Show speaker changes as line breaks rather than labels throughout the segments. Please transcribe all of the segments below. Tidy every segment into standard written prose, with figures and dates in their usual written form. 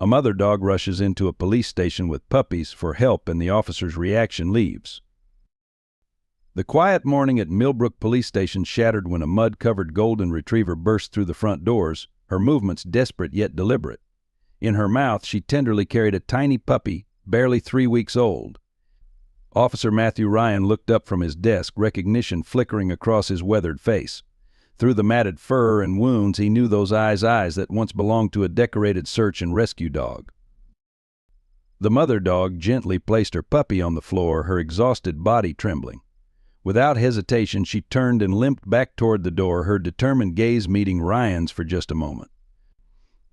A mother dog rushes into a police station with puppies for help, and the officer's reaction leaves. The quiet morning at Millbrook Police Station shattered when a mud-covered golden retriever burst through the front doors, her movements desperate yet deliberate. In her mouth, she tenderly carried a tiny puppy, barely 3 weeks old. Officer Matthew Ryan looked up from his desk, recognition flickering across his weathered face. Through the matted fur and wounds, he knew those eyes that once belonged to a decorated search and rescue dog. The mother dog gently placed her puppy on the floor, her exhausted body trembling. Without hesitation, she turned and limped back toward the door, her determined gaze meeting Ryan's for just a moment.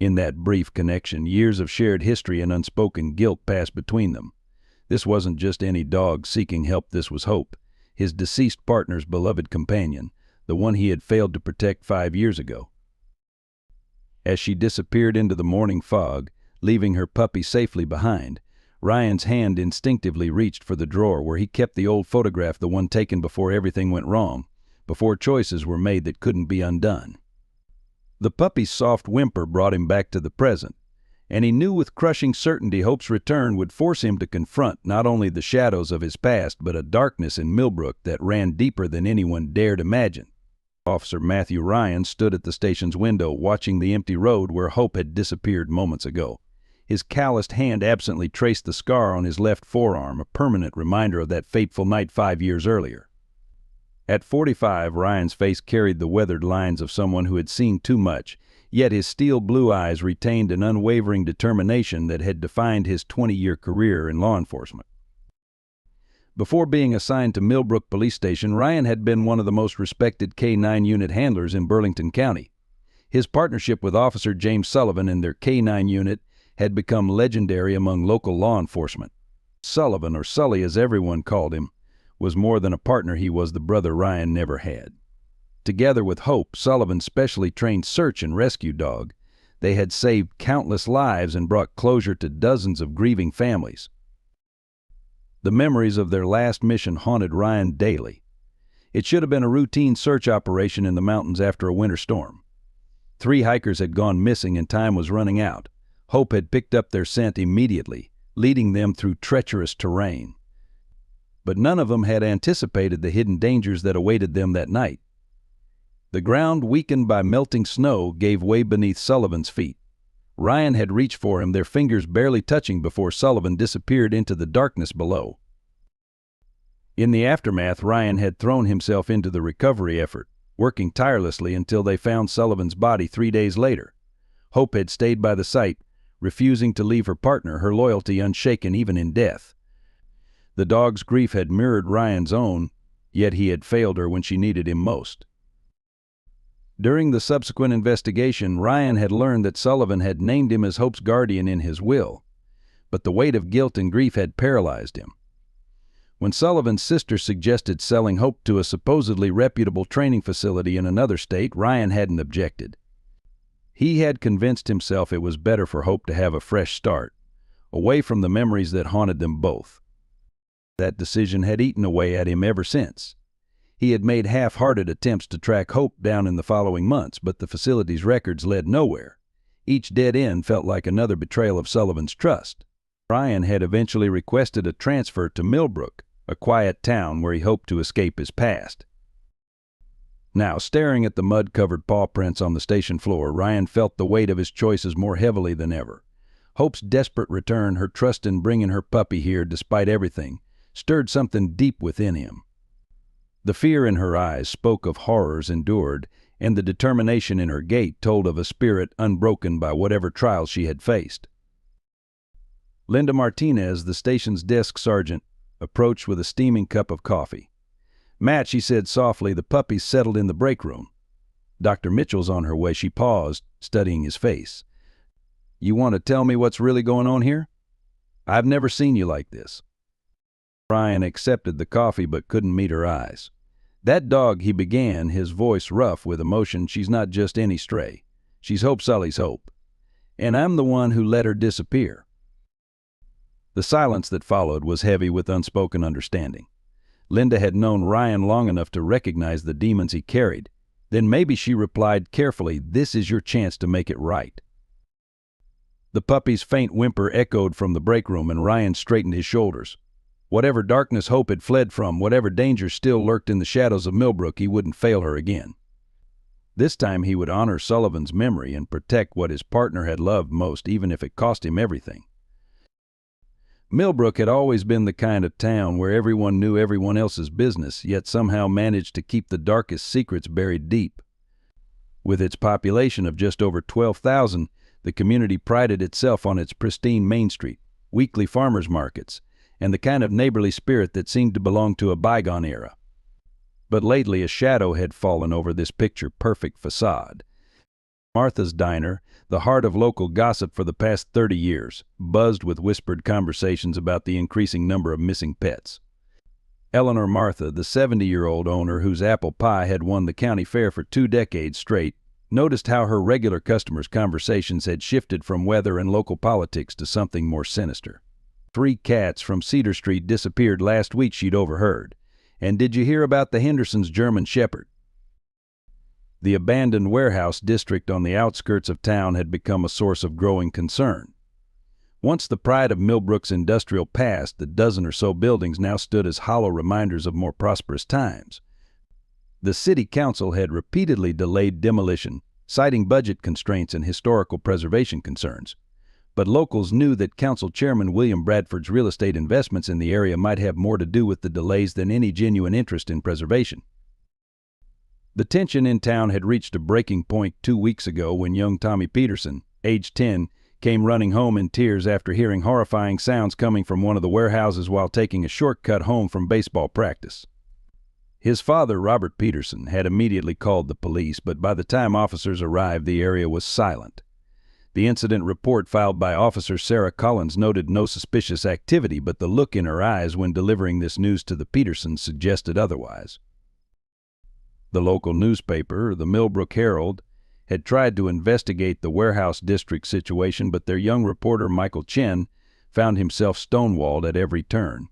In that brief connection, years of shared history and unspoken guilt passed between them. This wasn't just any dog seeking help, this was Hope, his deceased partner's beloved companion, the one he had failed to protect 5 years ago. As she disappeared into the morning fog, leaving her puppy safely behind, Ryan's hand instinctively reached for the drawer where he kept the old photograph, the one taken before everything went wrong, before choices were made that couldn't be undone. The puppy's soft whimper brought him back to the present, and he knew with crushing certainty Hope's return would force him to confront not only the shadows of his past, but a darkness in Millbrook that ran deeper than anyone dared imagine. Officer Matthew Ryan stood at the station's window, watching the empty road where Hope had disappeared moments ago. His calloused hand absently traced the scar on his left forearm, a permanent reminder of that fateful night 5 years earlier. At 45, Ryan's face carried the weathered lines of someone who had seen too much, yet his steel blue eyes retained an unwavering determination that had defined his 20-year career in law enforcement. Before being assigned to Millbrook Police Station, Ryan had been one of the most respected K-9 unit handlers in Burlington County. His partnership with Officer James Sullivan and their K-9 unit had become legendary among local law enforcement. Sullivan, or Sully as everyone called him, was more than a partner, he was the brother Ryan never had. Together with Hope, Sullivan's specially trained search and rescue dog, they had saved countless lives and brought closure to dozens of grieving families. The memories of their last mission haunted Ryan daily. It should have been a routine search operation in the mountains after a winter storm. 3 hikers had gone missing and time was running out. Hope had picked up their scent immediately, leading them through treacherous terrain. But none of them had anticipated the hidden dangers that awaited them that night. The ground, weakened by melting snow, gave way beneath Sullivan's feet. Ryan had reached for him, their fingers barely touching before Sullivan disappeared into the darkness below. In the aftermath, Ryan had thrown himself into the recovery effort, working tirelessly until they found Sullivan's body 3 days later. Hope had stayed by the site, refusing to leave her partner, her loyalty unshaken even in death. The dog's grief had mirrored Ryan's own, yet he had failed her when she needed him most. During the subsequent investigation, Ryan had learned that Sullivan had named him as Hope's guardian in his will, but the weight of guilt and grief had paralyzed him. When Sullivan's sister suggested selling Hope to a supposedly reputable training facility in another state, Ryan hadn't objected. He had convinced himself it was better for Hope to have a fresh start, away from the memories that haunted them both. That decision had eaten away at him ever since. He had made half-hearted attempts to track Hope down in the following months, but the facility's records led nowhere. Each dead end felt like another betrayal of Sullivan's trust. Ryan had eventually requested a transfer to Millbrook, a quiet town where he hoped to escape his past. Now, staring at the mud-covered paw prints on the station floor, Ryan felt the weight of his choices more heavily than ever. Hope's desperate return, her trust in bringing her puppy here despite everything, stirred something deep within him. The fear in her eyes spoke of horrors endured, and the determination in her gait told of a spirit unbroken by whatever trials she had faced. Linda Martinez, the station's desk sergeant, approached with a steaming cup of coffee. "Matt," she said softly, "the puppy's settled in the break room." "Dr. Mitchell's on her way." She paused, studying his face. "You want to tell me what's really going on here? I've never seen you like this." Ryan accepted the coffee but couldn't meet her eyes. "That dog," he began, his voice rough with emotion, "she's not just any stray. She's Hope Sully's Hope. And I'm the one who let her disappear." The silence that followed was heavy with unspoken understanding. Linda had known Ryan long enough to recognize the demons he carried. Then maybe she replied carefully, "This is your chance to make it right." The puppy's faint whimper echoed from the break room, and Ryan straightened his shoulders. Whatever darkness Hope had fled from, whatever danger still lurked in the shadows of Millbrook, he wouldn't fail her again. This time he would honor Sullivan's memory and protect what his partner had loved most, even if it cost him everything. Millbrook had always been the kind of town where everyone knew everyone else's business, yet somehow managed to keep the darkest secrets buried deep. With its population of just over 12,000, the community prided itself on its pristine Main Street, weekly farmers markets, and the kind of neighborly spirit that seemed to belong to a bygone era. But lately a shadow had fallen over this picture-perfect facade. Martha's Diner, the heart of local gossip for the past 30 years, buzzed with whispered conversations about the increasing number of missing pets. Eleanor Martha, the 70-year-old owner whose apple pie had won the county fair for 2 decades straight, noticed how her regular customers' conversations had shifted from weather and local politics to something more sinister. 3 cats from Cedar Street disappeared last week, she'd overheard. And did you hear about the Hendersons' German Shepherd? The abandoned warehouse district on the outskirts of town had become a source of growing concern. Once the pride of Millbrook's industrial past, the dozen or so buildings now stood as hollow reminders of more prosperous times. The city council had repeatedly delayed demolition, citing budget constraints and historical preservation concerns. But locals knew that Council Chairman William Bradford's real estate investments in the area might have more to do with the delays than any genuine interest in preservation. The tension in town had reached a breaking point 2 weeks ago when young Tommy Peterson, age 10, came running home in tears after hearing horrifying sounds coming from one of the warehouses while taking a shortcut home from baseball practice. His father, Robert Peterson, had immediately called the police, but by the time officers arrived, the area was silent. The incident report filed by Officer Sarah Collins noted no suspicious activity, but the look in her eyes when delivering this news to the Petersons suggested otherwise. The local newspaper, the Millbrook Herald, had tried to investigate the warehouse district situation, but their young reporter, Michael Chen, found himself stonewalled at every turn.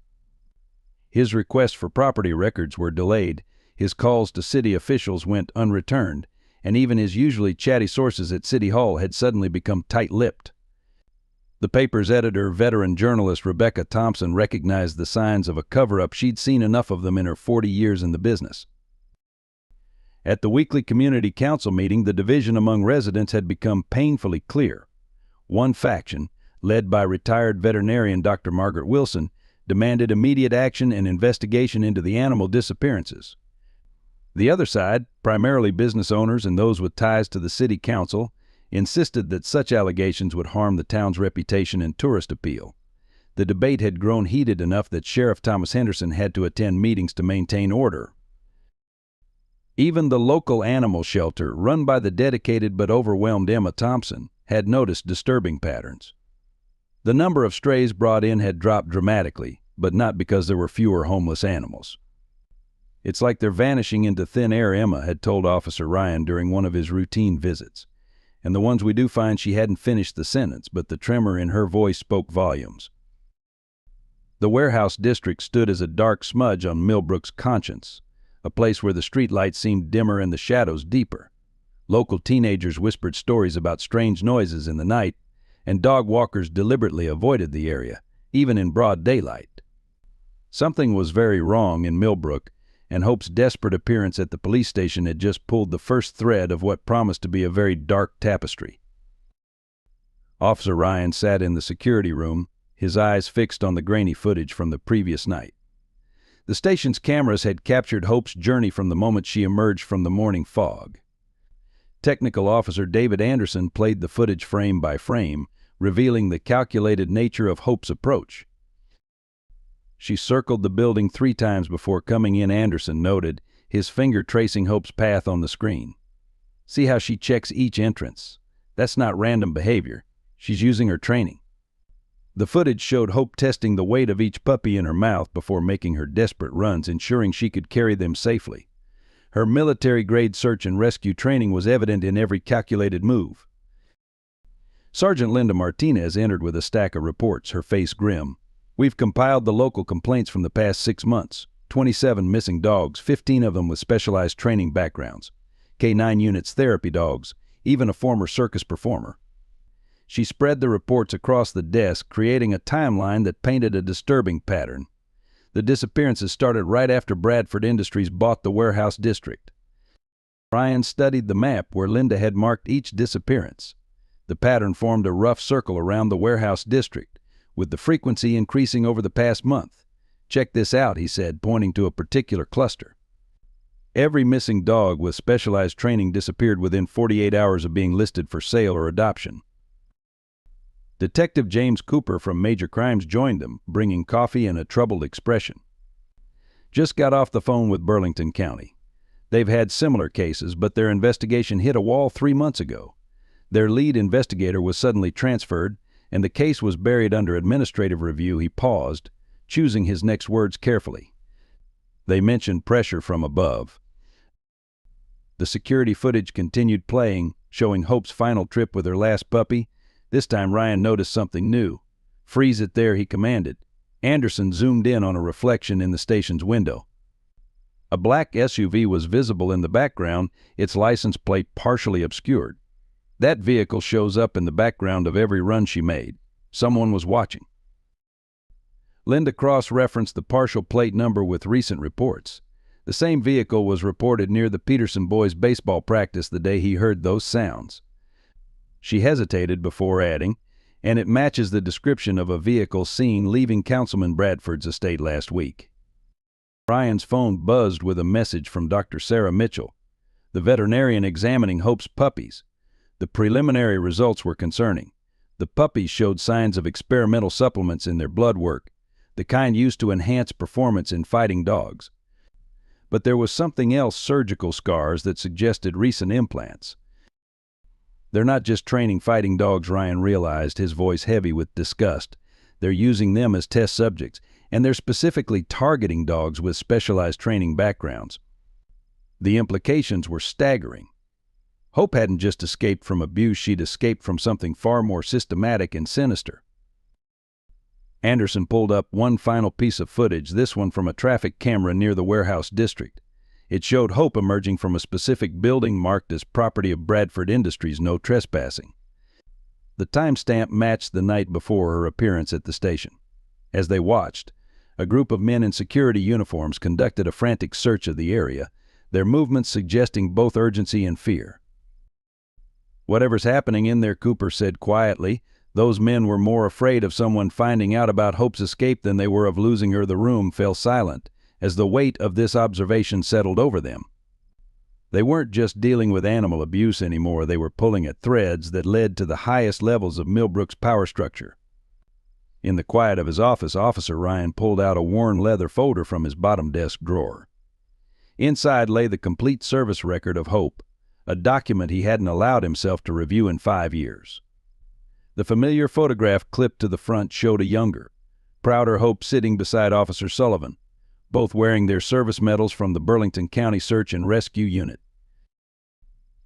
His requests for property records were delayed, his calls to city officials went unreturned, and even his usually chatty sources at City Hall had suddenly become tight-lipped. The paper's editor, veteran journalist Rebecca Thompson, recognized the signs of a cover-up. She'd seen enough of them in her 40 years in the business. At the weekly community council meeting, the division among residents had become painfully clear. One faction, led by retired veterinarian Dr. Margaret Wilson, demanded immediate action and investigation into the animal disappearances. The other side, primarily business owners and those with ties to the city council, insisted that such allegations would harm the town's reputation and tourist appeal. The debate had grown heated enough that Sheriff Thomas Henderson had to attend meetings to maintain order. Even the local animal shelter, run by the dedicated but overwhelmed Emma Thompson, had noticed disturbing patterns. The number of strays brought in had dropped dramatically, but not because there were fewer homeless animals. "It's like they're vanishing into thin air," Emma had told Officer Ryan during one of his routine visits. And the ones we do find, she hadn't finished the sentence, but the tremor in her voice spoke volumes. The warehouse district stood as a dark smudge on Millbrook's conscience, a place where the streetlights seemed dimmer and the shadows deeper. Local teenagers whispered stories about strange noises in the night, and dog walkers deliberately avoided the area, even in broad daylight. Something was very wrong in Millbrook, and Hope's desperate appearance at the police station had just pulled the first thread of what promised to be a very dark tapestry. Officer Ryan sat in the security room, his eyes fixed on the grainy footage from the previous night. The station's cameras had captured Hope's journey from the moment she emerged from the morning fog. Technical Officer David Anderson played the footage frame by frame, revealing the calculated nature of Hope's approach. She circled the building 3 times before coming in, Anderson noted, his finger tracing Hope's path on the screen. "See how she checks each entrance. That's not random behavior. She's using her training." The footage showed Hope testing the weight of each puppy in her mouth before making her desperate runs, ensuring she could carry them safely. Her military-grade search and rescue training was evident in every calculated move. Sergeant Linda Martinez entered with a stack of reports, her face grim. "We've compiled the local complaints from the past 6 months. 27 missing dogs, 15 of them with specialized training backgrounds. K-9 units, therapy dogs, even a former circus performer." She spread the reports across the desk, creating a timeline that painted a disturbing pattern. The disappearances started right after Bradford Industries bought the warehouse district. Ryan studied the map where Linda had marked each disappearance. The pattern formed a rough circle around the warehouse district, with the frequency increasing over the past month. "Check this out," he said, pointing to a particular cluster. Every missing dog with specialized training disappeared within 48 hours of being listed for sale or adoption. Detective James Cooper from Major Crimes joined them, bringing coffee and a troubled expression. "Just got off the phone with Burlington County. They've had similar cases, but their investigation hit a wall 3 months ago. Their lead investigator was suddenly transferred, and the case was buried under administrative review." He paused, choosing his next words carefully. "They mentioned pressure from above." The security footage continued playing, showing Hope's final trip with her last puppy. This time Ryan noticed something new. "Freeze it there," he commanded. Anderson zoomed in on a reflection in the station's window. A black SUV was visible in the background, its license plate partially obscured. That vehicle shows up in the background of every run she made. Someone was watching. Linda cross-referenced the partial plate number with recent reports. The same vehicle was reported near the Peterson boys' baseball practice the day he heard those sounds. She hesitated before adding, "And it matches the description of a vehicle seen leaving Councilman Bradford's estate last week." Ryan's phone buzzed with a message from Dr. Sarah Mitchell, the veterinarian examining Hope's puppies. The preliminary results were concerning. The puppies showed signs of experimental supplements in their blood work, the kind used to enhance performance in fighting dogs. But there was something else: surgical scars that suggested recent implants. "They're not just training fighting dogs," Ryan realized, his voice heavy with disgust. "They're using them as test subjects, and they're specifically targeting dogs with specialized training backgrounds." The implications were staggering. Hope hadn't just escaped from abuse, she'd escaped from something far more systematic and sinister. Anderson pulled up one final piece of footage, this one from a traffic camera near the warehouse district. It showed Hope emerging from a specific building marked as property of Bradford Industries, no trespassing. The timestamp matched the night before her appearance at the station. As they watched, a group of men in security uniforms conducted a frantic search of the area, their movements suggesting both urgency and fear. "Whatever's happening in there," Cooper said quietly, "those men were more afraid of someone finding out about Hope's escape than they were of losing her." The room fell silent as the weight of this observation settled over them. They weren't just dealing with animal abuse anymore, they were pulling at threads that led to the highest levels of Millbrook's power structure. In the quiet of his office, Officer Ryan pulled out a worn leather folder from his bottom desk drawer. Inside lay the complete service record of Hope, a document he hadn't allowed himself to review in 5 years. The familiar photograph clipped to the front showed a younger, prouder Hope sitting beside Officer Sullivan, both wearing their service medals from the Burlington County Search and Rescue Unit.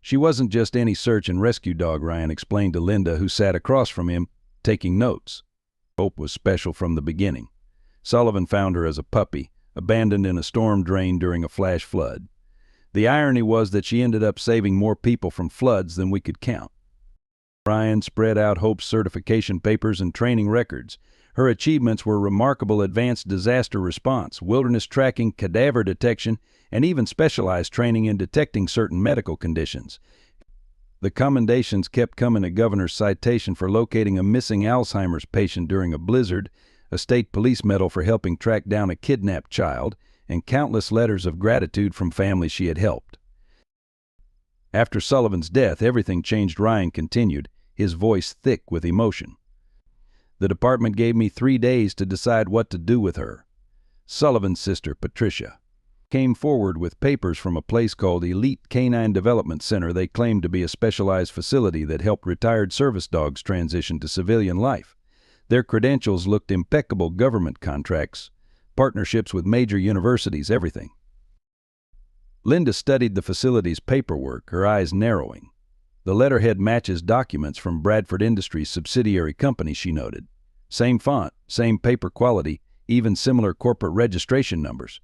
"She wasn't just any search and rescue dog," Ryan explained to Linda, who sat across from him, taking notes. "Hope was special from the beginning. Sullivan found her as a puppy, abandoned in a storm drain during a flash flood. The irony was that she ended up saving more people from floods than we could count." Ryan spread out Hope's certification papers and training records. Her achievements were remarkable: advanced disaster response, wilderness tracking, cadaver detection, and even specialized training in detecting certain medical conditions. The commendations kept coming: a governor's citation for locating a missing Alzheimer's patient during a blizzard, a state police medal for helping track down a kidnapped child, and countless letters of gratitude from families she had helped. "After Sullivan's death, everything changed," Ryan continued, his voice thick with emotion. "The department gave me 3 days to decide what to do with her. Sullivan's sister, Patricia, came forward with papers from a place called Elite Canine Development Center. They claimed to be a specialized facility that helped retired service dogs transition to civilian life. Their credentials looked impeccable: government contracts, partnerships with major universities, everything." Linda studied the facility's paperwork, her eyes narrowing. "The letterhead matches documents from Bradford Industries' subsidiary company," she noted. "Same font, same paper quality, even similar corporate registration numbers."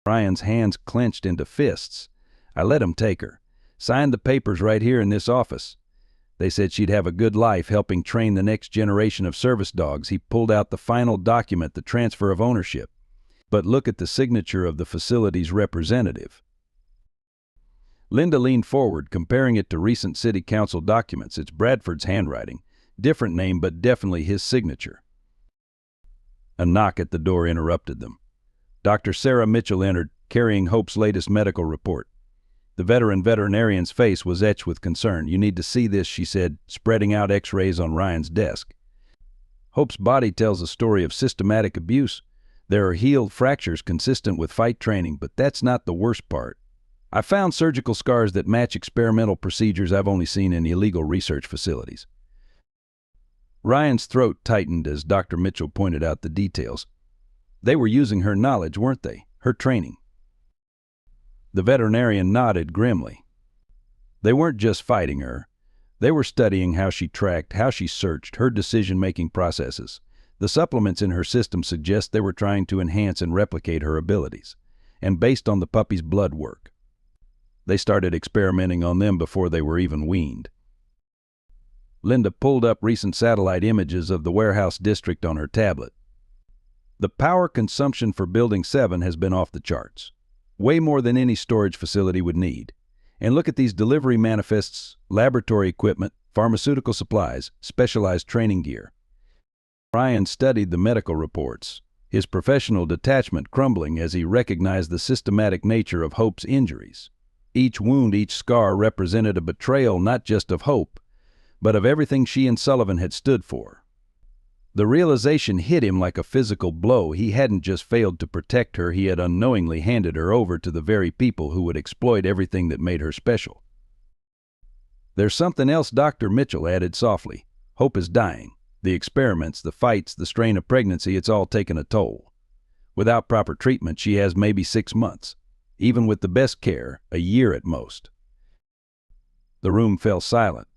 Ryan's hands clenched into fists. "I let him take her. Signed the papers right here in this office. They said she'd have a good life helping train the next generation of service dogs. He pulled out the final document, the transfer of ownership. But look at the signature of the facility's representative. Linda leaned forward, comparing it to recent city council documents. It's Bradford's handwriting. Different name, but definitely his signature. A knock at the door interrupted them. Dr. Sarah Mitchell entered, carrying Hope's latest medical report. The veterinarian's face was etched with concern. "You need to see this," she said, spreading out x-rays on Ryan's desk. "Hope's body tells a story of systematic abuse. There are healed fractures consistent with fight training, but that's not the worst part. I found surgical scars that match experimental procedures I've only seen in illegal research facilities." Ryan's throat tightened as Dr. Mitchell pointed out the details. They were using her knowledge, weren't they? Her training. The veterinarian nodded grimly. They weren't just fighting her. They were studying how she tracked, how she searched, her decision-making processes. The supplements in her system suggest they were trying to enhance and replicate her abilities. And based on the puppy's blood work, they started experimenting on them before they were even weaned. Linda pulled up recent satellite images of the warehouse district on her tablet. The power consumption for Building 7 has been off the charts. Way more than any storage facility would need. And look at these delivery manifests: laboratory equipment, pharmaceutical supplies, specialized training gear. Ryan studied the medical reports, his professional detachment crumbling as he recognized the systematic nature of Hope's injuries. Each wound, each scar represented a betrayal not just of Hope, but of everything she and Sullivan had stood for. The realization hit him like a physical blow. He hadn't just failed to protect her, he had unknowingly handed her over to the very people who would exploit everything that made her special. "There's something else," Dr. Mitchell added softly. "Hope is dying. The experiments, the fights, the strain of pregnancy, it's all taken a toll. Without proper treatment, she has maybe 6 months. Even with the best care, a year at most." The room fell silent.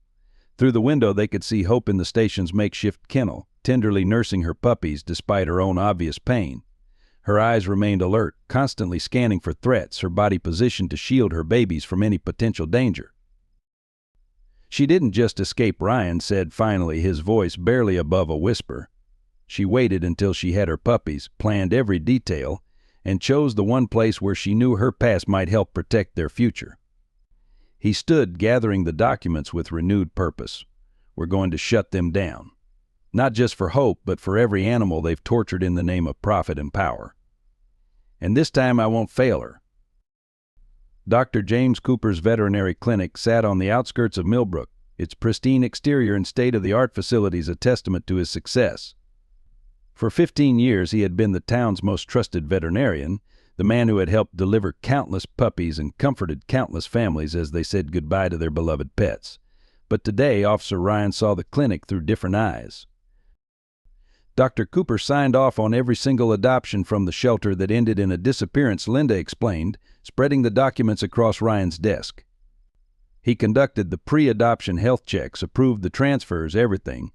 Through the window they could see Hope in the station's makeshift kennel, tenderly nursing her puppies despite her own obvious pain. Her eyes remained alert, constantly scanning for threats, her body positioned to shield her babies from any potential danger. "She didn't just escape," Ryan said finally, his voice barely above a whisper. "She waited until she had her puppies, planned every detail, and chose the one place where she knew her past might help protect their future." He stood, gathering the documents with renewed purpose. "We're going to shut them down. Not just for Hope, but for every animal they've tortured in the name of profit and power. And this time I won't fail her." Dr. James Cooper's veterinary clinic sat on the outskirts of Millbrook, its pristine exterior and state-of-the-art facilities a testament to his success. For 15 years he had been the town's most trusted veterinarian, the man who had helped deliver countless puppies and comforted countless families as they said goodbye to their beloved pets. But today Officer Ryan saw the clinic through different eyes. Dr. Cooper signed off on every single adoption from the shelter that ended in a disappearance, Linda explained, spreading the documents across Ryan's desk. He conducted the pre-adoption health checks, approved the transfers, everything.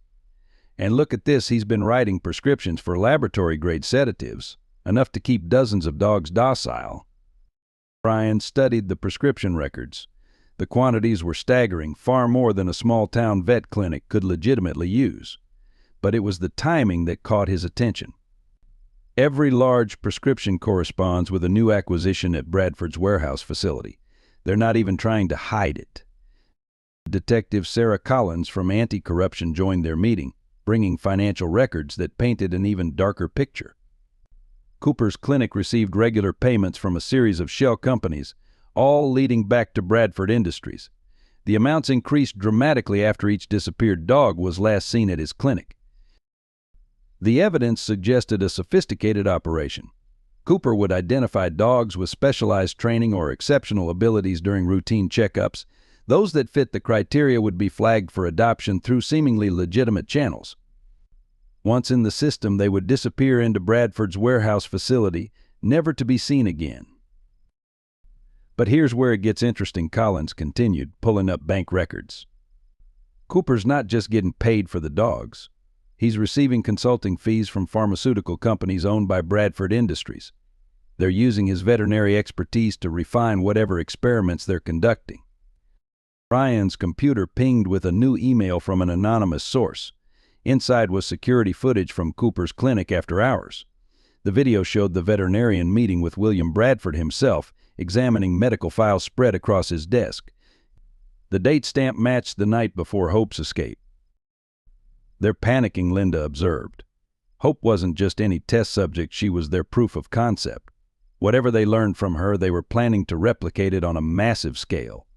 And look at this, he's been writing prescriptions for laboratory-grade sedatives, enough to keep dozens of dogs docile. Ryan studied the prescription records. The quantities were staggering, far more than a small-town vet clinic could legitimately use. But it was the timing that caught his attention. Every large prescription corresponds with a new acquisition at Bradford's warehouse facility. They're not even trying to hide it. Detective Sarah Collins from Anti-Corruption joined their meeting, bringing financial records that painted an even darker picture. Cooper's clinic received regular payments from a series of shell companies, all leading back to Bradford Industries. The amounts increased dramatically after each disappeared dog was last seen at his clinic. The evidence suggested a sophisticated operation. Cooper would identify dogs with specialized training or exceptional abilities during routine checkups. Those that fit the criteria would be flagged for adoption through seemingly legitimate channels. Once in the system, they would disappear into Bradford's warehouse facility, never to be seen again. But here's where it gets interesting, Collins continued, pulling up bank records. Cooper's not just getting paid for the dogs. He's receiving consulting fees from pharmaceutical companies owned by Bradford Industries. They're using his veterinary expertise to refine whatever experiments they're conducting. Ryan's computer pinged with a new email from an anonymous source. Inside was security footage from Cooper's clinic after hours. The video showed the veterinarian meeting with William Bradford himself, examining medical files spread across his desk. The date stamp matched the night before Hope's escape. "They're panicking," Linda observed. Hope wasn't just any test subject, she was their proof of concept. Whatever they learned from her, they were planning to replicate it on a massive scale.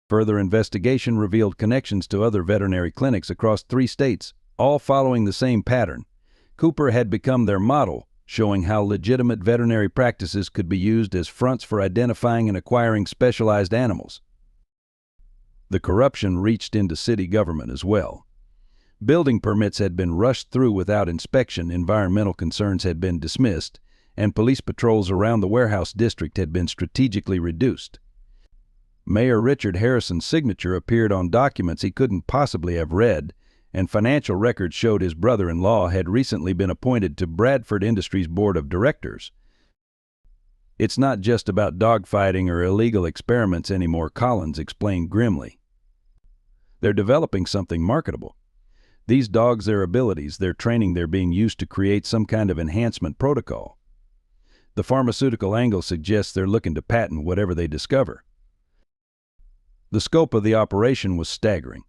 Further investigation revealed connections to other veterinary clinics across 3 states, all following the same pattern. Cooper had become their model, showing how legitimate veterinary practices could be used as fronts for identifying and acquiring specialized animals. The corruption reached into city government as well. Building permits had been rushed through without inspection, environmental concerns had been dismissed, and police patrols around the warehouse district had been strategically reduced. Mayor Richard Harrison's signature appeared on documents he couldn't possibly have read, and financial records showed his brother-in-law had recently been appointed to Bradford Industries' board of directors. "It's not just about dogfighting or illegal experiments anymore," Collins explained grimly. "They're developing something marketable. These dogs, their abilities, their training, they're being used to create some kind of enhancement protocol. The pharmaceutical angle suggests they're looking to patent whatever they discover." The scope of the operation was staggering.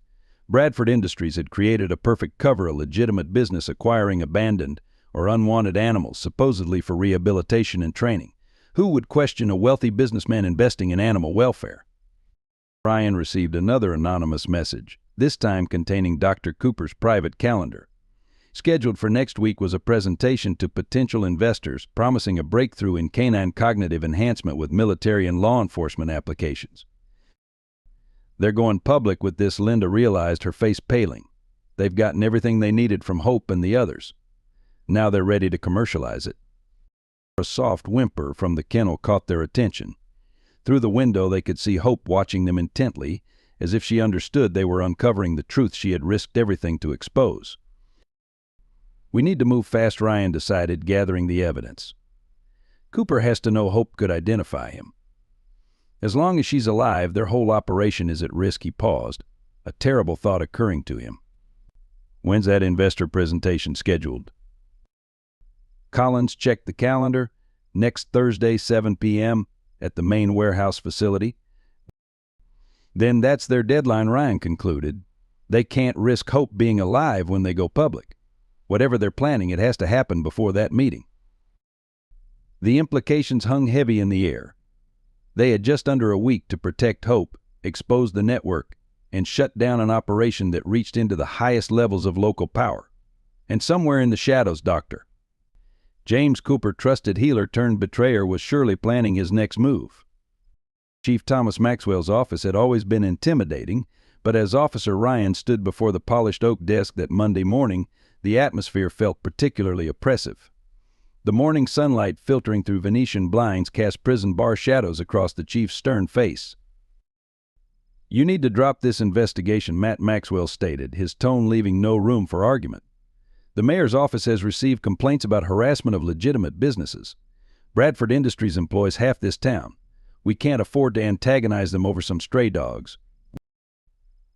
Bradford Industries had created a perfect cover, a legitimate business acquiring abandoned or unwanted animals, supposedly for rehabilitation and training. Who would question a wealthy businessman investing in animal welfare? Ryan received another anonymous message, this time containing Dr. Cooper's private calendar. Scheduled for next week was a presentation to potential investors promising a breakthrough in canine cognitive enhancement with military and law enforcement applications. "They're going public with this," Linda realized, her face paling. "They've gotten everything they needed from Hope and the others. Now they're ready to commercialize it." A soft whimper from the kennel caught their attention. Through the window they could see Hope watching them intently, as if she understood they were uncovering the truth she had risked everything to expose. "We need to move fast," Ryan decided, gathering the evidence. "Cooper has to know Hope could identify him. As long as she's alive, their whole operation is at risk." He paused, a terrible thought occurring to him. "When's that investor presentation scheduled?" Collins checked the calendar. "Next Thursday, 7 p.m., at the main warehouse facility." "Then that's their deadline," Ryan concluded. "They can't risk Hope being alive when they go public. Whatever they're planning, it has to happen before that meeting." The implications hung heavy in the air. They had just under a week to protect Hope, expose the network, and shut down an operation that reached into the highest levels of local power. And somewhere in the shadows, Dr. James Cooper, trusted healer turned betrayer, was surely planning his next move. Chief Thomas Maxwell's office had always been intimidating, but as Officer Ryan stood before the polished oak desk that Monday morning, the atmosphere felt particularly oppressive. The morning sunlight filtering through Venetian blinds cast prison bar shadows across the chief's stern face. "You need to drop this investigation," Matt Maxwell stated, his tone leaving no room for argument. "The mayor's office has received complaints about harassment of legitimate businesses. Bradford Industries employs half this town. We can't afford to antagonize them over some stray dogs."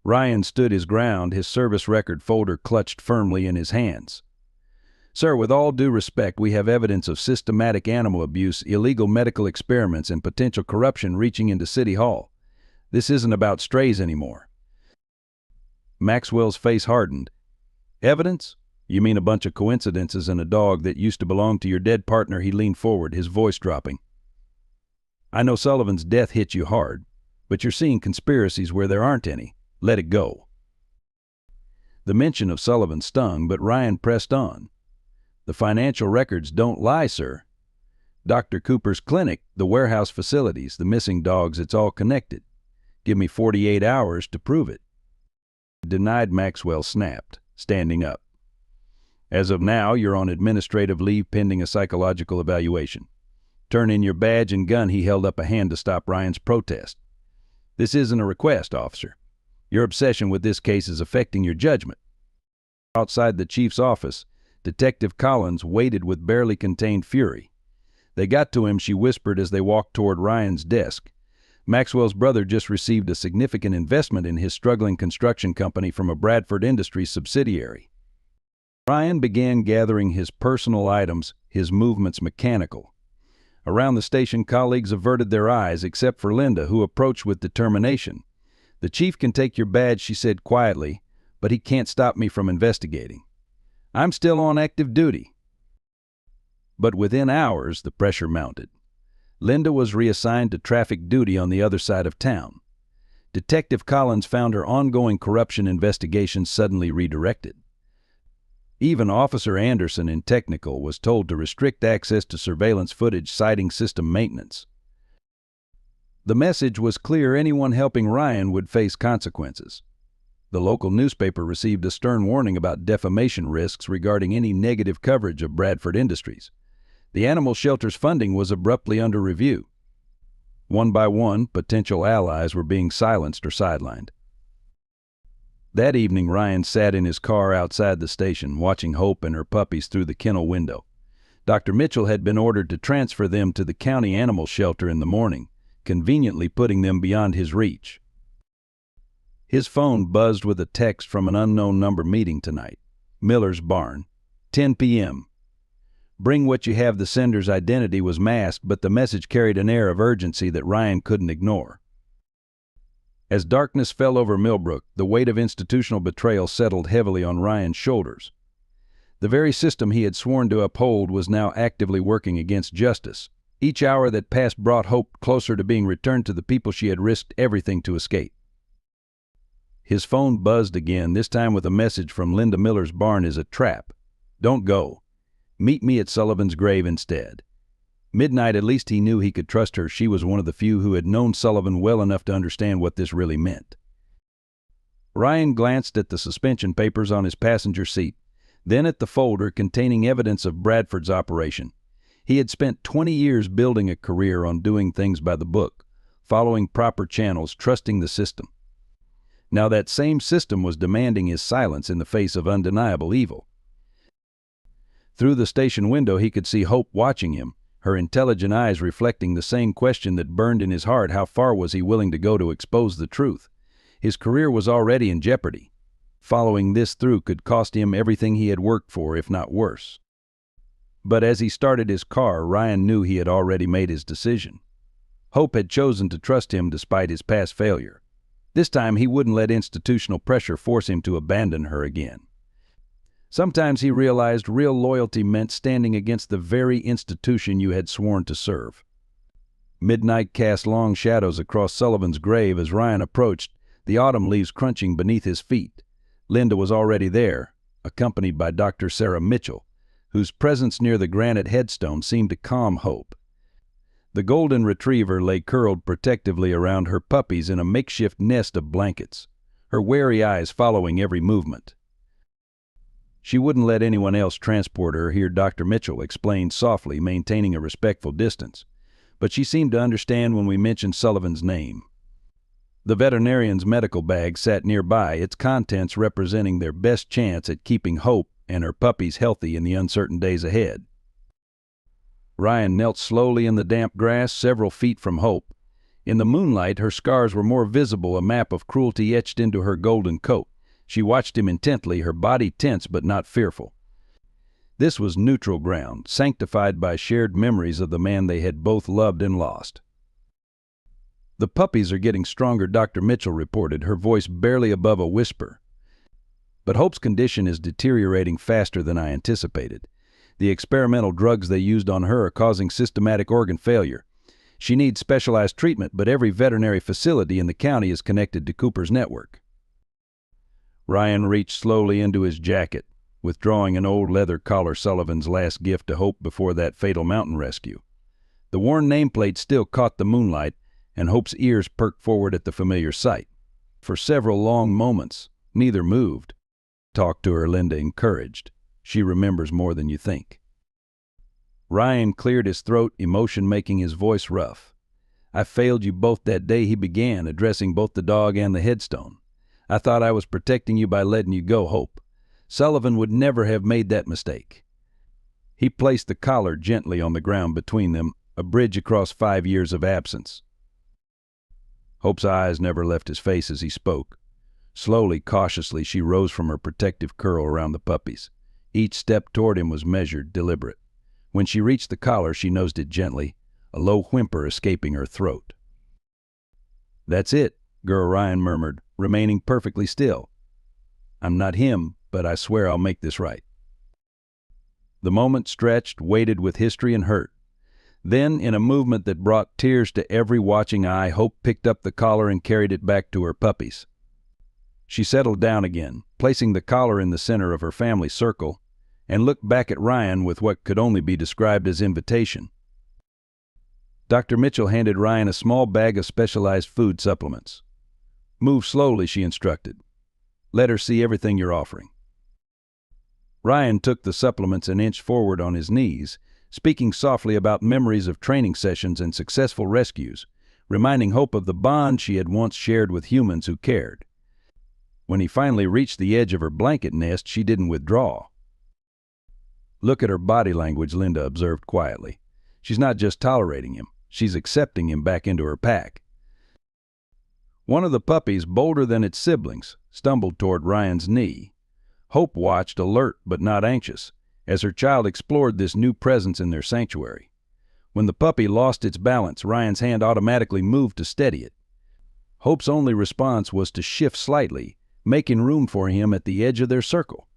Ryan stood his ground, his service record folder clutched firmly in his hands. "Sir, with all due respect, we have evidence of systematic animal abuse, illegal medical experiments, and potential corruption reaching into City Hall. This isn't about strays anymore." Maxwell's face hardened. "Evidence? You mean a bunch of coincidences and a dog that used to belong to your dead partner?" He leaned forward, his voice dropping. "I know Sullivan's death hit you hard, but you're seeing conspiracies where there aren't any. Let it go." The mention of Sullivan stung, but Ryan pressed on. "The financial records don't lie, sir. Dr. Cooper's clinic, the warehouse facilities, the missing dogs, it's all connected. Give me 48 hours to prove it." "Denied," Maxwell snapped, standing up. "As of now, you're on administrative leave pending a psychological evaluation. Turn in your badge and gun." He held up a hand to stop Ryan's protest. "This isn't a request, officer. Your obsession with this case is affecting your judgment." Outside the chief's office, Detective Collins waited with barely contained fury. "They got to him," she whispered as they walked toward Ryan's desk. Maxwell's brother just received a significant investment in his struggling construction company from a Bradford Industries subsidiary. Ryan began gathering his personal items, his movements mechanical. Around the station, colleagues averted their eyes except for Linda, who approached with determination. "The chief can take your badge," she said quietly, "but he can't stop me from investigating. I'm still on active duty." But within hours, the pressure mounted. Linda was reassigned to traffic duty on the other side of town. Detective Collins found her ongoing corruption investigation suddenly redirected. Even Officer Anderson in technical was told to restrict access to surveillance footage citing system maintenance. The message was clear: anyone helping Ryan would face consequences. The local newspaper received a stern warning about defamation risks regarding any negative coverage of Bradford Industries. The animal shelter's funding was abruptly under review. One by one, potential allies were being silenced or sidelined. That evening, Ryan sat in his car outside the station, watching Hope and her puppies through the kennel window. Dr. Mitchell had been ordered to transfer them to the county animal shelter in the morning, conveniently putting them beyond his reach. His phone buzzed with a text from an unknown number: "Meeting tonight. Miller's Barn. 10 p.m. Bring what you have." The sender's identity was masked, but the message carried an air of urgency that Ryan couldn't ignore. As darkness fell over Millbrook, the weight of institutional betrayal settled heavily on Ryan's shoulders. The very system he had sworn to uphold was now actively working against justice. Each hour that passed brought Hope closer to being returned to the people she had risked everything to escape. His phone buzzed again, this time with a message from Linda. "Miller's Barn is a trap. Don't go. Meet me at Sullivan's grave instead." Midnight. At least he knew he could trust her. She was one of the few who had known Sullivan well enough to understand what this really meant. Ryan glanced at the suspension papers on his passenger seat, then at the folder containing evidence of Bradford's operation. He had spent 20 years building a career on doing things by the book, following proper channels, trusting the system. Now that same system was demanding his silence in the face of undeniable evil. Through the station window he could see Hope watching him, her intelligent eyes reflecting the same question that burned in his heart: how far was he willing to go to expose the truth? His career was already in jeopardy. Following this through could cost him everything he had worked for, if not worse. But as he started his car, Ryan knew he had already made his decision. Hope had chosen to trust him despite his past failure. This time he wouldn't let institutional pressure force him to abandon her again. Sometimes he realized real loyalty meant standing against the very institution you had sworn to serve. Midnight cast long shadows across Sullivan's grave as Ryan approached, the autumn leaves crunching beneath his feet. Linda was already there, accompanied by Dr. Sarah Mitchell, whose presence near the granite headstone seemed to calm Hope. The golden retriever lay curled protectively around her puppies in a makeshift nest of blankets, her wary eyes following every movement. She wouldn't let anyone else transport her here, Dr. Mitchell explained softly, maintaining a respectful distance. But she seemed to understand when we mentioned Sullivan's name. The veterinarian's medical bag sat nearby, its contents representing their best chance at keeping Hope and her puppies healthy in the uncertain days ahead. Ryan knelt slowly in the damp grass several feet from Hope. In the moonlight, her scars were more visible, a map of cruelty etched into her golden coat. She watched him intently, her body tense but not fearful. This was neutral ground, sanctified by shared memories of the man they had both loved and lost. "The puppies are getting stronger," Dr. Mitchell reported, her voice barely above a whisper. "But Hope's condition is deteriorating faster than I anticipated. The experimental drugs they used on her are causing systematic organ failure. She needs specialized treatment, but every veterinary facility in the county is connected to Cooper's network." Ryan reached slowly into his jacket, withdrawing an old leather collar, Sullivan's last gift to Hope before that fatal mountain rescue. The worn nameplate still caught the moonlight, and Hope's ears perked forward at the familiar sight. For several long moments, neither moved. "Talk to her," Linda encouraged. "She remembers more than you think." Ryan cleared his throat, emotion making his voice rough. "I failed you both that day," he began, addressing both the dog and the headstone. "I thought I was protecting you by letting you go, Hope. Sullivan would never have made that mistake." He placed the collar gently on the ground between them, a bridge across 5 years of absence. Hope's eyes never left his face as he spoke. Slowly, cautiously, she rose from her protective curl around the puppies. Each step toward him was measured, deliberate. When she reached the collar, she nosed it gently, a low whimper escaping her throat. "That's it," Girl Ryan murmured, remaining perfectly still. "I'm not him, but I swear I'll make this right." The moment stretched, weighted with history and hurt. Then, in a movement that brought tears to every watching eye, Hope picked up the collar and carried it back to her puppies. She settled down again, placing the collar in the center of her family circle, and looked back at Ryan with what could only be described as invitation. Dr. Mitchell handed Ryan a small bag of specialized food supplements. "Move slowly," she instructed. "Let her see everything you're offering." Ryan took the supplements an inch forward on his knees, speaking softly about memories of training sessions and successful rescues, reminding Hope of the bond she had once shared with humans who cared. When he finally reached the edge of her blanket nest, she didn't withdraw. "Look at her body language," Linda observed quietly. "She's not just tolerating him, she's accepting him back into her pack." One of the puppies, bolder than its siblings, stumbled toward Ryan's knee. Hope watched, alert but not anxious, as her child explored this new presence in their sanctuary. When the puppy lost its balance, Ryan's hand automatically moved to steady it. Hope's only response was to shift slightly, making room for him at the edge of their circle.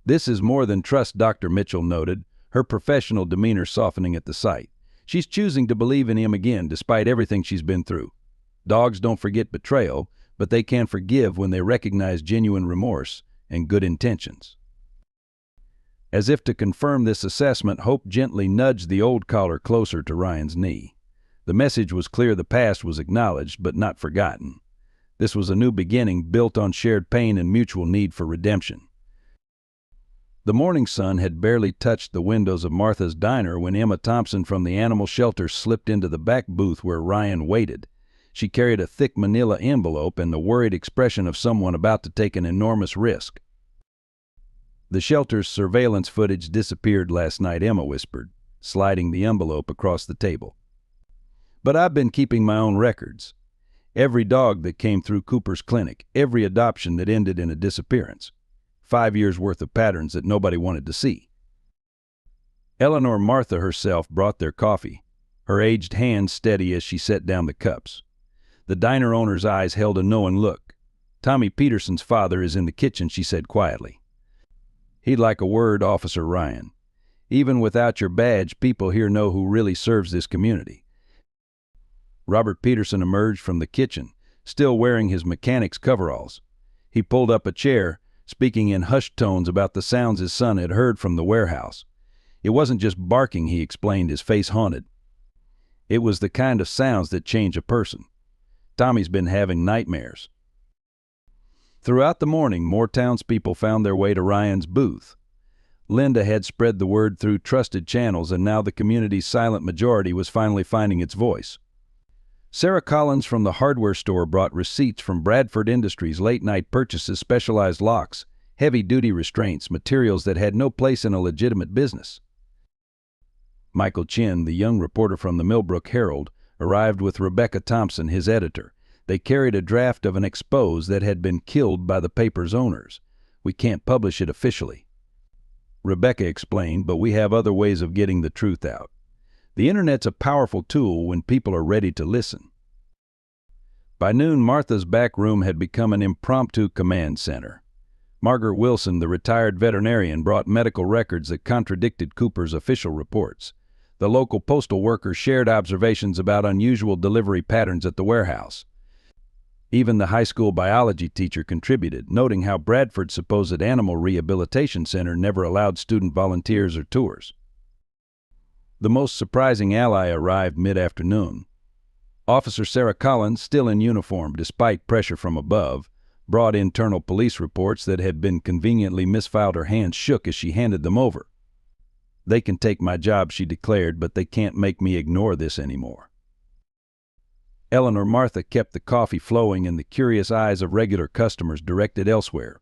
"This is more than trust," Dr. Mitchell noted, her professional demeanor softening at the sight. "She's choosing to believe in him again, despite everything she's been through. Dogs don't forget betrayal, but they can forgive when they recognize genuine remorse and good intentions." As if to confirm this assessment, Hope gently nudged the old collar closer to Ryan's knee. The message was clear: the past was acknowledged but not forgotten. This was a new beginning built on shared pain and mutual need for redemption. The morning sun had barely touched the windows of Martha's Diner when Emma Thompson from the animal shelter slipped into the back booth where Ryan waited. She carried a thick manila envelope and the worried expression of someone about to take an enormous risk. "The shelter's surveillance footage disappeared last night," Emma whispered, sliding the envelope across the table. "But I've been keeping my own records. Every dog that came through Cooper's clinic, every adoption that ended in a disappearance. 5 years' worth of patterns that nobody wanted to see." Eleanor Martha herself brought their coffee, her aged hand steady as she set down the cups. The diner owner's eyes held a knowing look. "Tommy Peterson's father is in the kitchen," she said quietly. "He'd like a word, Officer Ryan. Even without your badge, people here know who really serves this community." Robert Peterson emerged from the kitchen, still wearing his mechanic's coveralls. He pulled up a chair, speaking in hushed tones about the sounds his son had heard from the warehouse. "It wasn't just barking," he explained, his face haunted. "It was the kind of sounds that change a person. Tommy's been having nightmares." Throughout the morning, more townspeople found their way to Ryan's booth. Linda had spread the word through trusted channels, and now the community's silent majority was finally finding its voice. Sarah Collins from the hardware store brought receipts from Bradford Industries' late-night purchases, specialized locks, heavy-duty restraints, materials that had no place in a legitimate business. Michael Chin, the young reporter from the Millbrook Herald, arrived with Rebecca Thompson, his editor. They carried a draft of an expose that had been killed by the paper's owners. "We can't publish it officially," Rebecca explained, "but we have other ways of getting the truth out. The internet's a powerful tool when people are ready to listen." By noon, Martha's back room had become an impromptu command center. Margaret Wilson, the retired veterinarian, brought medical records that contradicted Cooper's official reports. The local postal worker shared observations about unusual delivery patterns at the warehouse. Even the high school biology teacher contributed, noting how Bradford's supposed animal rehabilitation center never allowed student volunteers or tours. The most surprising ally arrived mid-afternoon. Officer Sarah Collins, still in uniform despite pressure from above, brought internal police reports that had been conveniently misfiled. Her hands shook as she handed them over. "They can take my job," she declared, "but they can't make me ignore this anymore." Eleanor Martha kept the coffee flowing and the curious eyes of regular customers directed elsewhere.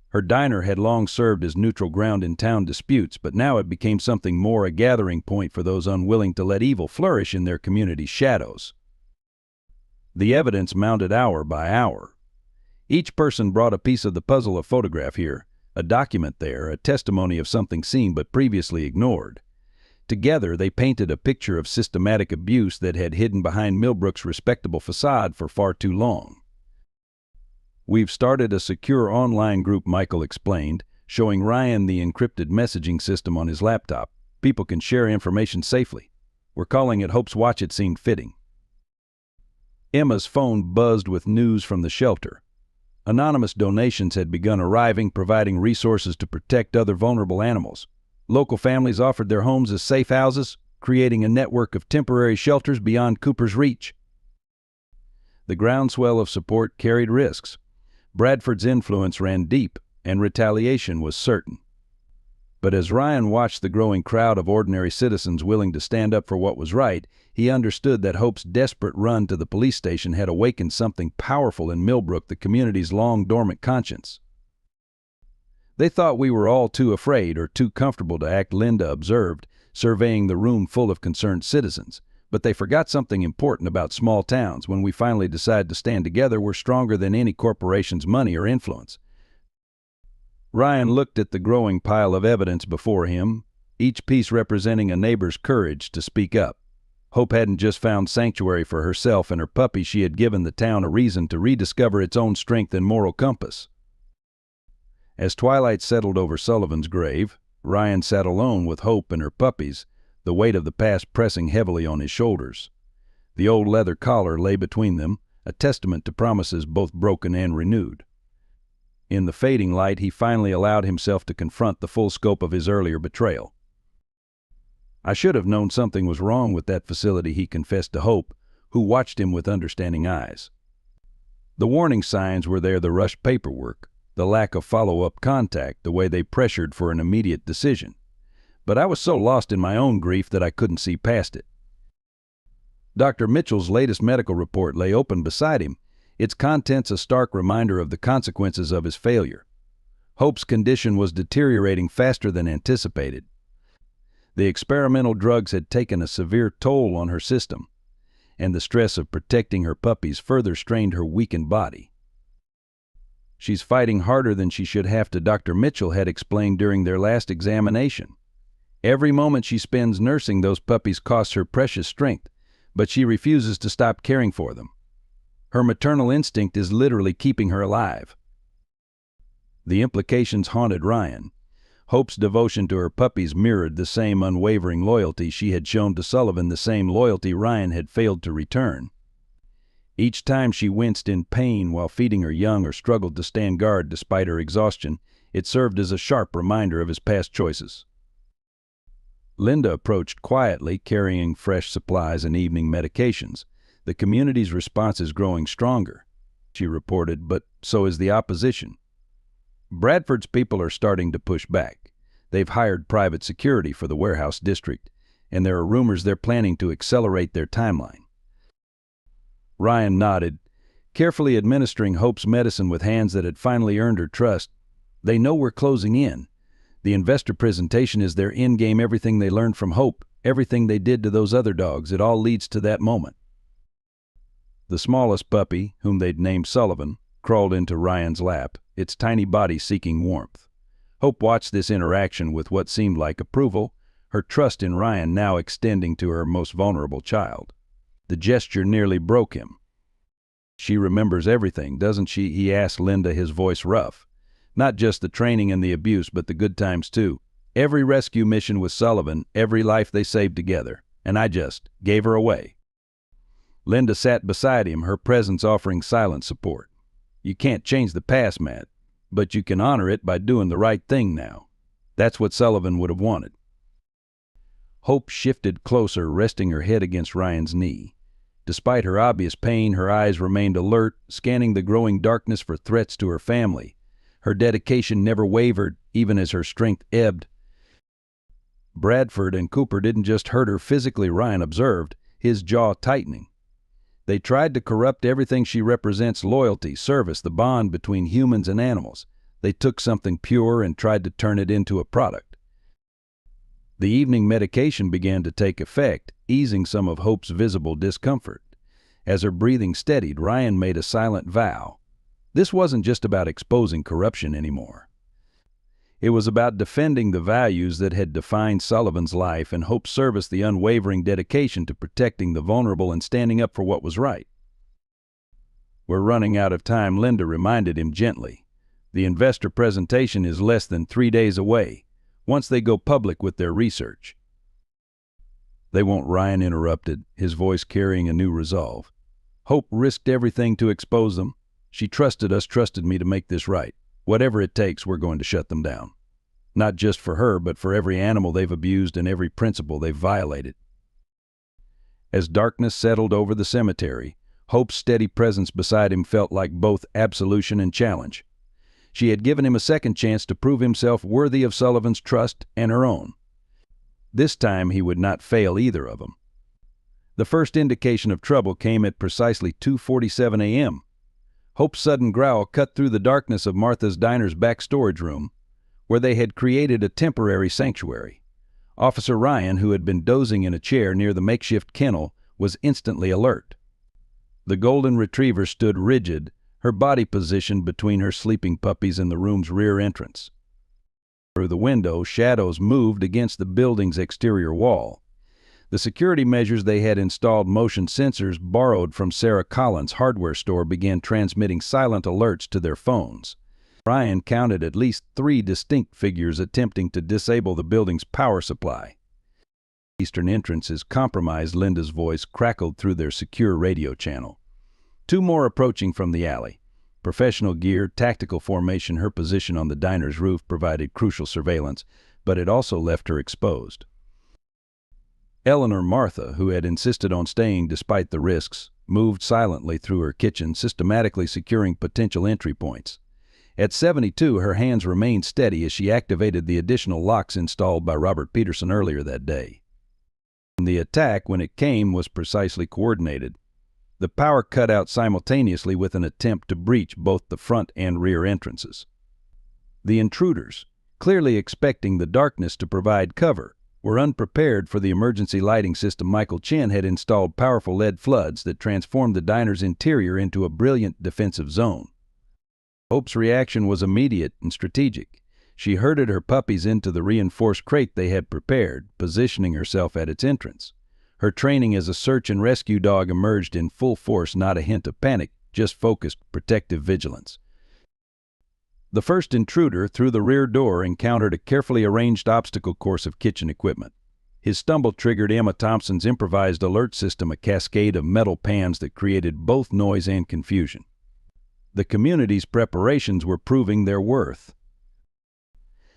Her diner had long served as neutral ground in town disputes, but now it became something more, a gathering point for those unwilling to let evil flourish in their community's shadows. The evidence mounted hour by hour. Each person brought a piece of the puzzle: a photograph here, a document there, a testimony of something seen but previously ignored. Together, they painted a picture of systematic abuse that had hidden behind Millbrook's respectable facade for far too long. "We've started a secure online group," Michael explained, showing Ryan the encrypted messaging system on his laptop. "People can share information safely. We're calling it Hope's Watch." It seemed fitting. Emma's phone buzzed with news from the shelter. Anonymous donations had begun arriving, providing resources to protect other vulnerable animals. Local families offered their homes as safe houses, creating a network of temporary shelters beyond Cooper's reach. The groundswell of support carried risks. Bradford's influence ran deep, and retaliation was certain. But as Ryan watched the growing crowd of ordinary citizens willing to stand up for what was right, he understood that Hope's desperate run to the police station had awakened something powerful in Millbrook, the community's long-dormant conscience. "They thought we were all too afraid or too comfortable to act," Linda observed, surveying the room full of concerned citizens. "But they forgot something important about small towns. When we finally decide to stand together, we're stronger than any corporation's money or influence." Ryan looked at the growing pile of evidence before him, each piece representing a neighbor's courage to speak up. Hope hadn't just found sanctuary for herself and her puppy, she had given the town a reason to rediscover its own strength and moral compass. As twilight settled over Sullivan's grave, Ryan sat alone with Hope and her puppies, the weight of the past pressing heavily on his shoulders. The old leather collar lay between them, a testament to promises both broken and renewed. In the fading light, he finally allowed himself to confront the full scope of his earlier betrayal. "I should have known something was wrong with that facility," he confessed to Hope, who watched him with understanding eyes. The warning signs were there: the rushed paperwork, the lack of follow-up contact, the way they pressured for an immediate decision. "But I was so lost in my own grief that I couldn't see past it." Dr. Mitchell's latest medical report lay open beside him, its contents a stark reminder of the consequences of his failure. Hope's condition was deteriorating faster than anticipated. The experimental drugs had taken a severe toll on her system, and the stress of protecting her puppies further strained her weakened body. "She's fighting harder than she should have to," Dr. Mitchell had explained during their last examination. "Every moment she spends nursing those puppies costs her precious strength, but she refuses to stop caring for them. Her maternal instinct is literally keeping her alive." The implications haunted Ryan. Hope's devotion to her puppies mirrored the same unwavering loyalty she had shown to Sullivan, the same loyalty Ryan had failed to return. Each time she winced in pain while feeding her young or struggled to stand guard despite her exhaustion, it served as a sharp reminder of his past choices. Linda approached quietly, carrying fresh supplies and evening medications. "The community's response is growing stronger," she reported, "but so is the opposition. Bradford's people are starting to push back. They've hired private security for the warehouse district, and there are rumors they're planning to accelerate their timeline." Ryan nodded, carefully administering Hope's medicine with hands that had finally earned her trust. "They know we're closing in. The investor presentation is their endgame. Everything they learned from Hope, everything they did to those other dogs, it all leads to that moment." The smallest puppy, whom they'd named Sullivan, crawled into Ryan's lap, its tiny body seeking warmth. Hope watched this interaction with what seemed like approval, her trust in Ryan now extending to her most vulnerable child. The gesture nearly broke him. "She remembers everything, doesn't she?" he asked Linda, his voice rough. "Not just the training and the abuse, but the good times too. Every rescue mission with Sullivan, every life they saved together, and I just gave her away." Linda sat beside him, her presence offering silent support. "You can't change the past, Matt, but you can honor it by doing the right thing now. That's what Sullivan would have wanted." Hope shifted closer, resting her head against Ryan's knee. Despite her obvious pain, her eyes remained alert, scanning the growing darkness for threats to her family. Her dedication never wavered, even as her strength ebbed. Bradford and Cooper didn't just hurt her physically, Ryan observed, his jaw tightening. They tried to corrupt everything she represents: loyalty, service, the bond between humans and animals. They took something pure and tried to turn it into a product. The evening medication began to take effect, easing some of Hope's visible discomfort. As her breathing steadied, Ryan made a silent vow. This wasn't just about exposing corruption anymore. It was about defending the values that had defined Sullivan's life and Hope's service, the unwavering dedication to protecting the vulnerable and standing up for what was right. "We're running out of time," Linda reminded him gently. "The investor presentation is less than 3 days away, once they go public with their research." "They won't," Ryan interrupted, his voice carrying a new resolve. "Hope risked everything to expose them. She trusted us, trusted me to make this right. Whatever it takes, we're going to shut them down. Not just for her, but for every animal they've abused and every principle they've violated." As darkness settled over the cemetery, Hope's steady presence beside him felt like both absolution and challenge. She had given him a second chance to prove himself worthy of Sullivan's trust and her own. This time he would not fail either of them. The first indication of trouble came at precisely 2:47 a.m. Hope's sudden growl cut through the darkness of Martha's Diner's back storage room, where they had created a temporary sanctuary. Officer Ryan, who had been dozing in a chair near the makeshift kennel, was instantly alert. The golden retriever stood rigid, her body positioned between her sleeping puppies and the room's rear entrance. Through the window, shadows moved against the building's exterior wall. The security measures they had installed, motion sensors borrowed from Sarah Collins' hardware store, began transmitting silent alerts to their phones. Ryan counted at least 3 distinct figures attempting to disable the building's power supply. "Eastern entrance is compromised," Linda's voice crackled through their secure radio channel. 2 more approaching from the alley. Professional gear, tactical formation, her position on the diner's roof provided crucial surveillance, but it also left her exposed. Eleanor Martha, who had insisted on staying despite the risks, moved silently through her kitchen, systematically securing potential entry points. At 72, her hands remained steady as she activated the additional locks installed by Robert Peterson earlier that day. The attack, when it came, was precisely coordinated. The power cut out simultaneously with an attempt to breach both the front and rear entrances. The intruders, clearly expecting the darkness to provide cover, were unprepared for the emergency lighting system. Michael Chen had installed powerful LED floods that transformed the diner's interior into a brilliant defensive zone. Hope's reaction was immediate and strategic. She herded her puppies into the reinforced crate they had prepared, positioning herself at its entrance. Her training as a search and rescue dog emerged in full force, not a hint of panic, just focused, protective vigilance. The first intruder, through the rear door, encountered a carefully arranged obstacle course of kitchen equipment. His stumble triggered Emma Thompson's improvised alert system, a cascade of metal pans that created both noise and confusion. The community's preparations were proving their worth.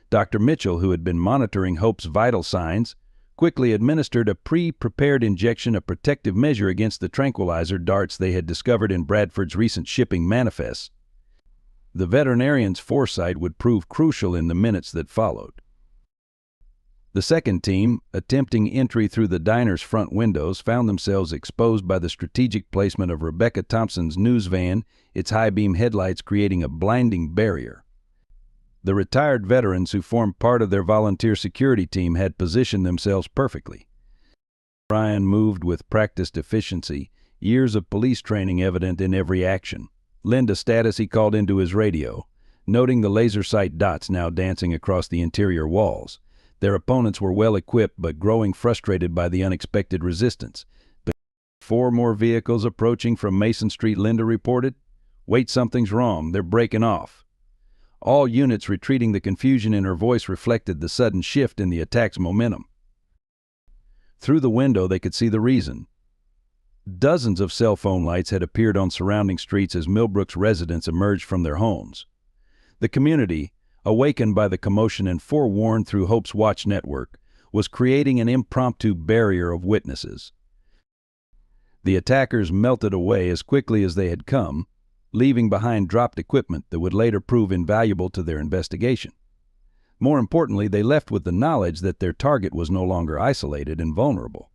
Dr. Mitchell, who had been monitoring Hope's vital signs, quickly administered a pre-prepared injection, a protective measure against the tranquilizer darts they had discovered in Bradford's recent shipping manifests. The veterinarian's foresight would prove crucial in the minutes that followed. The second team, attempting entry through the diner's front windows, found themselves exposed by the strategic placement of Rebecca Thompson's news van, its high-beam headlights creating a blinding barrier. The retired veterans who formed part of their volunteer security team had positioned themselves perfectly. Ryan moved with practiced efficiency, years of police training evident in every action. "Linda, status," he called into his radio, noting the laser sight dots now dancing across the interior walls. Their opponents were well equipped but growing frustrated by the unexpected resistance. 4 more vehicles approaching from Mason Street, Linda reported. "Wait, something's wrong. They're breaking off." All units retreating. The confusion in her voice reflected the sudden shift in the attack's momentum. Through the window they could see the reason. Dozens of cell phone lights had appeared on surrounding streets as Millbrook's residents emerged from their homes. The community, awakened by the commotion and forewarned through Hope's Watch network, was creating an impromptu barrier of witnesses. The attackers melted away as quickly as they had come, leaving behind dropped equipment that would later prove invaluable to their investigation. More importantly, they left with the knowledge that their target was no longer isolated and vulnerable.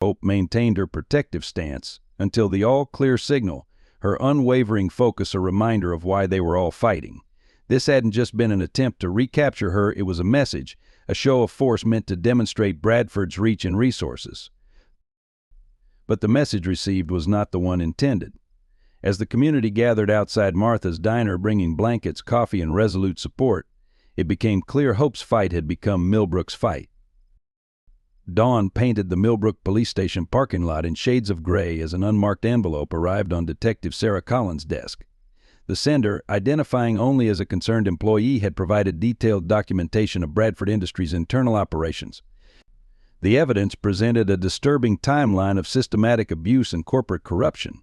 Hope maintained her protective stance until the all-clear signal, her unwavering focus a reminder of why they were all fighting. This hadn't just been an attempt to recapture her, it was a message, a show of force meant to demonstrate Bradford's reach and resources. but the message received was not the one intended. As the community gathered outside Martha's diner bringing blankets, coffee, and resolute support, it became clear Hope's fight had become Millbrook's fight. Dawn painted the Millbrook police station parking lot in shades of gray as an unmarked envelope arrived on Detective Sarah Collins' desk. The sender, identifying only as a concerned employee, had provided detailed documentation of Bradford Industries' internal operations. The evidence presented a disturbing timeline of systematic abuse and corporate corruption.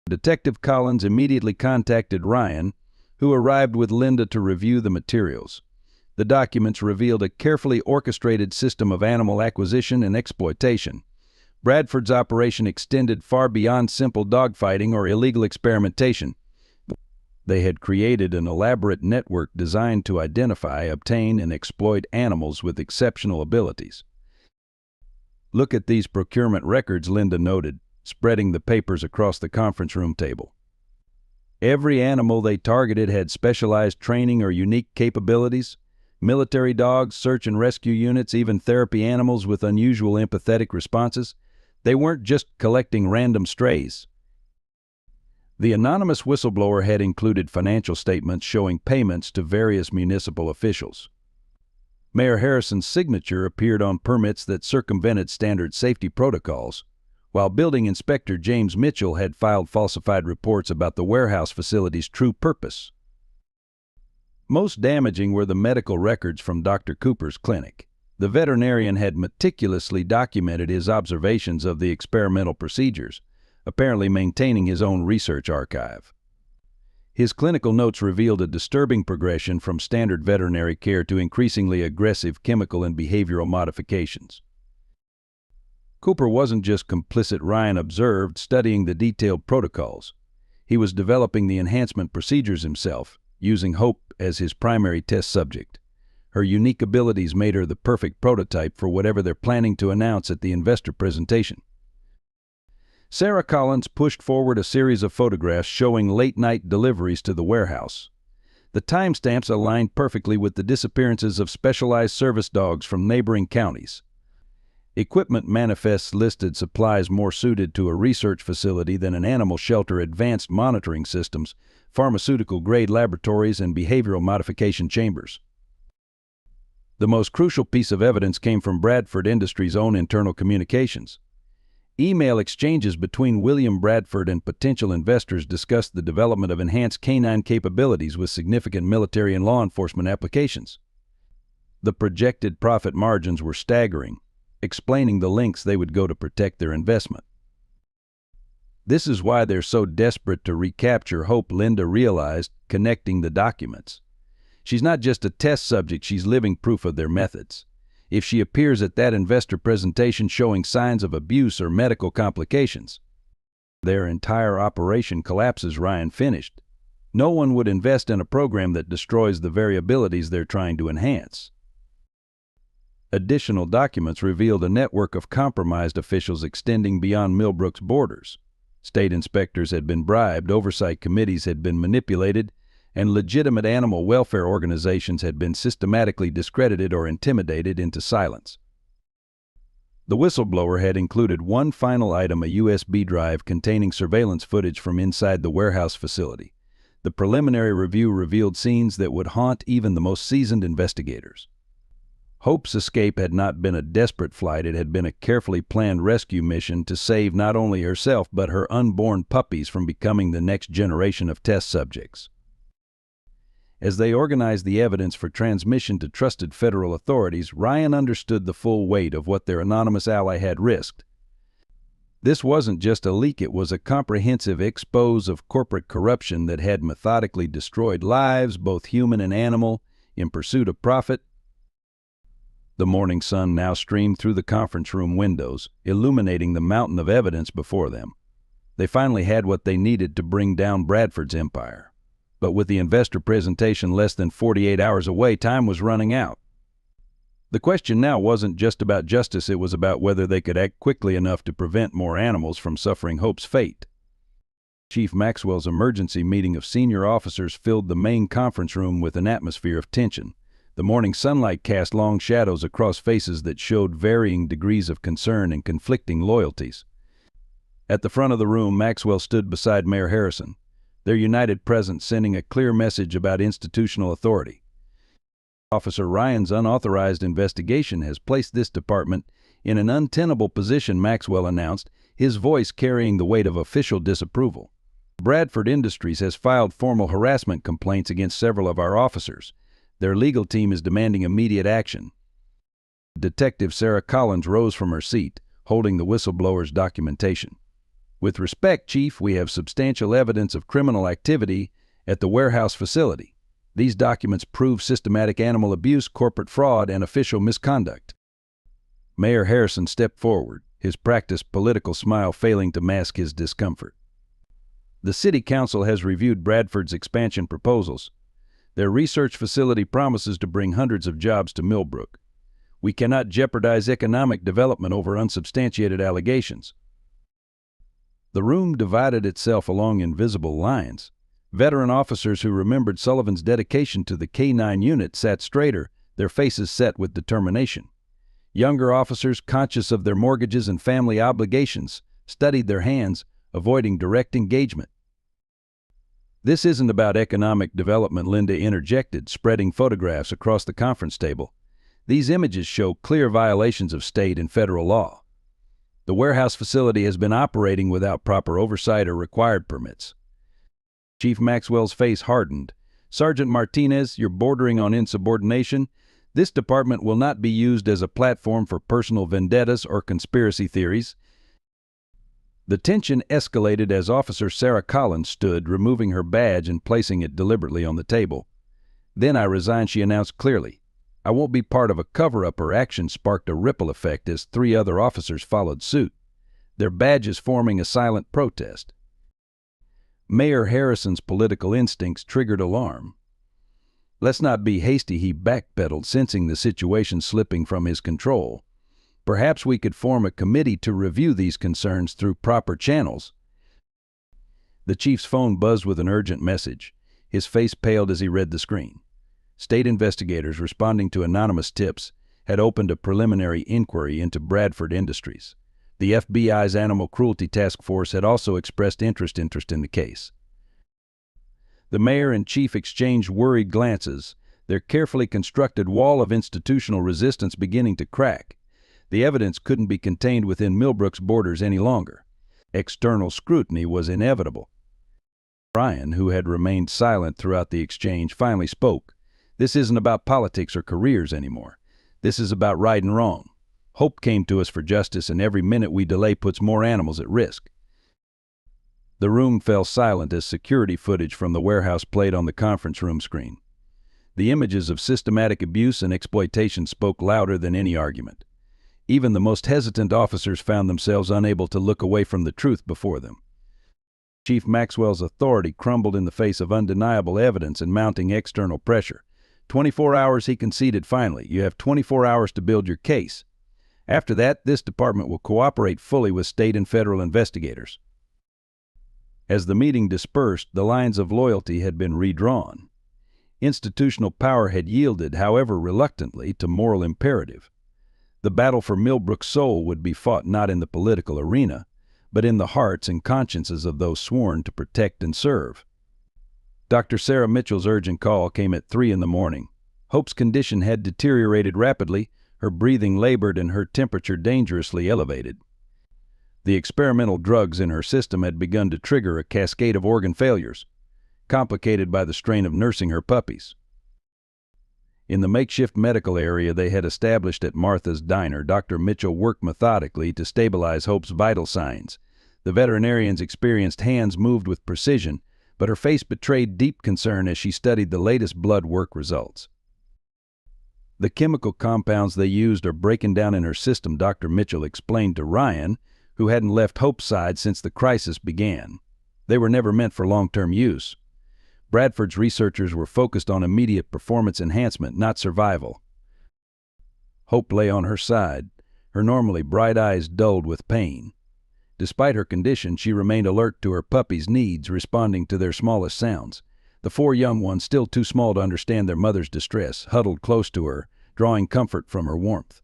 Detective Collins immediately contacted Ryan, who arrived with Linda to review the materials. The documents revealed a carefully orchestrated system of animal acquisition and exploitation. Bradford's operation extended far beyond simple dogfighting or illegal experimentation. They had created an elaborate network designed to identify, obtain, and exploit animals with exceptional abilities. "Look at these procurement records," Linda noted, spreading the papers across the conference room table. Every animal they targeted had specialized training or unique capabilities. Military dogs, search and rescue units, even therapy animals with unusual empathetic responses. They weren't just collecting random strays. The anonymous whistleblower had included financial statements showing payments to various municipal officials. Mayor Harrison's signature appeared on permits that circumvented standard safety protocols, while Building Inspector James Mitchell had filed falsified reports about the warehouse facility's true purpose. Most damaging were the medical records from Dr. Cooper's clinic. The veterinarian had meticulously documented his observations of the experimental procedures, apparently maintaining his own research archive. His clinical notes revealed a disturbing progression from standard veterinary care to increasingly aggressive chemical and behavioral modifications. Cooper wasn't just complicit, Ryan observed, studying the detailed protocols. He was developing the enhancement procedures himself, using Hope as his primary test subject. Her unique abilities made her the perfect prototype for whatever they're planning to announce at the investor presentation. Sarah Collins pushed forward a series of photographs showing late-night deliveries to the warehouse. The timestamps aligned perfectly with the disappearances of specialized service dogs from neighboring counties. Equipment manifests listed supplies more suited to a research facility than an animal shelter, advanced monitoring systems, pharmaceutical-grade laboratories, and behavioral modification chambers. The most crucial piece of evidence came from Bradford Industries' own internal communications. Email exchanges between William Bradford and potential investors discussed the development of enhanced canine capabilities with significant military and law enforcement applications. The projected profit margins were staggering, explaining the lengths they would go to protect their investment. This is why they're so desperate to recapture Hope, Linda realized, connecting the documents. She's not just a test subject, she's living proof of their methods. If she appears at that investor presentation showing signs of abuse or medical complications, their entire operation collapses, Ryan finished. No one would invest in a program that destroys the variabilities they're trying to enhance. Additional documents revealed a network of compromised officials extending beyond Millbrook's borders. State inspectors had been bribed, oversight committees had been manipulated, and legitimate animal welfare organizations had been systematically discredited or intimidated into silence. The whistleblower had included one final item, a USB drive containing surveillance footage from inside the warehouse facility. The preliminary review revealed scenes that would haunt even the most seasoned investigators. Hope's escape had not been a desperate flight, it had been a carefully planned rescue mission to save not only herself but her unborn puppies from becoming the next generation of test subjects. As they organized the evidence for transmission to trusted federal authorities, Ryan understood the full weight of what their anonymous ally had risked. This wasn't just a leak, it was a comprehensive expose of corporate corruption that had methodically destroyed lives, both human and animal, in pursuit of profit. The morning sun now streamed through the conference room windows, illuminating the mountain of evidence before them. They finally had what they needed to bring down Bradford's empire. But with the investor presentation less than 48 hours away, time was running out. The question now wasn't just about justice, it was about whether they could act quickly enough to prevent more animals from suffering Hope's fate. Chief Maxwell's emergency meeting of senior officers filled the main conference room with an atmosphere of tension. The morning sunlight cast long shadows across faces that showed varying degrees of concern and conflicting loyalties. At the front of the room, Maxwell stood beside Mayor Harrison, their united presence sending a clear message about institutional authority. Officer Ryan's unauthorized investigation has placed this department in an untenable position, Maxwell announced, his voice carrying the weight of official disapproval. Bradford Industries has filed formal harassment complaints against several of our officers. Their legal team is demanding immediate action. Detective Sarah Collins rose from her seat, holding the whistleblower's documentation. With respect, Chief, we have substantial evidence of criminal activity at the warehouse facility. These documents prove systematic animal abuse, corporate fraud, and official misconduct. Mayor Harrison stepped forward, his practiced political smile failing to mask his discomfort. The City Council has reviewed Bradford's expansion proposals. Their research facility promises to bring hundreds of jobs to Millbrook. We cannot jeopardize economic development over unsubstantiated allegations. The room divided itself along invisible lines. Veteran officers who remembered Sullivan's dedication to the K-9 unit sat straighter, their faces set with determination. Younger officers, conscious of their mortgages and family obligations, studied their hands, avoiding direct engagement. "This isn't about economic development," Linda interjected, spreading photographs across the conference table. "These images show clear violations of state and federal law. The warehouse facility has been operating without proper oversight or required permits." Chief Maxwell's face hardened. "Sergeant Martinez, you're bordering on insubordination. This department will not be used as a platform for personal vendettas or conspiracy theories." The tension escalated as Officer Sarah Collins stood, removing her badge and placing it deliberately on the table. "Then I resign," she announced clearly. "I won't be part of a cover-up." Her action sparked a ripple effect as 3 other officers followed suit, their badges forming a silent protest. Mayor Harrison's political instincts triggered alarm. "Let's not be hasty," he backpedaled, sensing the situation slipping from his control. "Perhaps we could form a committee to review these concerns through proper channels." The chief's phone buzzed with an urgent message. His face paled as he read the screen. State investigators responding to anonymous tips had opened a preliminary inquiry into Bradford Industries. The FBI's Animal Cruelty Task Force had also expressed interest in the case. The mayor and chief exchanged worried glances, their carefully constructed wall of institutional resistance beginning to crack. The evidence couldn't be contained within Millbrook's borders any longer. External scrutiny was inevitable. Ryan, who had remained silent throughout the exchange, finally spoke. "This isn't about politics or careers anymore. This is about right and wrong. Hope came to us for justice, and every minute we delay puts more animals at risk." The room fell silent as security footage from the warehouse played on the conference room screen. The images of systematic abuse and exploitation spoke louder than any argument. Even the most hesitant officers found themselves unable to look away from the truth before them. Chief Maxwell's authority crumbled in the face of undeniable evidence and mounting external pressure. 24 hours, he conceded finally. "You have 24 hours to build your case. After that, this department will cooperate fully with state and federal investigators." As the meeting dispersed, the lines of loyalty had been redrawn. Institutional power had yielded, however reluctantly, to moral imperative. The battle for Millbrook's soul would be fought not in the political arena, but in the hearts and consciences of those sworn to protect and serve. Dr. Sarah Mitchell's urgent call came at 3 in the morning. Hope's condition had deteriorated rapidly, her breathing labored and her temperature dangerously elevated. The experimental drugs in her system had begun to trigger a cascade of organ failures, complicated by the strain of nursing her puppies. In the makeshift medical area they had established at Martha's Diner, Dr. Mitchell worked methodically to stabilize Hope's vital signs. The veterinarian's experienced hands moved with precision, but her face betrayed deep concern as she studied the latest blood work results. "The chemical compounds they used are breaking down in her system," Dr. Mitchell explained to Ryan, who hadn't left Hope's side since the crisis began. "They were never meant for long-term use. Bradford's researchers were focused on immediate performance enhancement, not survival." Hope lay on her side, her normally bright eyes dulled with pain. Despite her condition, she remained alert to her puppy's needs, responding to their smallest sounds. The 4 young ones, still too small to understand their mother's distress, huddled close to her, drawing comfort from her warmth.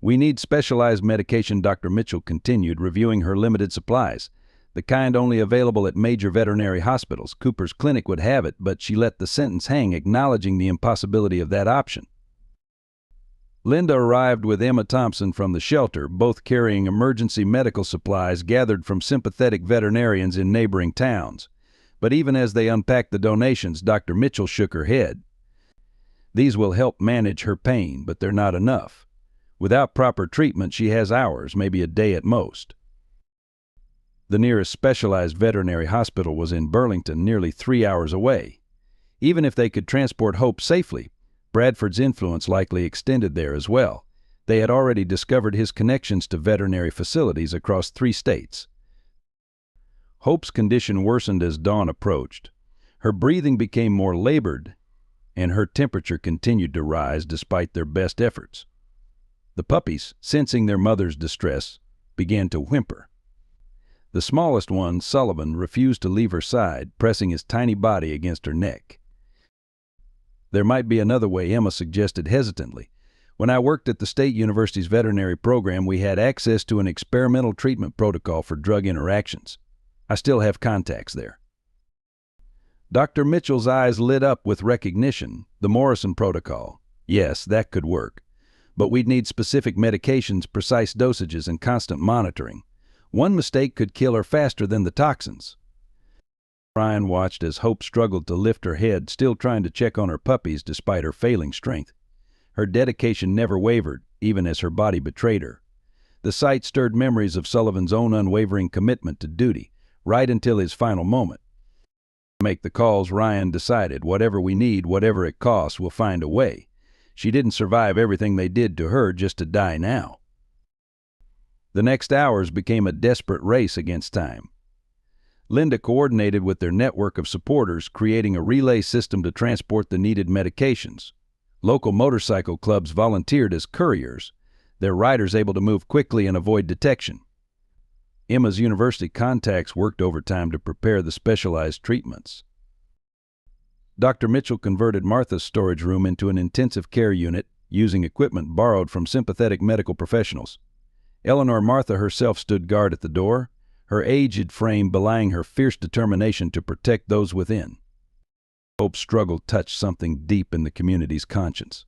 We need specialized medication, Dr. Mitchell continued, reviewing her limited supplies. The kind only available at major veterinary hospitals. Cooper's clinic would have it, but she let the sentence hang, acknowledging the impossibility of that option. Linda arrived with Emma Thompson from the shelter, both carrying emergency medical supplies gathered from sympathetic veterinarians in neighboring towns. But even as they unpacked the donations, Dr. Mitchell shook her head. These will help manage her pain, but they're not enough. Without proper treatment, she has hours, maybe a day at most. The nearest specialized veterinary hospital was in Burlington, nearly 3 hours away. Even if they could transport Hope safely, Bradford's influence likely extended there as well. They had already discovered his connections to veterinary facilities across 3 states. Hope's condition worsened as dawn approached. Her breathing became more labored, and her temperature continued to rise despite their best efforts. The puppies, sensing their mother's distress, began to whimper. The smallest one, Sullivan, refused to leave her side, pressing his tiny body against her neck. There might be another way, Emma suggested hesitantly. When I worked at the State University's veterinary program, we had access to an experimental treatment protocol for drug interactions. I still have contacts there. Dr. Mitchell's eyes lit up with recognition. The Morrison protocol. Yes, that could work. But we'd need specific medications, precise dosages, and constant monitoring. One mistake could kill her faster than the toxins. Ryan watched as Hope struggled to lift her head, still trying to check on her puppies despite her failing strength. Her dedication never wavered, even as her body betrayed her. The sight stirred memories of Sullivan's own unwavering commitment to duty, right until his final moment. To make the calls, Ryan decided, whatever we need, whatever it costs, we'll find a way. She didn't survive everything they did to her just to die now. The next hours became a desperate race against time. Linda coordinated with their network of supporters, creating a relay system to transport the needed medications. Local motorcycle clubs volunteered as couriers, their riders able to move quickly and avoid detection. Emma's university contacts worked overtime to prepare the specialized treatments. Dr. Mitchell converted Martha's storage room into an intensive care unit, using equipment borrowed from sympathetic medical professionals. Eleanor Martha herself stood guard at the door, her aged frame belying her fierce determination to protect those within. Hope's struggle touched something deep in the community's conscience.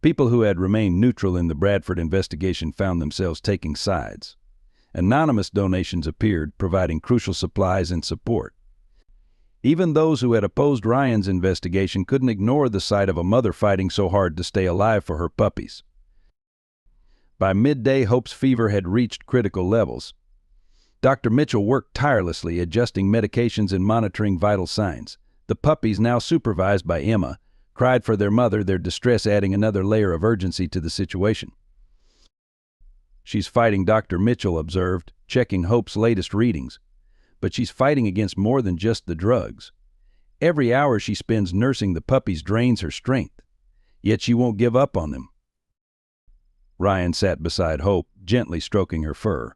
People who had remained neutral in the Bradford investigation found themselves taking sides. Anonymous donations appeared, providing crucial supplies and support. Even those who had opposed Ryan's investigation couldn't ignore the sight of a mother fighting so hard to stay alive for her puppies. By midday, Hope's fever had reached critical levels. Dr. Mitchell worked tirelessly, adjusting medications and monitoring vital signs. The puppies, now supervised by Emma, cried for their mother, their distress adding another layer of urgency to the situation. She's fighting, Dr. Mitchell observed, checking Hope's latest readings. But she's fighting against more than just the drugs. Every hour she spends nursing the puppies drains her strength. Yet she won't give up on them. Ryan sat beside Hope, gently stroking her fur.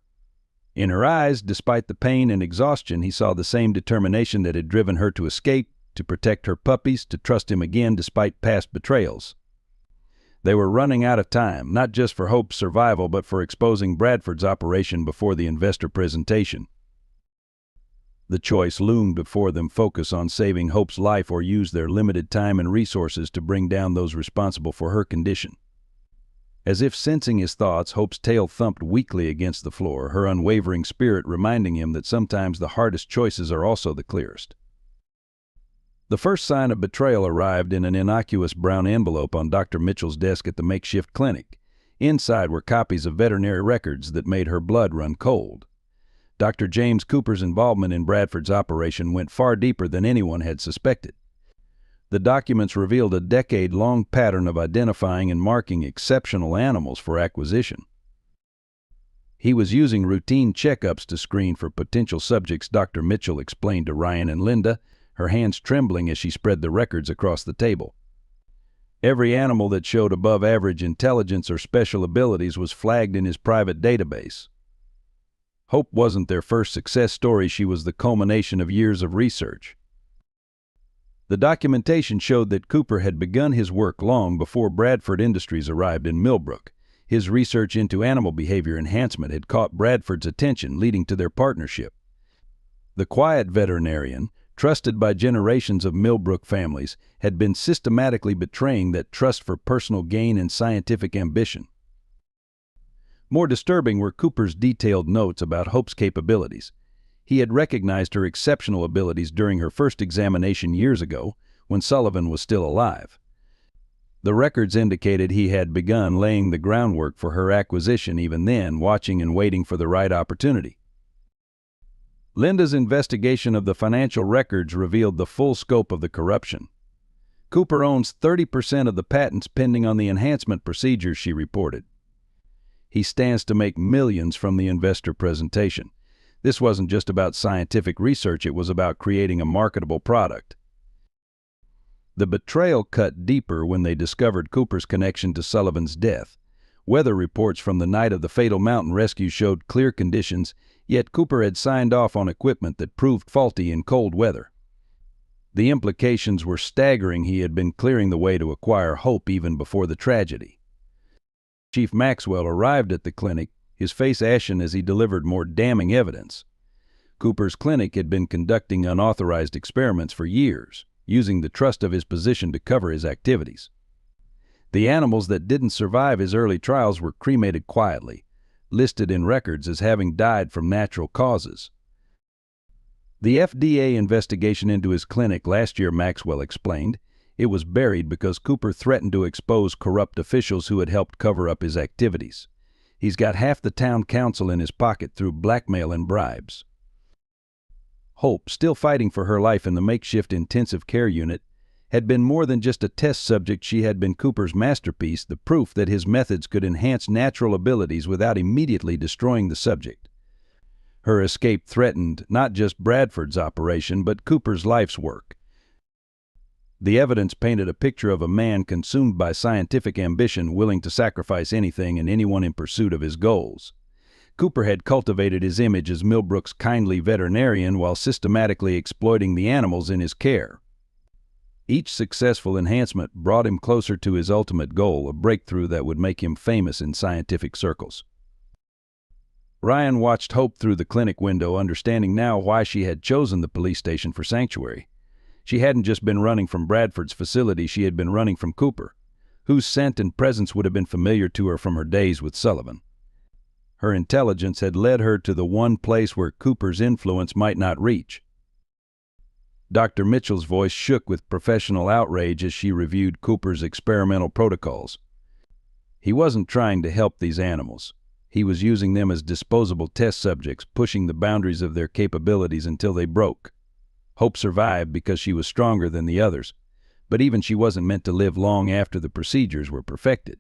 In her eyes, despite the pain and exhaustion, he saw the same determination that had driven her to escape, to protect her puppies, to trust him again despite past betrayals. They were running out of time, not just for Hope's survival, but for exposing Bradford's operation before the investor presentation. The choice loomed before them: focus on saving Hope's life or use their limited time and resources to bring down those responsible for her condition. As if sensing his thoughts, Hope's tail thumped weakly against the floor, her unwavering spirit reminding him that sometimes the hardest choices are also the clearest. The first sign of betrayal arrived in an innocuous brown envelope on Dr. Mitchell's desk at the makeshift clinic. Inside were copies of veterinary records that made her blood run cold. Dr. James Cooper's involvement in Bradford's operation went far deeper than anyone had suspected. The documents revealed a decade-long pattern of identifying and marking exceptional animals for acquisition. He was using routine checkups to screen for potential subjects, Dr. Mitchell explained to Ryan and Linda, her hands trembling as she spread the records across the table. Every animal that showed above-average intelligence or special abilities was flagged in his private database. Hope wasn't their first success story, she was the culmination of years of research. The documentation showed that Cooper had begun his work long before Bradford Industries arrived in Millbrook. His research into animal behavior enhancement had caught Bradford's attention, leading to their partnership. The quiet veterinarian, trusted by generations of Millbrook families, had been systematically betraying that trust for personal gain and scientific ambition. More disturbing were Cooper's detailed notes about Hope's capabilities. He had recognized her exceptional abilities during her first examination years ago, when Sullivan was still alive. The records indicated he had begun laying the groundwork for her acquisition even then, watching and waiting for the right opportunity. Linda's investigation of the financial records revealed the full scope of the corruption. Cooper owns 30% of the patents pending on the enhancement procedures, she reported. He stands to make millions from the investor presentation. This wasn't just about scientific research, it was about creating a marketable product. The betrayal cut deeper when they discovered Cooper's connection to Sullivan's death. Weather reports from the night of the fatal mountain rescue showed clear conditions, yet Cooper had signed off on equipment that proved faulty in cold weather. The implications were staggering. He had been clearing the way to acquire Hope even before the tragedy. Chief Maxwell arrived at the clinic, his face ashen as he delivered more damning evidence. Cooper's clinic had been conducting unauthorized experiments for years, using the trust of his position to cover his activities. The animals that didn't survive his early trials were cremated quietly, listed in records as having died from natural causes. The FDA investigation into his clinic last year, Maxwell explained, it was buried because Cooper threatened to expose corrupt officials who had helped cover up his activities. He's got half the town council in his pocket through blackmail and bribes. Hope, still fighting for her life in the makeshift intensive care unit, had been more than just a test subject. She had been Cooper's masterpiece, the proof that his methods could enhance natural abilities without immediately destroying the subject. Her escape threatened not just Bradford's operation, but Cooper's life's work. The evidence painted a picture of a man consumed by scientific ambition, willing to sacrifice anything and anyone in pursuit of his goals. Cooper had cultivated his image as Millbrook's kindly veterinarian while systematically exploiting the animals in his care. Each successful enhancement brought him closer to his ultimate goal, a breakthrough that would make him famous in scientific circles. Ryan watched Hope through the clinic window, understanding now why she had chosen the police station for sanctuary. She hadn't just been running from Bradford's facility, she had been running from Cooper, whose scent and presence would have been familiar to her from her days with Sullivan. Her intelligence had led her to the one place where Cooper's influence might not reach. Dr. Mitchell's voice shook with professional outrage as she reviewed Cooper's experimental protocols. He wasn't trying to help these animals. He was using them as disposable test subjects, pushing the boundaries of their capabilities until they broke. Hope survived because she was stronger than the others, but even she wasn't meant to live long after the procedures were perfected.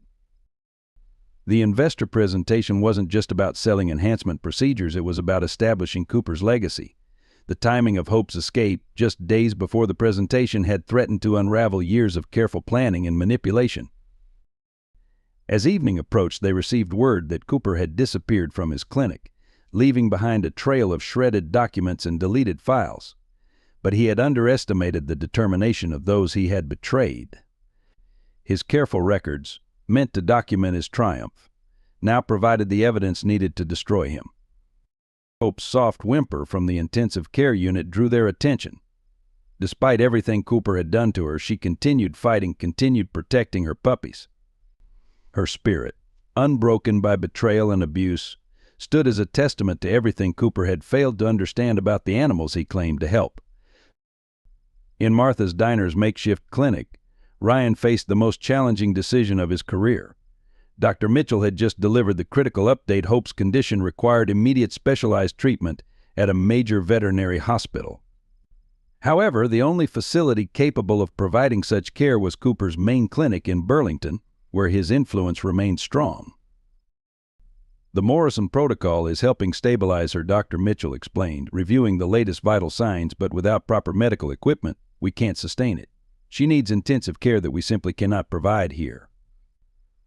The investor presentation wasn't just about selling enhancement procedures, it was about establishing Cooper's legacy. The timing of Hope's escape, just days before the presentation, had threatened to unravel years of careful planning and manipulation. As evening approached, they received word that Cooper had disappeared from his clinic, leaving behind a trail of shredded documents and deleted files. But he had underestimated the determination of those he had betrayed. His careful records, meant to document his triumph, now provided the evidence needed to destroy him. Hope's soft whimper from the intensive care unit drew their attention. Despite everything Cooper had done to her, she continued fighting, continued protecting her puppies. Her spirit, unbroken by betrayal and abuse, stood as a testament to everything Cooper had failed to understand about the animals he claimed to help. In Martha's Diner's makeshift clinic, Ryan faced the most challenging decision of his career. Dr. Mitchell had just delivered the critical update: Hope's condition required immediate specialized treatment at a major veterinary hospital. However, the only facility capable of providing such care was Cooper's main clinic in Burlington, where his influence remained strong. The Morrison Protocol is helping stabilize her, Dr. Mitchell explained, reviewing the latest vital signs, but without proper medical equipment, we can't sustain it. She needs intensive care that we simply cannot provide here.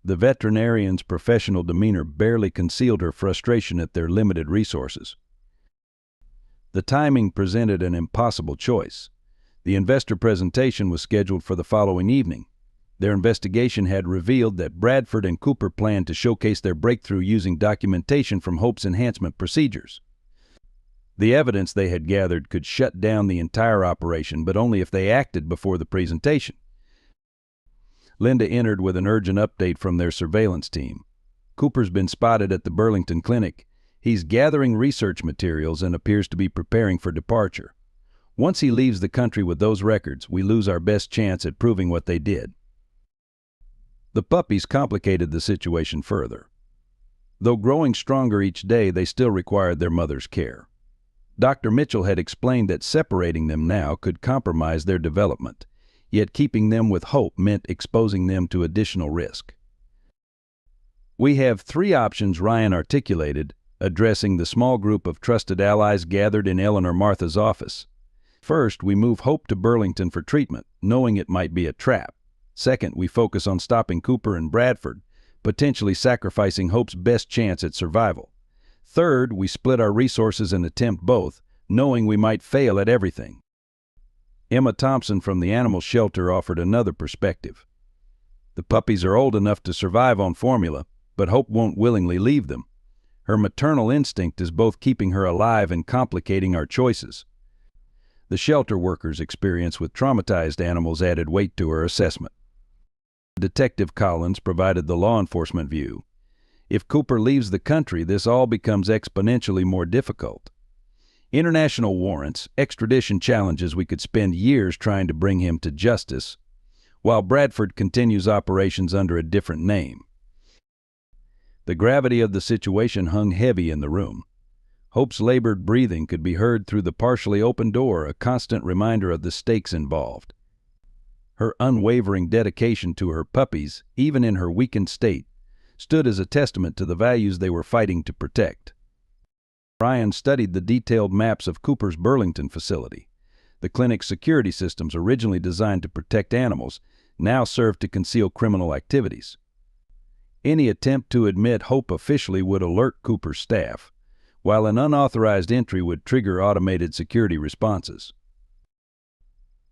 The veterinarian's professional demeanor barely concealed her frustration at their limited resources. The timing presented an impossible choice. The investor presentation was scheduled for the following evening. Their investigation had revealed that Bradford and Cooper planned to showcase their breakthrough using documentation from Hope's enhancement procedures. The evidence they had gathered could shut down the entire operation, but only if they acted before the presentation. Linda entered with an urgent update from their surveillance team. Cooper's been spotted at the Burlington Clinic. He's gathering research materials and appears to be preparing for departure. Once he leaves the country with those records, we lose our best chance at proving what they did. The puppies complicated the situation further. Though growing stronger each day, they still required their mother's care. Dr. Mitchell had explained that separating them now could compromise their development, yet keeping them with Hope meant exposing them to additional risk. We have 3 options, Ryan articulated, addressing the small group of trusted allies gathered in Eleanor Martha's office. First, we move Hope to Burlington for treatment, knowing it might be a trap. Second, we focus on stopping Cooper and Bradford, potentially sacrificing Hope's best chance at survival. Third, we split our resources and attempt both, knowing we might fail at everything. Emma Thompson from the animal shelter offered another perspective. The puppies are old enough to survive on formula, but Hope won't willingly leave them. Her maternal instinct is both keeping her alive and complicating our choices. The shelter workers' experience with traumatized animals added weight to her assessment. Detective Collins provided the law enforcement view. If Cooper leaves the country, this all becomes exponentially more difficult. International warrants, extradition challenges, we could spend years trying to bring him to justice, while Bradford continues operations under a different name. The gravity of the situation hung heavy in the room. Hope's labored breathing could be heard through the partially open door, a constant reminder of the stakes involved. Her unwavering dedication to her puppies, even in her weakened state, stood as a testament to the values they were fighting to protect. Ryan studied the detailed maps of Cooper's Burlington facility. The clinic's security systems, originally designed to protect animals, now serve to conceal criminal activities. Any attempt to admit Hope officially would alert Cooper's staff, while an unauthorized entry would trigger automated security responses.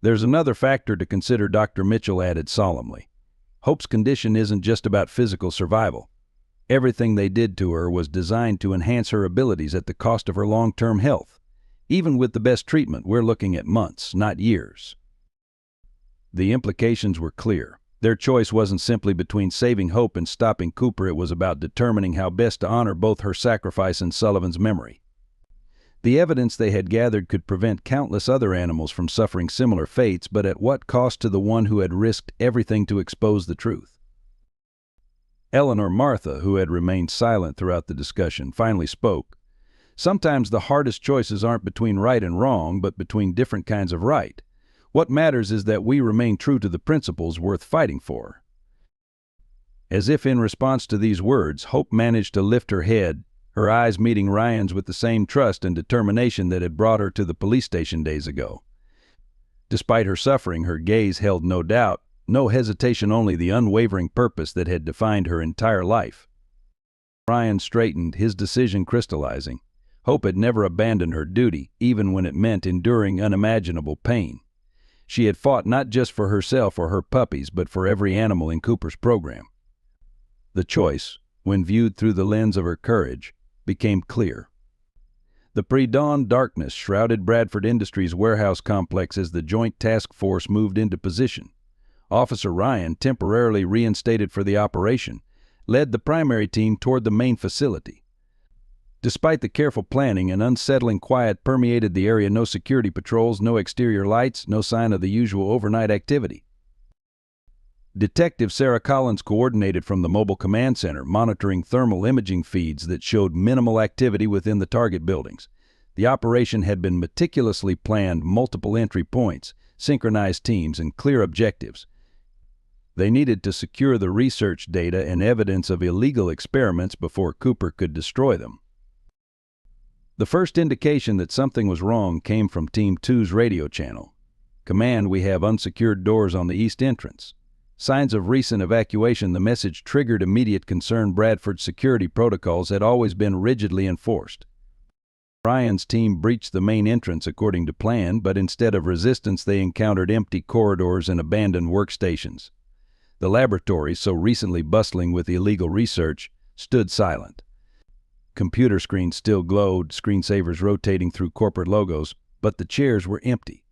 There's another factor to consider, Dr. Mitchell added solemnly. Hope's condition isn't just about physical survival. Everything they did to her was designed to enhance her abilities at the cost of her long-term health. Even with the best treatment, we're looking at months, not years. The implications were clear. Their choice wasn't simply between saving Hope and stopping Cooper. It was about determining how best to honor both her sacrifice and Sullivan's memory. The evidence they had gathered could prevent countless other animals from suffering similar fates, but at what cost to the one who had risked everything to expose the truth? Eleanor Martha, who had remained silent throughout the discussion, finally spoke. Sometimes the hardest choices aren't between right and wrong, but between different kinds of right. What matters is that we remain true to the principles worth fighting for. As if in response to these words, Hope managed to lift her head, her eyes meeting Ryan's with the same trust and determination that had brought her to the police station days ago. Despite her suffering, her gaze held no doubt, no hesitation, only the unwavering purpose that had defined her entire life. Ryan straightened, his decision crystallizing. Hope had never abandoned her duty, even when it meant enduring unimaginable pain. She had fought not just for herself or her puppies, but for every animal in Cooper's program. The choice, when viewed through the lens of her courage, became clear. The pre-dawn darkness shrouded Bradford Industries warehouse complex as the Joint Task Force moved into position. Officer Ryan, temporarily reinstated for the operation, led the primary team toward the main facility. Despite the careful planning, an unsettling quiet permeated the area. No security patrols, no exterior lights, no sign of the usual overnight activity. Detective Sarah Collins coordinated from the mobile command center, monitoring thermal imaging feeds that showed minimal activity within the target buildings. The operation had been meticulously planned, multiple entry points, synchronized teams, and clear objectives. They needed to secure the research data and evidence of illegal experiments before Cooper could destroy them. The first indication that something was wrong came from Team 2's radio channel. "Command, we have unsecured doors on the east entrance." Signs of recent evacuation. The message triggered immediate concern. Bradford's security protocols had always been rigidly enforced. Ryan's team breached the main entrance according to plan, but instead of resistance they encountered empty corridors and abandoned workstations. The laboratory, so recently bustling with illegal research, stood silent. Computer screens still glowed, screensavers rotating through corporate logos, but the chairs were empty.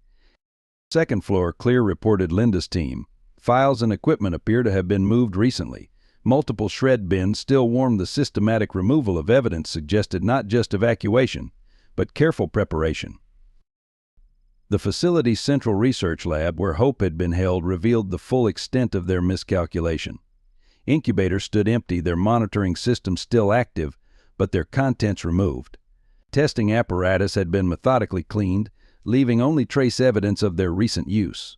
Second floor, Clear reported Linda's team. Files and equipment appear to have been moved recently. Multiple shred bins still warmed. The systematic removal of evidence suggested not just evacuation, but careful preparation. The facility's central research lab, where Hope had been held, revealed the full extent of their miscalculation. Incubators stood empty, their monitoring systems still active, but their contents removed. Testing apparatus had been methodically cleaned, leaving only trace evidence of their recent use.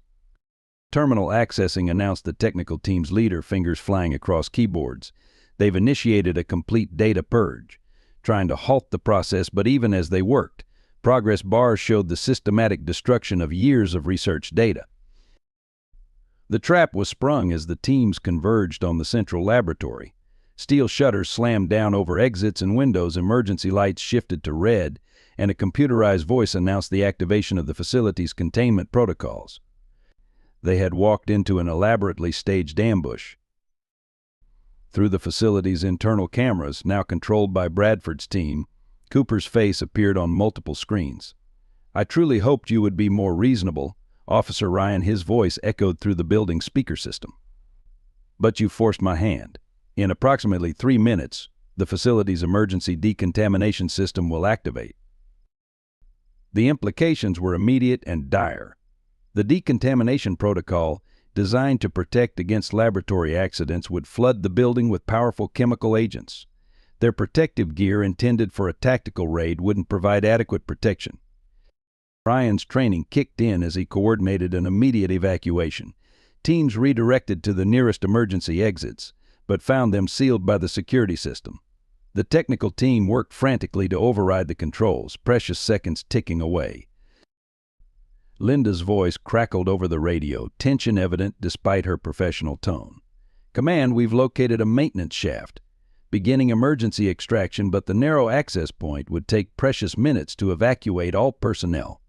Terminal accessing, announced the technical team's leader, fingers flying across keyboards. They've initiated a complete data purge, trying to halt the process, but even as they worked, progress bars showed the systematic destruction of years of research data. The trap was sprung as the teams converged on the central laboratory. Steel shutters slammed down over exits and windows, emergency lights shifted to red, and a computerized voice announced the activation of the facility's containment protocols. They had walked into an elaborately staged ambush. Through the facility's internal cameras, now controlled by Bradford's team, Cooper's face appeared on multiple screens. "I truly hoped you would be more reasonable, Officer Ryan," his voice echoed through the building's speaker system. "But you forced my hand. In approximately 3 minutes, the facility's emergency decontamination system will activate." The implications were immediate and dire. The decontamination protocol, designed to protect against laboratory accidents, would flood the building with powerful chemical agents. Their protective gear, intended for a tactical raid, wouldn't provide adequate protection. Ryan's training kicked in as he coordinated an immediate evacuation. Teams redirected to the nearest emergency exits, but found them sealed by the security system. The technical team worked frantically to override the controls, precious seconds ticking away. Linda's voice crackled over the radio, tension evident despite her professional tone. "Command, we've located a maintenance shaft. Beginning emergency extraction, but the narrow access point would take precious minutes to evacuate all personnel."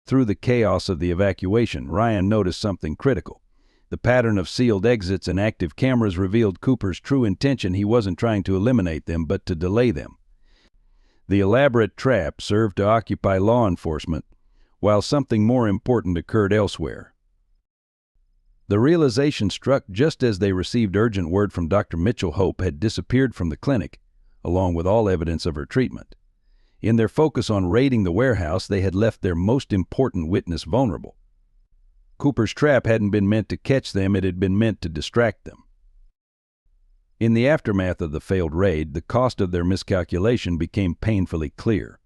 Through the chaos of the evacuation, Ryan noticed something critical. The pattern of sealed exits and active cameras revealed Cooper's true intention. He wasn't trying to eliminate them, but to delay them. The elaborate trap served to occupy law enforcement, while something more important occurred elsewhere. The realization struck just as they received urgent word from Dr. Mitchell. Hope had disappeared from the clinic, along with all evidence of her treatment. In their focus on raiding the warehouse, they had left their most important witness vulnerable. Cooper's trap hadn't been meant to catch them, it had been meant to distract them. In the aftermath of the failed raid, the cost of their miscalculation became painfully clear.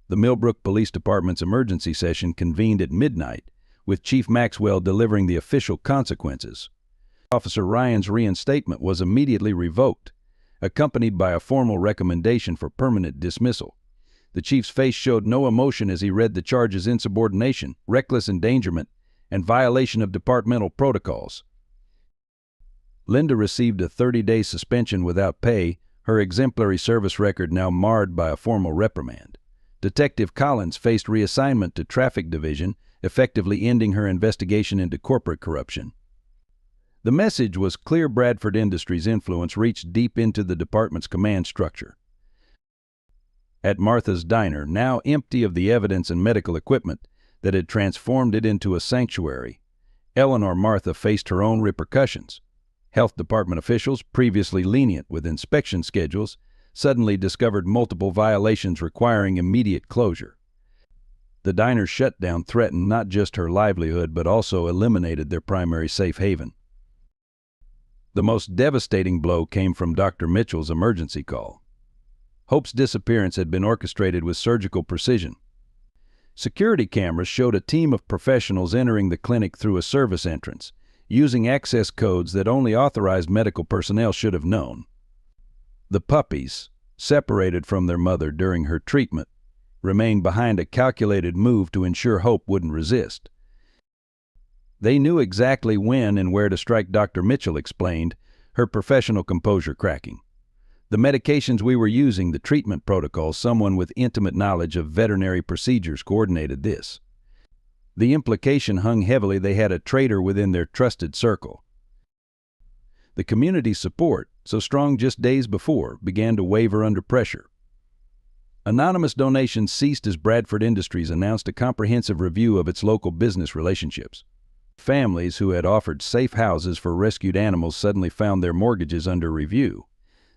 The Millbrook Police Department's emergency session convened at midnight, with Chief Maxwell delivering the official consequences. Officer Ryan's reinstatement was immediately revoked, accompanied by a formal recommendation for permanent dismissal. The chief's face showed no emotion as he read the charges: insubordination, reckless endangerment, and violation of departmental protocols. Linda received a 30-day suspension without pay, her exemplary service record now marred by a formal reprimand. Detective Collins faced reassignment to Traffic Division, effectively ending her investigation into corporate corruption. The message was clear: Bradford Industries' influence reached deep into the department's command structure. At Martha's Diner, now empty of the evidence and medical equipment that had transformed it into a sanctuary, Eleanor Martha faced her own repercussions. Health department officials, previously lenient with inspection schedules, suddenly discovered multiple violations requiring immediate closure. The diner's shutdown threatened not just her livelihood, but also eliminated their primary safe haven. The most devastating blow came from Dr. Mitchell's emergency call. Hope's disappearance had been orchestrated with surgical precision. Security cameras showed a team of professionals entering the clinic through a service entrance, using access codes that only authorized medical personnel should have known. The puppies, separated from their mother during her treatment, remained behind, a calculated move to ensure Hope wouldn't resist. They knew exactly when and where to strike, Dr. Mitchell explained, her professional composure cracking. "The medications we were using, the treatment protocols, someone with intimate knowledge of veterinary procedures coordinated this." The implication hung heavily: they had a traitor within their trusted circle. The community's support, so strong just days before, began to waver under pressure. Anonymous donations ceased as Bradford Industries announced a comprehensive review of its local business relationships. Families who had offered safe houses for rescued animals suddenly found their mortgages under review.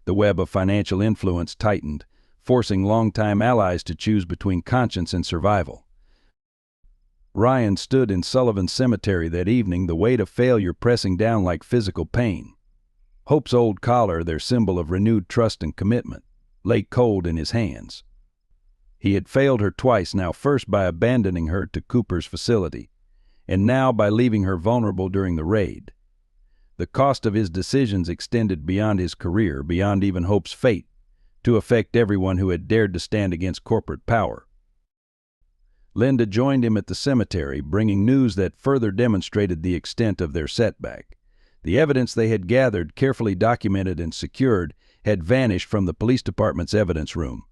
The web of financial influence tightened, forcing longtime allies to choose between conscience and survival. Ryan stood in Sullivan Cemetery that evening, the weight of failure pressing down like physical pain. Hope's old collar, their symbol of renewed trust and commitment, lay cold in his hands. He had failed her twice now, first by abandoning her to Cooper's facility, and now by leaving her vulnerable during the raid. The cost of his decisions extended beyond his career, beyond even Hope's fate, to affect everyone who had dared to stand against corporate power. Linda joined him at the cemetery, bringing news that further demonstrated the extent of their setback. The evidence they had gathered, carefully documented and secured, had vanished from the police department's evidence room.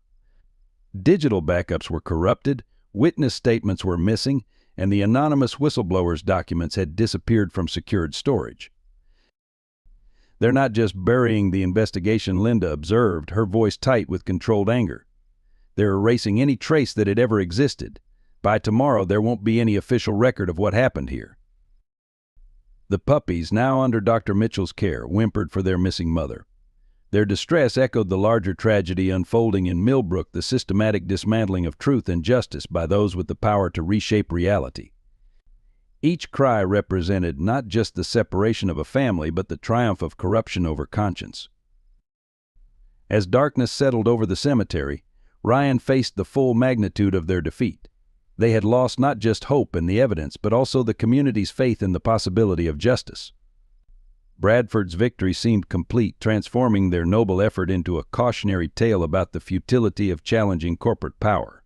Digital backups were corrupted, witness statements were missing, and the anonymous whistleblowers' documents had disappeared from secured storage. "They're not just burying the investigation," Linda observed, her voice tight with controlled anger. "They're erasing any trace that it ever existed. By tomorrow, there won't be any official record of what happened here." The puppies, now under Dr. Mitchell's care, whimpered for their missing mother. Their distress echoed the larger tragedy unfolding in Millbrook, the systematic dismantling of truth and justice by those with the power to reshape reality. Each cry represented not just the separation of a family, but the triumph of corruption over conscience. As darkness settled over the cemetery, Ryan faced the full magnitude of their defeat. They had lost not just hope in the evidence, but also the community's faith in the possibility of justice. Bradford's victory seemed complete, transforming their noble effort into a cautionary tale about the futility of challenging corporate power.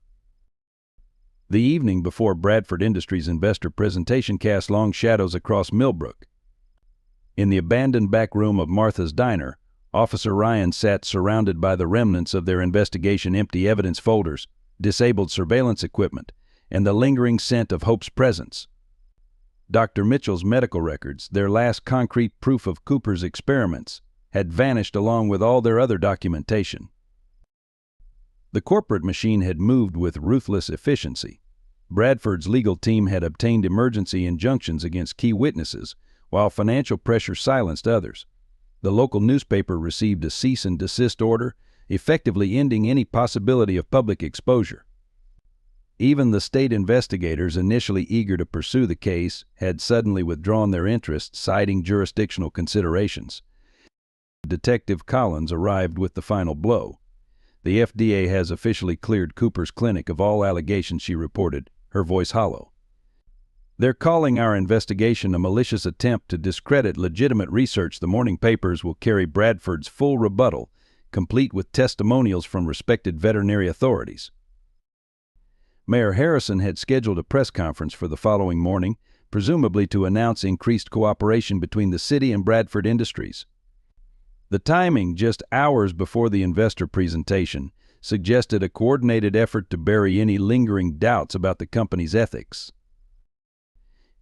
The evening before Bradford Industries' investor presentation cast long shadows across Millbrook. In the abandoned back room of Martha's Diner, Officer Ryan sat surrounded by the remnants of their investigation: empty evidence folders, disabled surveillance equipment, and the lingering scent of Hope's presence. Dr. Mitchell's medical records, their last concrete proof of Cooper's experiments, had vanished along with all their other documentation. The corporate machine had moved with ruthless efficiency. Bradford's legal team had obtained emergency injunctions against key witnesses, while financial pressure silenced others. The local newspaper received a cease and desist order, effectively ending any possibility of public exposure. Even the state investigators, initially eager to pursue the case, had suddenly withdrawn their interest, citing jurisdictional considerations. Detective Collins arrived with the final blow. "The FDA has officially cleared Cooper's clinic of all allegations," she reported, her voice hollow. "They're calling our investigation a malicious attempt to discredit legitimate research." The morning papers will carry Bradford's full rebuttal, complete with testimonials from respected veterinary authorities. Mayor Harrison had scheduled a press conference for the following morning, presumably to announce increased cooperation between the city and Bradford Industries. The timing, just hours before the investor presentation, suggested a coordinated effort to bury any lingering doubts about the company's ethics.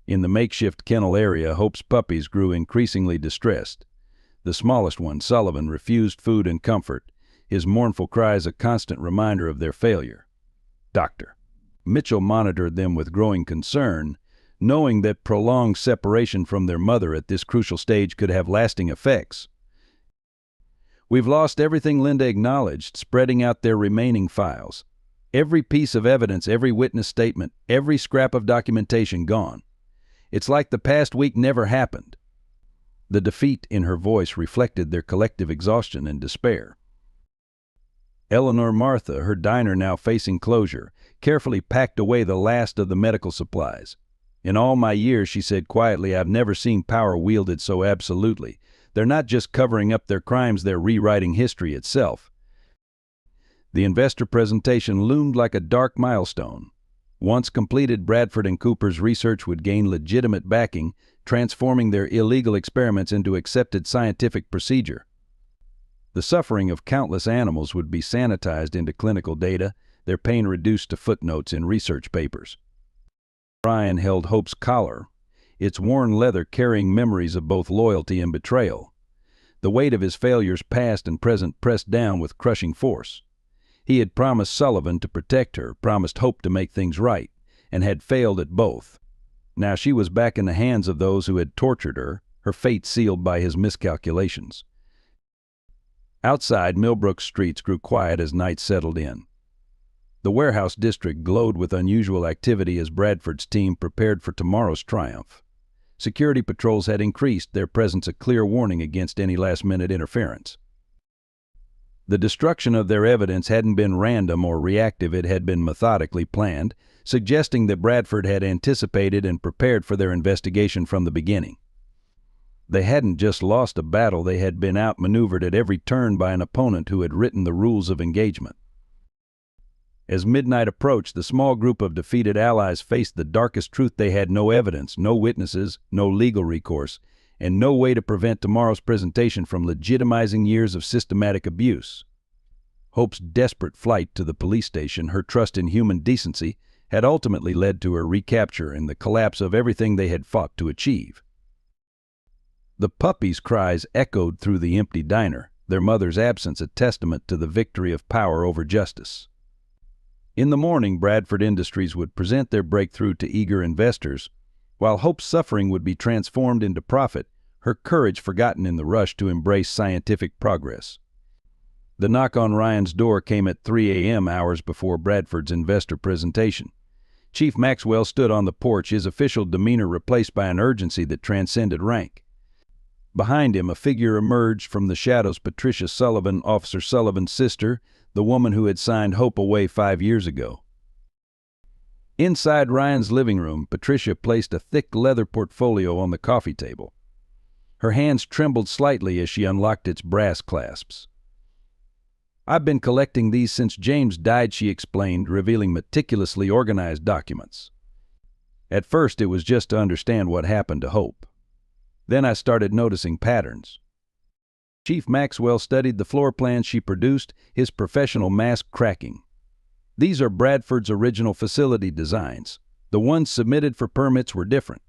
In the makeshift kennel area, Hope's puppies grew increasingly distressed. The smallest one, Sullivan, refused food and comfort, his mournful cries a constant reminder of their failure. Dr. Mitchell monitored them with growing concern, knowing that prolonged separation from their mother at this crucial stage could have lasting effects. "We've lost everything," Linda acknowledged, spreading out their remaining files. "Every piece of evidence, every witness statement, every scrap of documentation gone. It's like the past week never happened." The defeat in her voice reflected their collective exhaustion and despair. Eleanor Martha, her diner now facing closure, carefully packed away the last of the medical supplies. "In all my years," she said quietly, "I've never seen power wielded so absolutely. They're not just covering up their crimes, they're rewriting history itself." The investor presentation loomed like a dark milestone. Once completed, Bradford and Cooper's research would gain legitimate backing, transforming their illegal experiments into accepted scientific procedure. The suffering of countless animals would be sanitized into clinical data, their pain reduced to footnotes in research papers. Ryan held Hope's collar, its worn leather carrying memories of both loyalty and betrayal. the weight of his failures past and present pressed down with crushing force. He had promised Sullivan to protect her, promised Hope to make things right, and had failed at both. Now she was back in the hands of those who had tortured her, her fate sealed by his miscalculations. Outside, Millbrook's streets grew quiet as night settled in. The warehouse district glowed with unusual activity as Bradford's team prepared for tomorrow's triumph. Security patrols had increased, their presence a clear warning against any last-minute interference. The destruction of their evidence hadn't been random or reactive, it had been methodically planned, suggesting that Bradford had anticipated and prepared for their investigation from the beginning. They hadn't just lost a battle, they had been outmaneuvered at every turn by an opponent who had written the rules of engagement. As midnight approached, the small group of defeated allies faced the darkest truth: they had no evidence, no witnesses, no legal recourse, and no way to prevent tomorrow's presentation from legitimizing years of systematic abuse. Hope's desperate flight to the police station, her trust in human decency, had ultimately led to her recapture and the collapse of everything they had fought to achieve. The puppies' cries echoed through the empty diner, their mother's absence a testament to the victory of power over justice. In the morning, Bradford Industries would present their breakthrough to eager investors. While Hope's suffering would be transformed into profit, her courage forgotten in the rush to embrace scientific progress. The knock on Ryan's door came at 3 a.m., hours before Bradford's investor presentation. Chief Maxwell stood on the porch, his official demeanor replaced by an urgency that transcended rank. Behind him, a figure emerged from the shadows: Patricia Sullivan, Officer Sullivan's sister, the woman who had signed Hope away 5 years ago. Inside Ryan's living room, Patricia placed a thick leather portfolio on the coffee table. Her hands trembled slightly as she unlocked its brass clasps. "I've been collecting these since James died," she explained, revealing meticulously organized documents. "At first it was just to understand what happened to Hope. Then I started noticing patterns." Chief Maxwell studied the floor plans she produced, his professional mask cracking. "These are Bradford's original facility designs. The ones submitted for permits were different."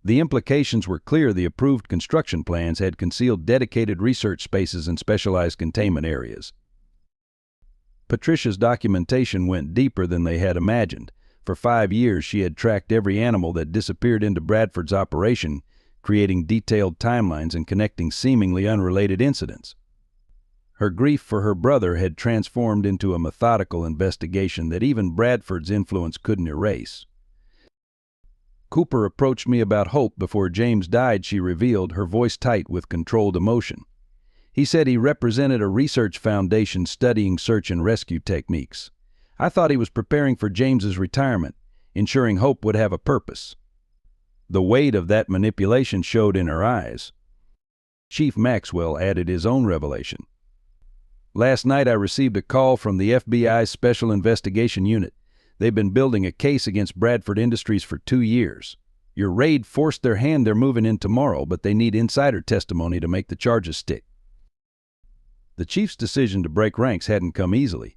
The implications were clear: the approved construction plans had concealed dedicated research spaces and specialized containment areas. Patricia's documentation went deeper than they had imagined. For 5 years she had tracked every animal that disappeared into Bradford's operation, creating detailed timelines and connecting seemingly unrelated incidents. Her grief for her brother had transformed into a methodical investigation that even Bradford's influence couldn't erase. "Cooper approached me about Hope before James died," she revealed, her voice tight with controlled emotion. "He said he represented a research foundation studying search and rescue techniques. I thought he was preparing for James's retirement, ensuring Hope would have a purpose." The weight of that manipulation showed in her eyes. Chief Maxwell added his own revelation. "Last night I received a call from the FBI's Special Investigation Unit. They've been building a case against Bradford Industries for 2 years. Your raid forced their hand. They're moving in tomorrow, but they need insider testimony to make the charges stick." The chief's decision to break ranks hadn't come easily.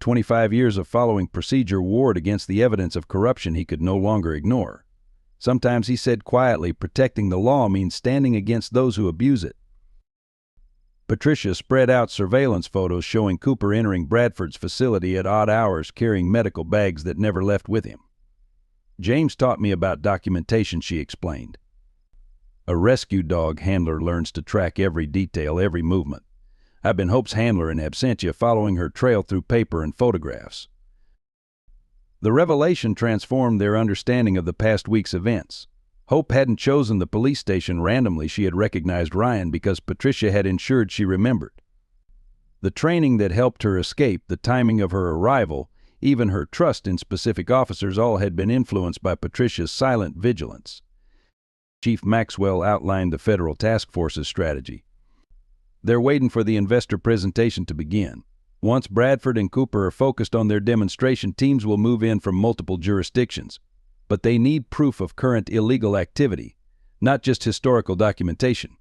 25 years of following procedure warred against the evidence of corruption he could no longer ignore. Sometimes, he said quietly, protecting the law means standing against those who abuse it. Patricia spread out surveillance photos showing Cooper entering Bradford's facility at odd hours, carrying medical bags that never left with him. "James taught me about documentation," she explained. "A rescue dog handler learns to track every detail, every movement. I've been Hope's handler in absentia, following her trail through paper and photographs." The revelation transformed their understanding of the past week's events. Hope hadn't chosen the police station randomly. She had recognized Ryan because Patricia had ensured she remembered. The training that helped her escape, the timing of her arrival, even her trust in specific officers, all had been influenced by Patricia's silent vigilance. Chief Maxwell outlined the federal task force's strategy. "They're waiting for the investor presentation to begin. Once Bradford and Cooper are focused on their demonstration, teams will move in from multiple jurisdictions. But they need proof of current illegal activity, not just historical documentation."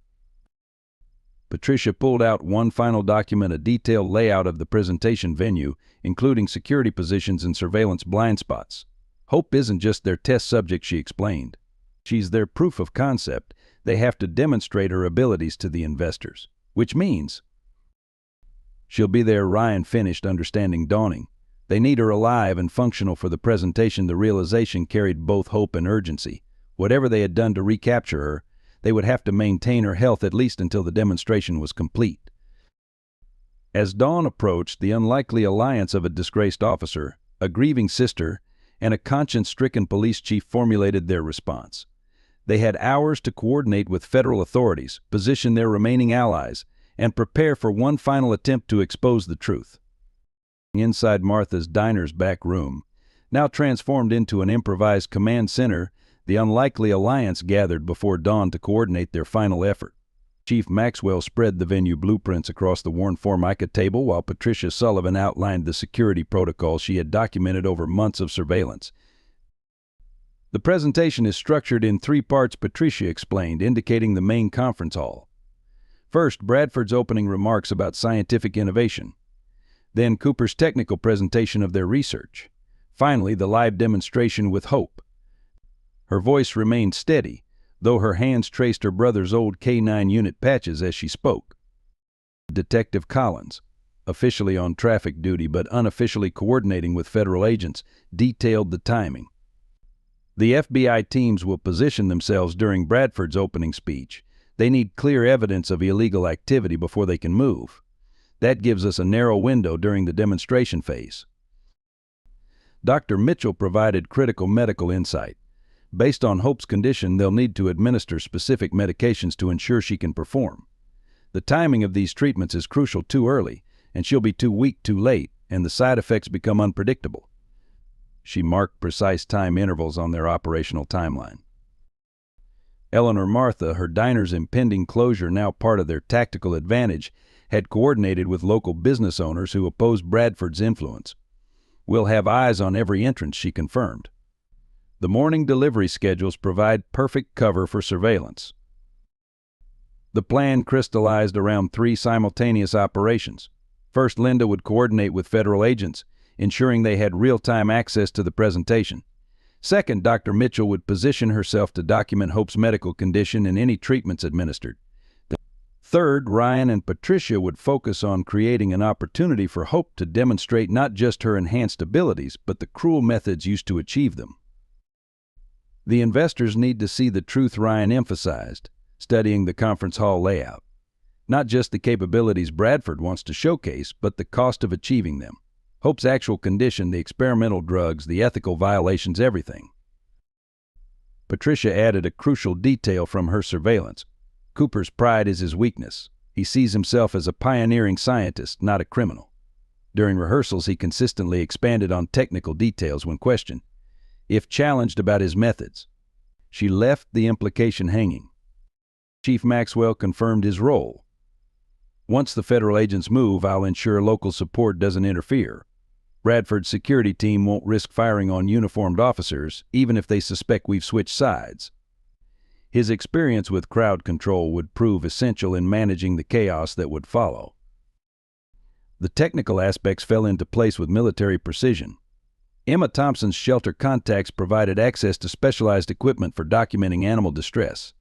Patricia pulled out one final document, a detailed layout of the presentation venue, including security positions and surveillance blind spots. "Hope isn't just their test subject," she explained. "She's their proof of concept. they have to demonstrate her abilities to the investors, which means she'll be there. Ryan finished, understanding dawning. They need her alive and functional for the presentation. The realization carried both hope and urgency. Whatever they had done to recapture her, they would have to maintain her health at least until the demonstration was complete. As dawn approached, the unlikely alliance of a disgraced officer, a grieving sister, and a conscience-stricken police chief formulated their response. They had hours to coordinate with federal authorities, position their remaining allies, and prepare for one final attempt to expose the truth. Inside Martha's Diner's back room, now transformed into an improvised command center, the unlikely alliance gathered before dawn to coordinate their final effort. Chief Maxwell spread the venue blueprints across the worn Formica table while Patricia Sullivan outlined the security protocols she had documented over months of surveillance. The presentation is structured in 3 parts, Patricia explained, indicating the main conference hall. First, Bradford's opening remarks about scientific innovation. Then Cooper's technical presentation of their research. Finally, the live demonstration with Hope. Her voice remained steady, though her hands traced her brother's old K9 unit patches as she spoke. Detective Collins, officially on traffic duty but unofficially coordinating with federal agents, detailed the timing. The FBI teams will position themselves during Bradford's opening speech. They need clear evidence of illegal activity before they can move. That gives us a narrow window during the demonstration phase. Dr. Mitchell provided critical medical insight. Based on Hope's condition, they'll need to administer specific medications to ensure she can perform. The timing of these treatments is crucial. Too early, and she'll be too weak too late, and the side effects become unpredictable. She marked precise time intervals on their operational timeline. Eleanor Martha, her diner's impending closure now part of their tactical advantage, had coordinated with local business owners who opposed Bradford's influence. We'll have eyes on every entrance, she confirmed. The morning delivery schedules provide perfect cover for surveillance. The plan crystallized around 3 simultaneous operations. First, Linda would coordinate with federal agents, ensuring they had real-time access to the presentation. Second, Dr. Mitchell would position herself to document Hope's medical condition and any treatments administered. Third, Ryan and Patricia would focus on creating an opportunity for Hope to demonstrate not just her enhanced abilities, but the cruel methods used to achieve them. The investors need to see the truth, Ryan emphasized, studying the conference hall layout. Not just the capabilities Bradford wants to showcase, but the cost of achieving them. Hope's actual condition, the experimental drugs, the ethical violations, everything. Patricia added a crucial detail from her surveillance. Cooper's pride is his weakness. He sees himself as a pioneering scientist, not a criminal. During rehearsals, he consistently expanded on technical details when questioned, if challenged about his methods. She left the implication hanging. Chief Maxwell confirmed his role. Once the federal agents move, I'll ensure local support doesn't interfere. Bradford's security team won't risk firing on uniformed officers, even if they suspect we've switched sides. His experience with crowd control would prove essential in managing the chaos that would follow. The technical aspects fell into place with military precision. Emma Thompson's shelter contacts provided access to specialized equipment for documenting animal distress.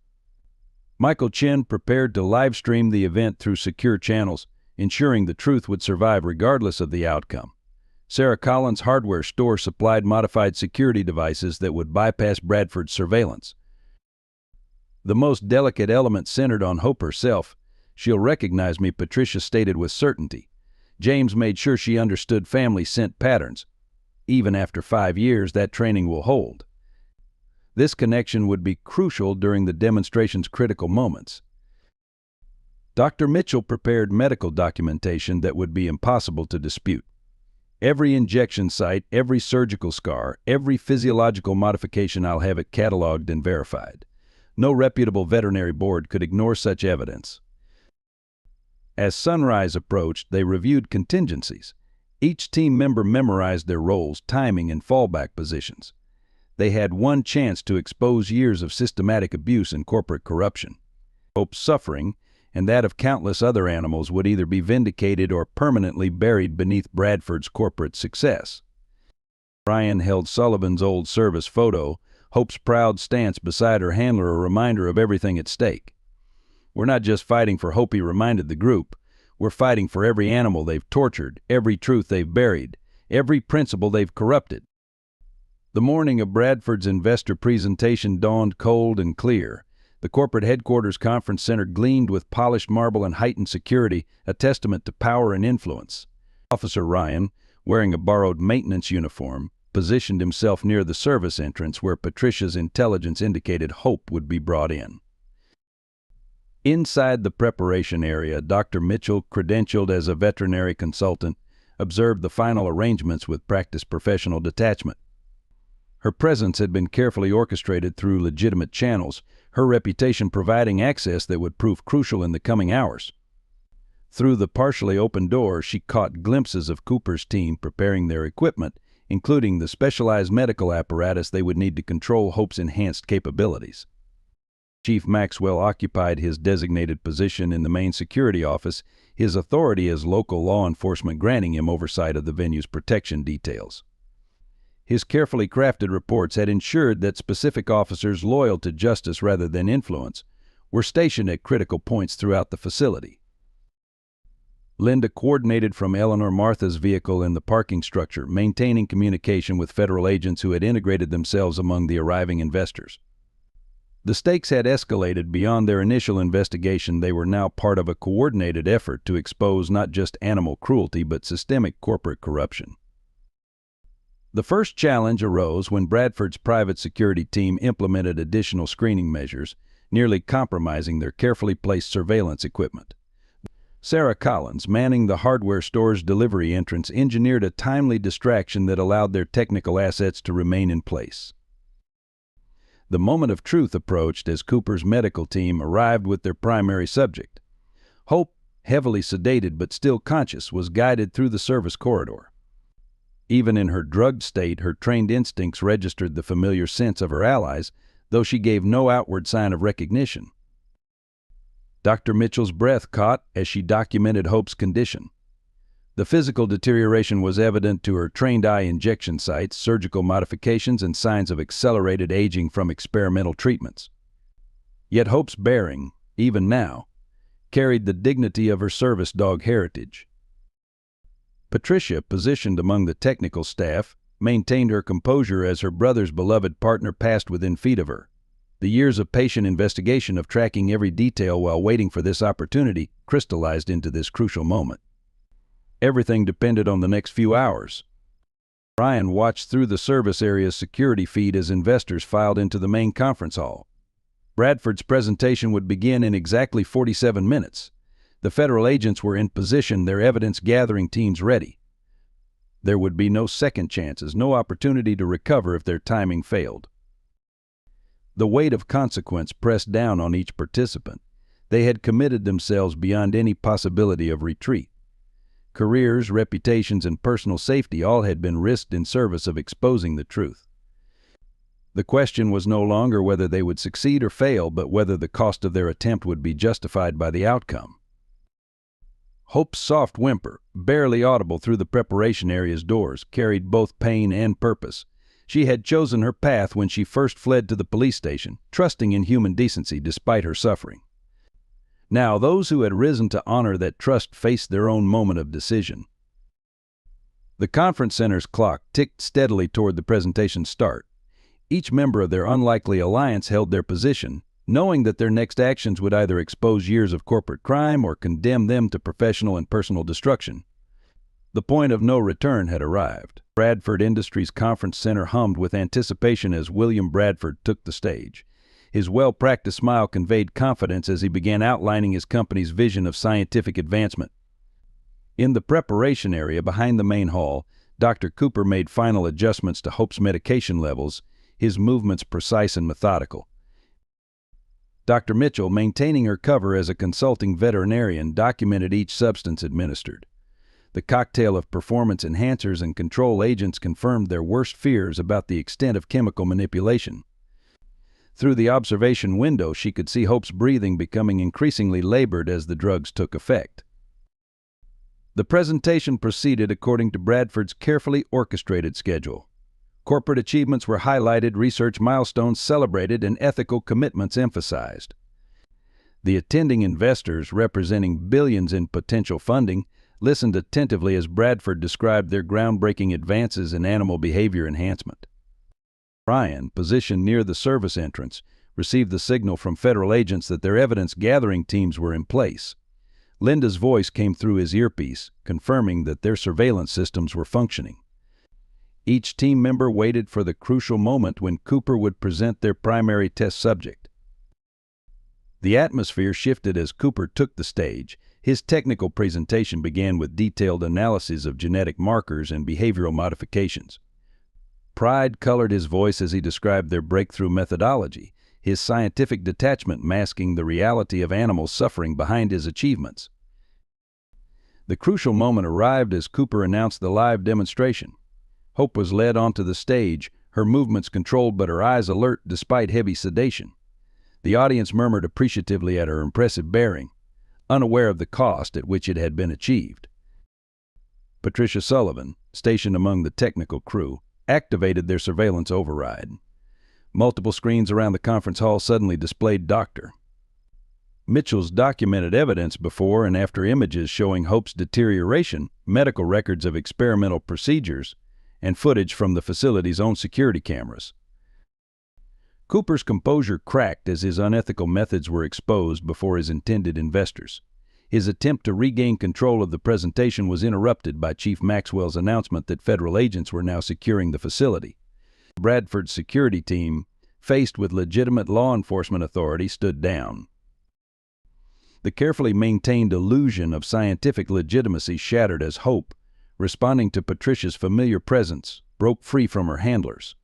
Michael Chen prepared to live-stream the event through secure channels, ensuring the truth would survive regardless of the outcome. Sarah Collins' hardware store supplied modified security devices that would bypass Bradford's surveillance. The most delicate element centered on Hope herself. She'll recognize me, Patricia stated with certainty. James made sure she understood family scent patterns. Even after 5 years, that training will hold. This connection would be crucial during the demonstration's critical moments. Dr. Mitchell prepared medical documentation that would be impossible to dispute. Every injection site, every surgical scar, every physiological modification, I'll have it cataloged and verified. No reputable veterinary board could ignore such evidence. As sunrise approached, they reviewed contingencies. Each team member memorized their roles, timing, and fallback positions. They had one chance to expose years of systematic abuse and corporate corruption. Hope's suffering, and that of countless other animals, would either be vindicated or permanently buried beneath Bradford's corporate success. Ryan held Sullivan's old service photo, Hope's proud stance beside her handler a reminder of everything at stake. "We're not just fighting for Hope," he reminded the group. "We're fighting for every animal they've tortured, every truth they've buried, every principle they've corrupted." The morning of Bradford's investor presentation dawned cold and clear. The corporate headquarters conference center gleamed with polished marble and heightened security, a testament to power and influence. Officer Ryan, wearing a borrowed maintenance uniform, positioned himself near the service entrance where Patricia's intelligence indicated Hope would be brought in. Inside the preparation area, Dr. Mitchell, credentialed as a veterinary consultant, observed the final arrangements with practiced professional detachment. Her presence had been carefully orchestrated through legitimate channels, her reputation providing access that would prove crucial in the coming hours. Through the partially open door, she caught glimpses of Cooper's team preparing their equipment, including the specialized medical apparatus they would need to control Hope's enhanced capabilities. Chief Maxwell occupied his designated position in the main security office, his authority as local law enforcement granting him oversight of the venue's protection details. His carefully crafted reports had ensured that specific officers loyal to justice rather than influence were stationed at critical points throughout the facility. Linda coordinated from Eleanor Martha's vehicle in the parking structure, maintaining communication with federal agents who had integrated themselves among the arriving investors. The stakes had escalated beyond their initial investigation. They were now part of a coordinated effort to expose not just animal cruelty but systemic corporate corruption. The first challenge arose when Bradford's private security team implemented additional screening measures, nearly compromising their carefully placed surveillance equipment. Sarah Collins, manning the hardware store's delivery entrance, engineered a timely distraction that allowed their technical assets to remain in place. The moment of truth approached as Cooper's medical team arrived with their primary subject. Hope, heavily sedated but still conscious, was guided through the service corridor. Even in her drugged state, her trained instincts registered the familiar sense of her allies, though she gave no outward sign of recognition. Dr. Mitchell's breath caught as she documented Hope's condition. The physical deterioration was evident to her trained eye injection sites, surgical modifications, and signs of accelerated aging from experimental treatments. Yet Hope's bearing, even now, carried the dignity of her service dog heritage. Patricia, positioned among the technical staff, maintained her composure as her brother's beloved partner passed within feet of her. The years of patient investigation, of tracking every detail while waiting for this opportunity, crystallized into this crucial moment. Everything depended on the next few hours. Ryan watched through the service area's security feed as investors filed into the main conference hall. Bradford's presentation would begin in exactly 47 minutes. The federal agents were in position, their evidence-gathering teams ready. There would be no second chances, no opportunity to recover if their timing failed. The weight of consequence pressed down on each participant. They had committed themselves beyond any possibility of retreat. Careers, reputations, and personal safety all had been risked in service of exposing the truth. The question was no longer whether they would succeed or fail, but whether the cost of their attempt would be justified by the outcome. Hope's soft whimper, barely audible through the preparation area's doors, carried both pain and purpose. She had chosen her path when she first fled to the police station, trusting in human decency despite her suffering. Now those who had risen to honor that trust faced their own moment of decision. The conference center's clock ticked steadily toward the presentation's start. Each member of their unlikely alliance held their position, knowing that their next actions would either expose years of corporate crime or condemn them to professional and personal destruction. The point of no return had arrived. Bradford Industries Conference Center hummed with anticipation as William Bradford took the stage. His well-practiced smile conveyed confidence as he began outlining his company's vision of scientific advancement. In the preparation area behind the main hall, Dr. Cooper made final adjustments to Hope's medication levels, his movements precise and methodical. Dr. Mitchell, maintaining her cover as a consulting veterinarian, documented each substance administered. The cocktail of performance enhancers and control agents confirmed their worst fears about the extent of chemical manipulation. Through the observation window, she could see Hope's breathing becoming increasingly labored as the drugs took effect. The presentation proceeded according to Bradford's carefully orchestrated schedule. Corporate achievements were highlighted, research milestones celebrated, and ethical commitments emphasized. The attending investors, representing billions in potential funding, listened attentively as Bradford described their groundbreaking advances in animal behavior enhancement. Ryan, positioned near the service entrance, received the signal from federal agents that their evidence-gathering teams were in place. Linda's voice came through his earpiece, confirming that their surveillance systems were functioning. Each team member waited for the crucial moment when Cooper would present their primary test subject. The atmosphere shifted as Cooper took the stage. His technical presentation began with detailed analysis of genetic markers and behavioral modifications. Pride colored his voice as he described their breakthrough methodology, his scientific detachment masking the reality of animals suffering behind his achievements. The crucial moment arrived as Cooper announced the live demonstration. Hope was led onto the stage, her movements controlled but her eyes alert despite heavy sedation. The audience murmured appreciatively at her impressive bearing, unaware of the cost at which it had been achieved. Patricia Sullivan, stationed among the technical crew, activated their surveillance override. Multiple screens around the conference hall suddenly displayed Dr. Mitchell's documented evidence before and after images showing Hope's deterioration, medical records of experimental procedures, and footage from the facility's own security cameras. Cooper's composure cracked as his unethical methods were exposed before his intended investors. His attempt to regain control of the presentation was interrupted by Chief Maxwell's announcement that federal agents were now securing the facility. Bradford's security team, faced with legitimate law enforcement authority, stood down. The carefully maintained illusion of scientific legitimacy shattered as Hope, responding to Patricia's familiar presence, broke free from her handlers.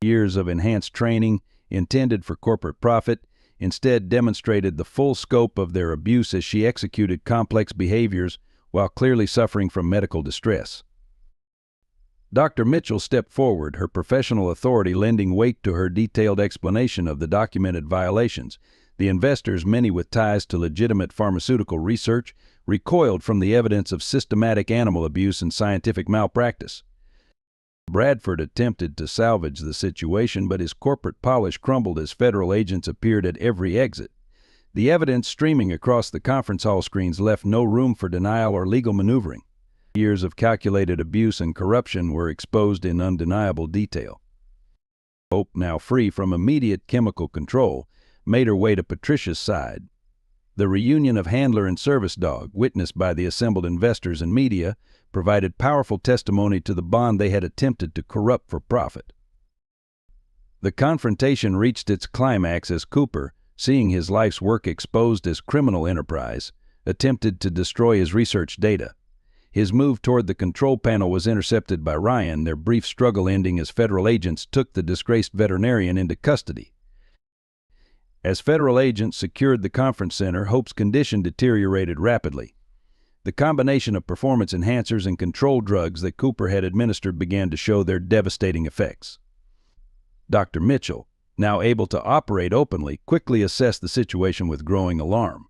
Years of enhanced training, intended for corporate profit, instead demonstrated the full scope of their abuse as she executed complex behaviors while clearly suffering from medical distress. Dr. Mitchell stepped forward, her professional authority lending weight to her detailed explanation of the documented violations. The investors, many with ties to legitimate pharmaceutical research, recoiled from the evidence of systematic animal abuse and scientific malpractice. Bradford attempted to salvage the situation, but his corporate polish crumbled as federal agents appeared at every exit. The evidence streaming across the conference hall screens left no room for denial or legal maneuvering. Years of calculated abuse and corruption were exposed in undeniable detail. Hope, now free from immediate chemical control, made her way to Patricia's side. The reunion of handler and service dog, witnessed by the assembled investors and media, provided powerful testimony to the bond they had attempted to corrupt for profit. The confrontation reached its climax as Cooper, seeing his life's work exposed as criminal enterprise, attempted to destroy his research data. His move toward the control panel was intercepted by Ryan, their brief struggle ending as federal agents took the disgraced veterinarian into custody. As federal agents secured the conference center, Hope's condition deteriorated rapidly. The combination of performance enhancers and control drugs that Cooper had administered began to show their devastating effects. Dr. Mitchell, now able to operate openly, quickly assessed the situation with growing alarm.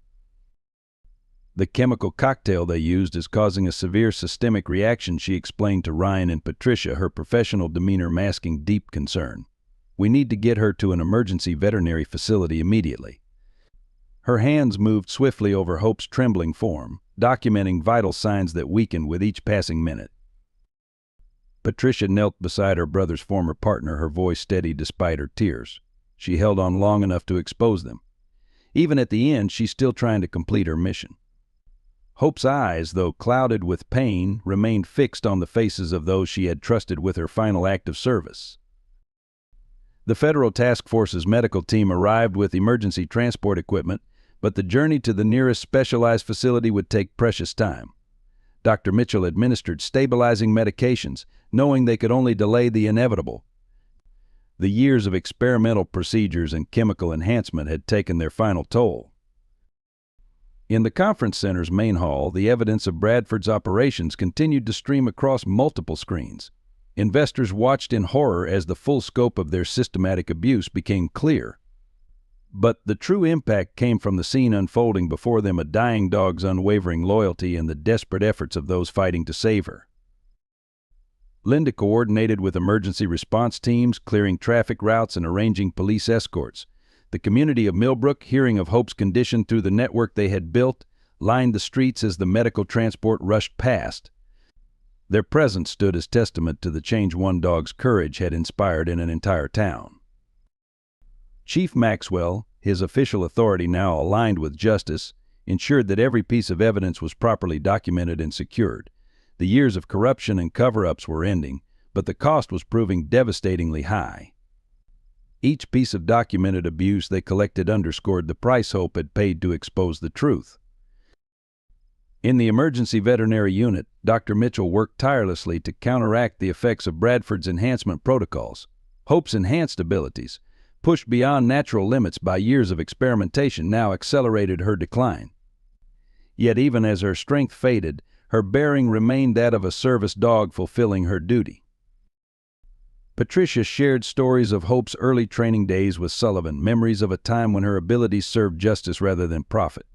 The chemical cocktail they used is causing a severe systemic reaction, she explained to Ryan and Patricia, her professional demeanor masking deep concern. We need to get her to an emergency veterinary facility immediately. Her hands moved swiftly over Hope's trembling form, documenting vital signs that weakened with each passing minute. Patricia knelt beside her brother's former partner, her voice steady despite her tears. She held on long enough to expose them. Even at the end, she's still trying to complete her mission. Hope's eyes, though clouded with pain, remained fixed on the faces of those she had trusted with her final act of service. The Federal Task Force's medical team arrived with emergency transport equipment, but the journey to the nearest specialized facility would take precious time. Dr. Mitchell administered stabilizing medications, knowing they could only delay the inevitable. The years of experimental procedures and chemical enhancement had taken their final toll. In the conference center's main hall, the evidence of Bradford's operations continued to stream across multiple screens. Investors watched in horror as the full scope of their systematic abuse became clear. But the true impact came from the scene unfolding before them, a dying dog's unwavering loyalty and the desperate efforts of those fighting to save her. Linda coordinated with emergency response teams, clearing traffic routes and arranging police escorts. The community of Millbrook, hearing of Hope's condition through the network they had built, lined the streets as the medical transport rushed past. Their presence stood as testament to the change one dog's courage had inspired in an entire town. Chief Maxwell, his official authority now aligned with justice, ensured that every piece of evidence was properly documented and secured. The years of corruption and cover-ups were ending, but the cost was proving devastatingly high. Each piece of documented abuse they collected underscored the price Hope had paid to expose the truth. In the emergency veterinary unit, Dr. Mitchell worked tirelessly to counteract the effects of Bradford's enhancement protocols. Hope's enhanced abilities, pushed beyond natural limits by years of experimentation, now accelerated her decline. Yet even as her strength faded, her bearing remained that of a service dog fulfilling her duty. Patricia shared stories of Hope's early training days with Sullivan, memories of a time when her abilities served justice rather than profit.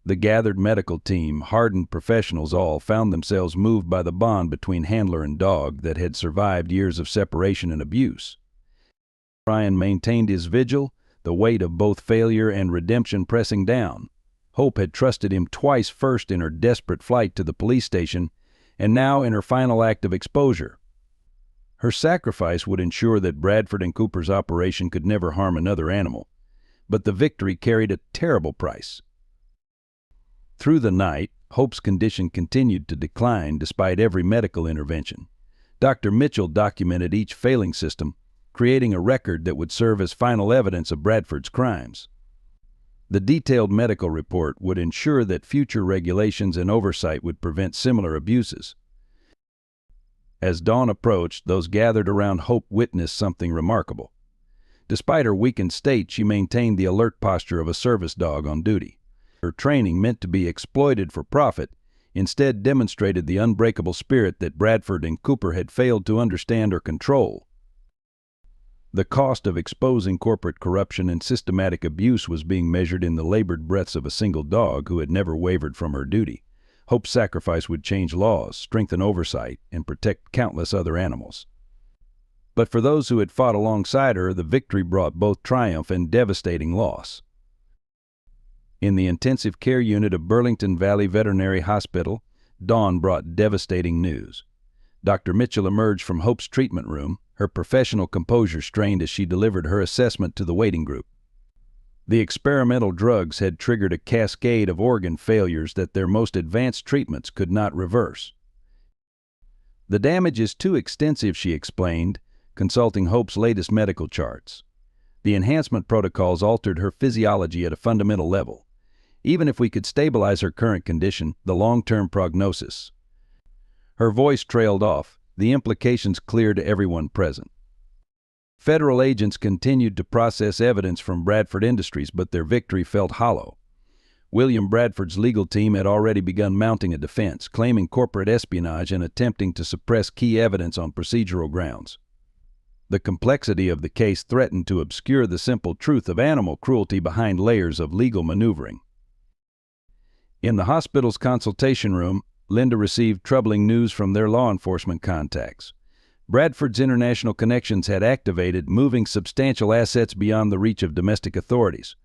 The gathered medical team, hardened professionals all, found themselves moved by the bond between handler and dog that had survived years of separation and abuse. Ryan maintained his vigil, the weight of both failure and redemption pressing down. Hope had trusted him twice, first in her desperate flight to the police station, and now in her final act of exposure. Her sacrifice would ensure that Bradford and Cooper's operation could never harm another animal, but the victory carried a terrible price. Through the night, Hope's condition continued to decline despite every medical intervention. Dr. Mitchell documented each failing system, creating a record that would serve as final evidence of Bradford's crimes. The detailed medical report would ensure that future regulations and oversight would prevent similar abuses. As dawn approached, those gathered around Hope witnessed something remarkable. Despite her weakened state, she maintained the alert posture of a service dog on duty. Her training, meant to be exploited for profit, instead demonstrated the unbreakable spirit that Bradford and Cooper had failed to understand or control. The cost of exposing corporate corruption and systematic abuse was being measured in the labored breaths of a single dog who had never wavered from her duty. Hope's sacrifice would change laws, strengthen oversight, and protect countless other animals. But for those who had fought alongside her, the victory brought both triumph and devastating loss. In the intensive care unit of Burlington Valley Veterinary Hospital, dawn brought devastating news. Dr. Mitchell emerged from Hope's treatment room, her professional composure strained as she delivered her assessment to the waiting group. The experimental drugs had triggered a cascade of organ failures that their most advanced treatments could not reverse. The damage is too extensive, she explained, consulting Hope's latest medical charts. The enhancement protocols altered her physiology at a fundamental level. Even if we could stabilize her current condition, the long-term prognosis. Her voice trailed off, the implications clear to everyone present. Federal agents continued to process evidence from Bradford Industries, but their victory felt hollow. William Bradford's legal team had already begun mounting a defense, claiming corporate espionage and attempting to suppress key evidence on procedural grounds. The complexity of the case threatened to obscure the simple truth of animal cruelty behind layers of legal maneuvering. In the hospital's consultation room, Linda received troubling news from their law enforcement contacts. Bradford's international connections had activated, moving substantial assets beyond the reach of domestic authorities.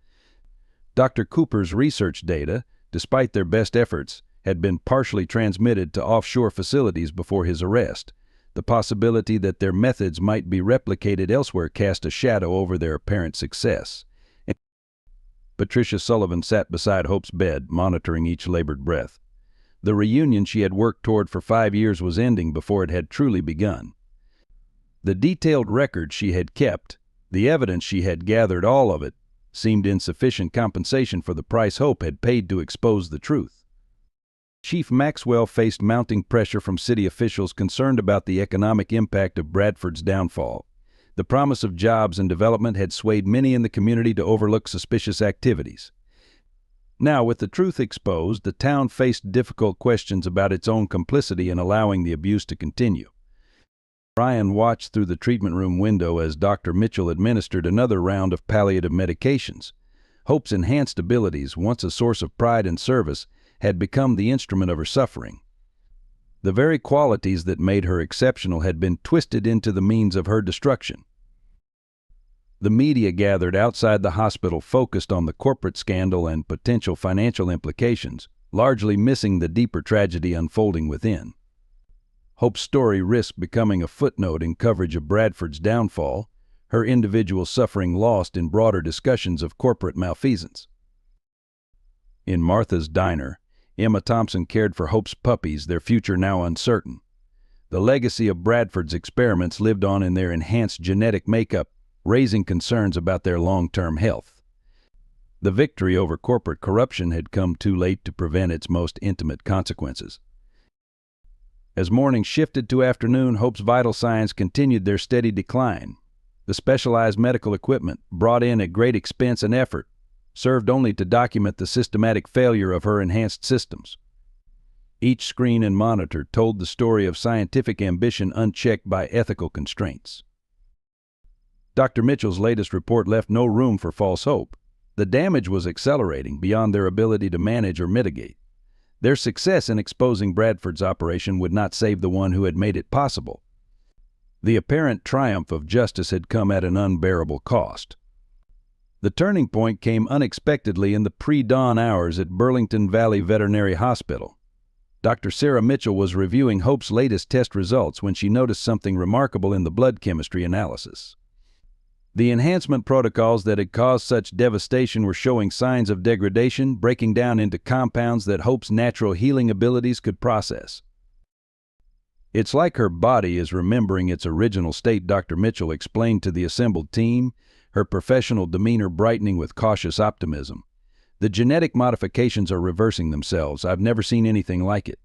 Dr. Cooper's research data, despite their best efforts, had been partially transmitted to offshore facilities before his arrest. The possibility that their methods might be replicated elsewhere cast a shadow over their apparent success. Patricia Sullivan sat beside Hope's bed, monitoring each labored breath. The reunion she had worked toward for 5 years was ending before it had truly begun. The detailed record she had kept, the evidence she had gathered, all of it, seemed insufficient compensation for the price Hope had paid to expose the truth. Chief Maxwell faced mounting pressure from city officials concerned about the economic impact of Bradford's downfall. The promise of jobs and development had swayed many in the community to overlook suspicious activities. Now, with the truth exposed, the town faced difficult questions about its own complicity in allowing the abuse to continue. Ryan watched through the treatment room window as Dr. Mitchell administered another round of palliative medications. Hope's enhanced abilities, once a source of pride and service, had become the instrument of her suffering. The very qualities that made her exceptional had been twisted into the means of her destruction. The media gathered outside the hospital focused on the corporate scandal and potential financial implications, largely missing the deeper tragedy unfolding within. Hope's story risked becoming a footnote in coverage of Bradford's downfall, her individual suffering lost in broader discussions of corporate malfeasance. In Martha's Diner, Emma Thompson cared for Hope's puppies, their future now uncertain. The legacy of Bradford's experiments lived on in their enhanced genetic makeup, raising concerns about their long-term health. The victory over corporate corruption had come too late to prevent its most intimate consequences. As morning shifted to afternoon, Hope's vital signs continued their steady decline. The specialized medical equipment, brought in at great expense and effort, served only to document the systematic failure of her enhanced systems. Each screen and monitor told the story of scientific ambition unchecked by ethical constraints. Dr. Mitchell's latest report left no room for false hope. The damage was accelerating beyond their ability to manage or mitigate. Their success in exposing Bradford's operation would not save the one who had made it possible. The apparent triumph of justice had come at an unbearable cost. The turning point came unexpectedly in the pre-dawn hours at Burlington Valley Veterinary Hospital. Dr. Sarah Mitchell was reviewing Hope's latest test results when she noticed something remarkable in the blood chemistry analysis. The enhancement protocols that had caused such devastation were showing signs of degradation, breaking down into compounds that Hope's natural healing abilities could process. "It's like her body is remembering its original state," Dr. Mitchell explained to the assembled team, her professional demeanor brightening with cautious optimism. "The genetic modifications are reversing themselves. I've never seen anything like it."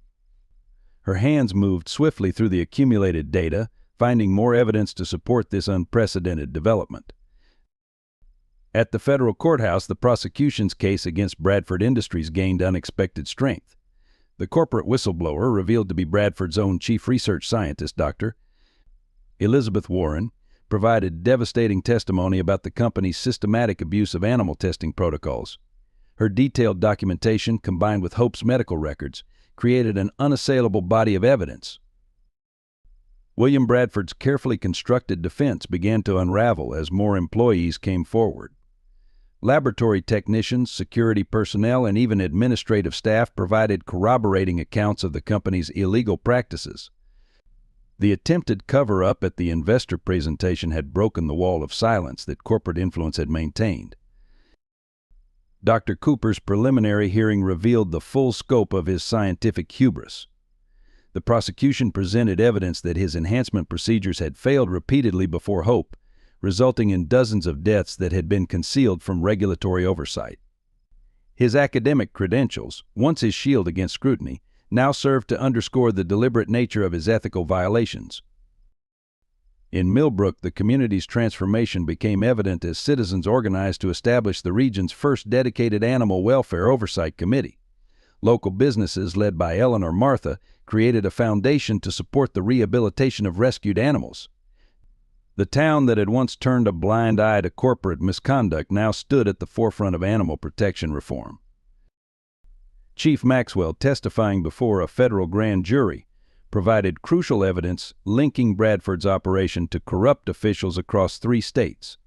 Her hands moved swiftly through the accumulated data, finding more evidence to support this unprecedented development. At the federal courthouse, the prosecution's case against Bradford Industries gained unexpected strength. The corporate whistleblower, revealed to be Bradford's own chief research scientist, Dr. Elizabeth Warren, provided devastating testimony about the company's systematic abuse of animal testing protocols. Her detailed documentation, combined with Hope's medical records, created an unassailable body of evidence. William Bradford's carefully constructed defense began to unravel as more employees came forward. Laboratory technicians, security personnel, and even administrative staff provided corroborating accounts of the company's illegal practices. The attempted cover-up at the investor presentation had broken the wall of silence that corporate influence had maintained. Dr. Cooper's preliminary hearing revealed the full scope of his scientific hubris. The prosecution presented evidence that his enhancement procedures had failed repeatedly before Hope, resulting in dozens of deaths that had been concealed from regulatory oversight. His academic credentials, once his shield against scrutiny, now served to underscore the deliberate nature of his ethical violations. In Millbrook, the community's transformation became evident as citizens organized to establish the region's first dedicated animal welfare oversight committee. Local businesses, led by Eleanor Martha, created a foundation to support the rehabilitation of rescued animals. The town that had once turned a blind eye to corporate misconduct now stood at the forefront of animal protection reform. Chief Maxwell, testifying before a federal grand jury, provided crucial evidence linking Bradford's operation to corrupt officials across 3 states.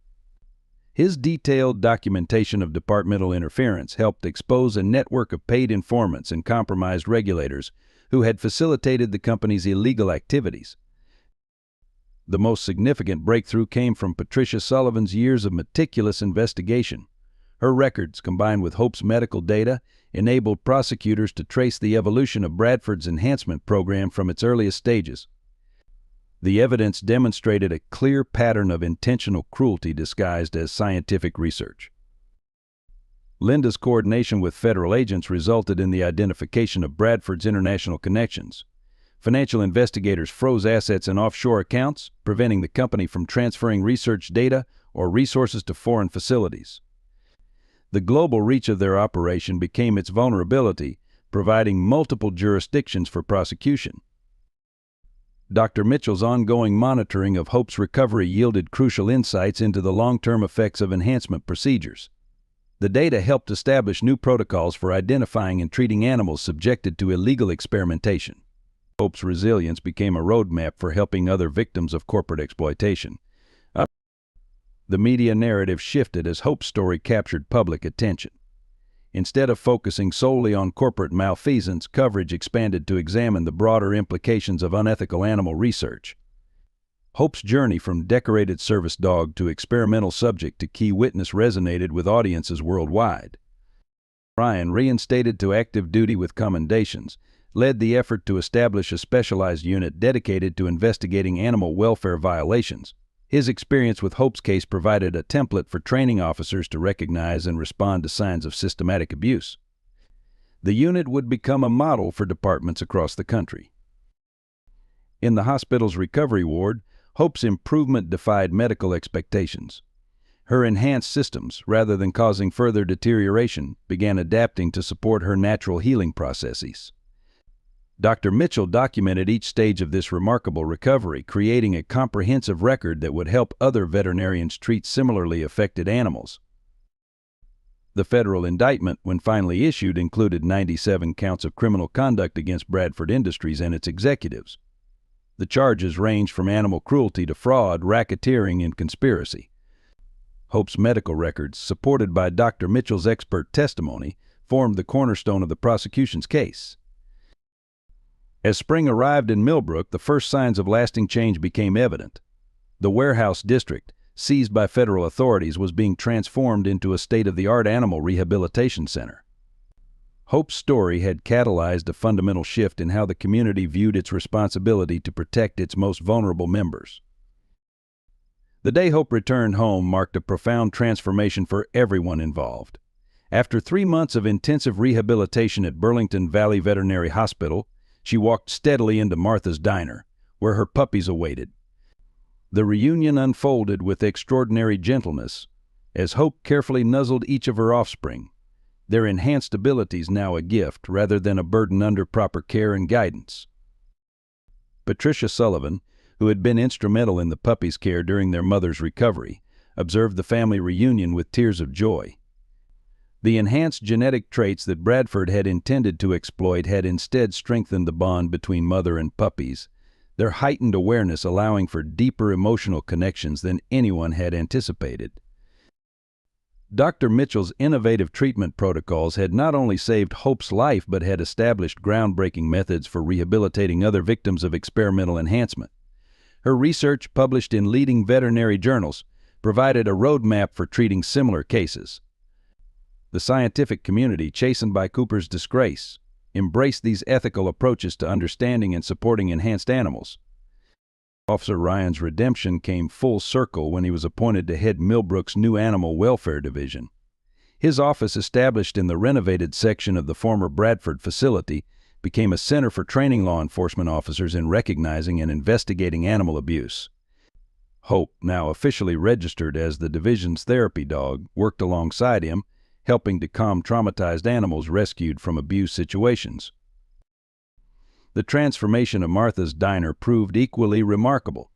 His detailed documentation of departmental interference helped expose a network of paid informants and compromised regulators who had facilitated the company's illegal activities. The most significant breakthrough came from Patricia Sullivan's years of meticulous investigation. Her records, combined with Hope's medical data, enabled prosecutors to trace the evolution of Bradford's enhancement program from its earliest stages. The evidence demonstrated a clear pattern of intentional cruelty disguised as scientific research. Linda's coordination with federal agents resulted in the identification of Bradford's international connections. Financial investigators froze assets in offshore accounts, preventing the company from transferring research data or resources to foreign facilities. The global reach of their operation became its vulnerability, providing multiple jurisdictions for prosecution. Dr. Mitchell's ongoing monitoring of Hope's recovery yielded crucial insights into the long-term effects of enhancement procedures. The data helped establish new protocols for identifying and treating animals subjected to illegal experimentation. Hope's resilience became a roadmap for helping other victims of corporate exploitation. The media narrative shifted as Hope's story captured public attention. Instead of focusing solely on corporate malfeasance, coverage expanded to examine the broader implications of unethical animal research. Hope's journey from decorated service dog to experimental subject to key witness resonated with audiences worldwide. Ryan, reinstated to active duty with commendations, led the effort to establish a specialized unit dedicated to investigating animal welfare violations. His experience with Hope's case provided a template for training officers to recognize and respond to signs of systematic abuse. The unit would become a model for departments across the country. In the hospital's recovery ward, Hope's improvement defied medical expectations. Her enhanced systems, rather than causing further deterioration, began adapting to support her natural healing processes. Dr. Mitchell documented each stage of this remarkable recovery, creating a comprehensive record that would help other veterinarians treat similarly affected animals. The federal indictment, when finally issued, included 97 counts of criminal conduct against Bradford Industries and its executives. The charges ranged from animal cruelty to fraud, racketeering, and conspiracy. Hope's medical records, supported by Dr. Mitchell's expert testimony, formed the cornerstone of the prosecution's case. As spring arrived in Millbrook, the first signs of lasting change became evident. The warehouse district, seized by federal authorities, was being transformed into a state-of-the-art animal rehabilitation center. Hope's story had catalyzed a fundamental shift in how the community viewed its responsibility to protect its most vulnerable members. The day Hope returned home marked a profound transformation for everyone involved. After 3 months of intensive rehabilitation at Burlington Valley Veterinary Hospital, she walked steadily into Martha's Diner, where her puppies awaited. The reunion unfolded with extraordinary gentleness, as Hope carefully nuzzled each of her offspring, their enhanced abilities now a gift rather than a burden under proper care and guidance. Patricia Sullivan, who had been instrumental in the puppies' care during their mother's recovery, observed the family reunion with tears of joy. The enhanced genetic traits that Bradford had intended to exploit had instead strengthened the bond between mother and puppies, their heightened awareness allowing for deeper emotional connections than anyone had anticipated. Dr. Mitchell's innovative treatment protocols had not only saved Hope's life but had established groundbreaking methods for rehabilitating other victims of experimental enhancement. Her research, published in leading veterinary journals, provided a roadmap for treating similar cases. The scientific community, chastened by Cooper's disgrace, embraced these ethical approaches to understanding and supporting enhanced animals. Officer Ryan's redemption came full circle when he was appointed to head Millbrook's new Animal Welfare Division. His office, established in the renovated section of the former Bradford facility, became a center for training law enforcement officers in recognizing and investigating animal abuse. Hope, now officially registered as the division's therapy dog, worked alongside him, helping to calm traumatized animals rescued from abuse situations. The transformation of Martha's Diner proved equally remarkable.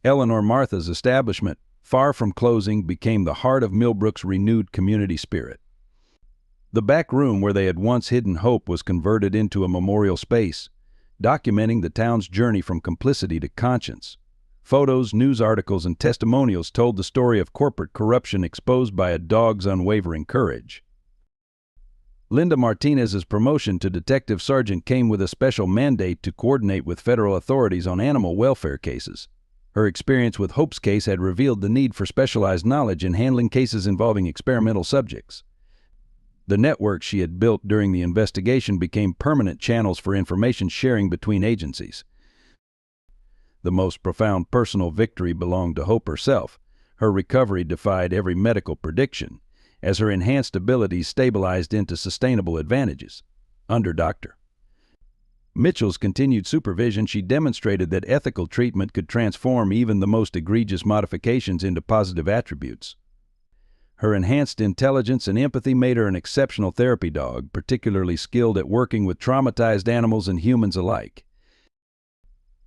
Eleanor Martha's establishment, far from closing, became the heart of Millbrook's renewed community spirit. The back room where they had once hidden Hope was converted into a memorial space, documenting the town's journey from complicity to conscience. Photos, news articles, and testimonials told the story of corporate corruption exposed by a dog's unwavering courage. Linda Martinez's promotion to detective sergeant came with a special mandate to coordinate with federal authorities on animal welfare cases. Her experience with Hope's case had revealed the need for specialized knowledge in handling cases involving experimental subjects. The network she had built during the investigation became permanent channels for information sharing between agencies. The most profound personal victory belonged to Hope herself. Her recovery defied every medical prediction, as her enhanced abilities stabilized into sustainable advantages. Under Dr. Mitchell's continued supervision, she demonstrated that ethical treatment could transform even the most egregious modifications into positive attributes. Her enhanced intelligence and empathy made her an exceptional therapy dog, particularly skilled at working with traumatized animals and humans alike.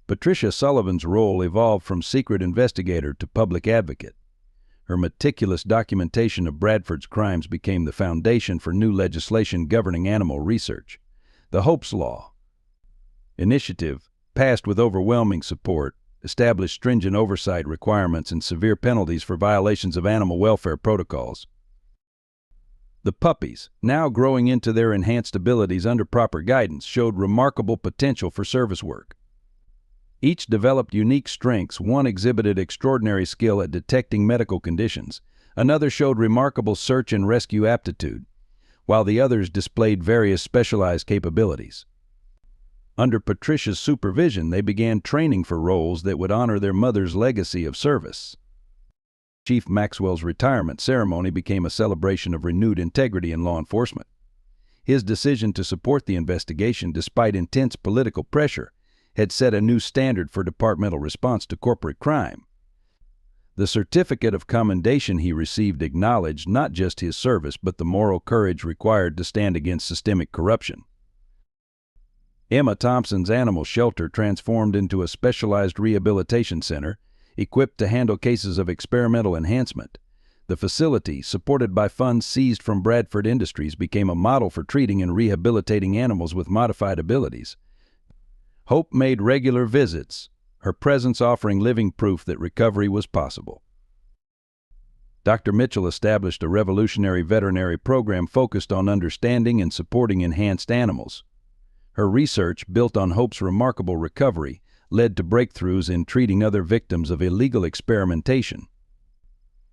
Patricia Sullivan's role evolved from secret investigator to public advocate. Her meticulous documentation of Bradford's crimes became the foundation for new legislation governing animal research. The Hope's Law initiative, passed with overwhelming support, established stringent oversight requirements and severe penalties for violations of animal welfare protocols. The puppies, now growing into their enhanced abilities under proper guidance, showed remarkable potential for service work. Each developed unique strengths. One exhibited extraordinary skill at detecting medical conditions, another showed remarkable search and rescue aptitude, while the others displayed various specialized capabilities. Under Patricia's supervision, they began training for roles that would honor their mother's legacy of service. Chief Maxwell's retirement ceremony became a celebration of renewed integrity in law enforcement. His decision to support the investigation despite intense political pressure had set a new standard for departmental response to corporate crime. The certificate of commendation he received acknowledged not just his service but the moral courage required to stand against systemic corruption. Emma Thompson's animal shelter transformed into a specialized rehabilitation center, equipped to handle cases of experimental enhancement. The facility, supported by funds seized from Bradford Industries, became a model for treating and rehabilitating animals with modified abilities. Hope made regular visits, her presence offering living proof that recovery was possible. Dr. Mitchell established a revolutionary veterinary program focused on understanding and supporting enhanced animals. Her research, built on Hope's remarkable recovery, led to breakthroughs in treating other victims of illegal experimentation.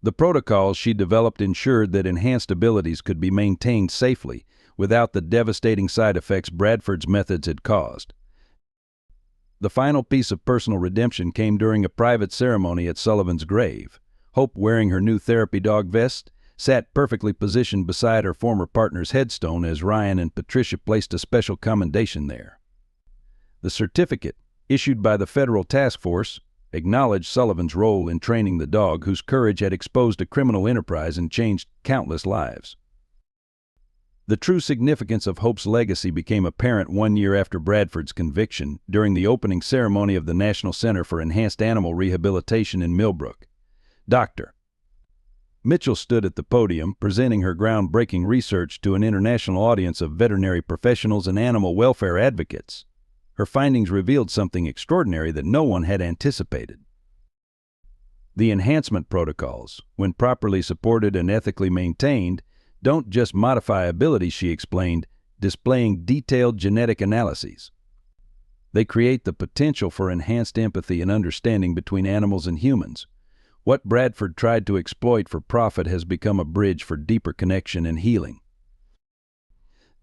The protocols she developed ensured that enhanced abilities could be maintained safely without the devastating side effects Bradford's methods had caused. The final piece of personal redemption came during a private ceremony at Sullivan's grave. Hope, wearing her new therapy dog vest, sat perfectly positioned beside her former partner's headstone as Ryan and Patricia placed a special commendation there. The certificate, issued by the federal task force, acknowledged Sullivan's role in training the dog whose courage had exposed a criminal enterprise and changed countless lives. The true significance of Hope's legacy became apparent 1 year after Bradford's conviction during the opening ceremony of the National Center for Enhanced Animal Rehabilitation in Millbrook. Dr. Mitchell stood at the podium presenting her groundbreaking research to an international audience of veterinary professionals and animal welfare advocates. Her findings revealed something extraordinary that no one had anticipated. The enhancement protocols, when properly supported and ethically maintained, don't just modify abilities, she explained, displaying detailed genetic analyses. They create the potential for enhanced empathy and understanding between animals and humans. What Bradford tried to exploit for profit has become a bridge for deeper connection and healing.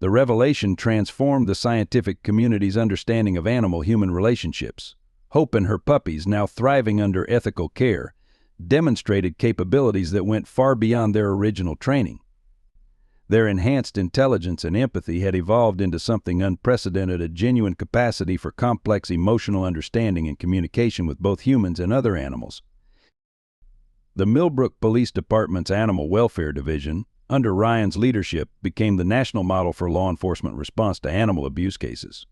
The revelation transformed the scientific community's understanding of animal-human relationships. Hope and her puppies, now thriving under ethical care, demonstrated capabilities that went far beyond their original training. Their enhanced intelligence and empathy had evolved into something unprecedented, a genuine capacity for complex emotional understanding and communication with both humans and other animals. The Millbrook Police Department's Animal Welfare Division, under Ryan's leadership, became the national model for law enforcement response to animal abuse cases.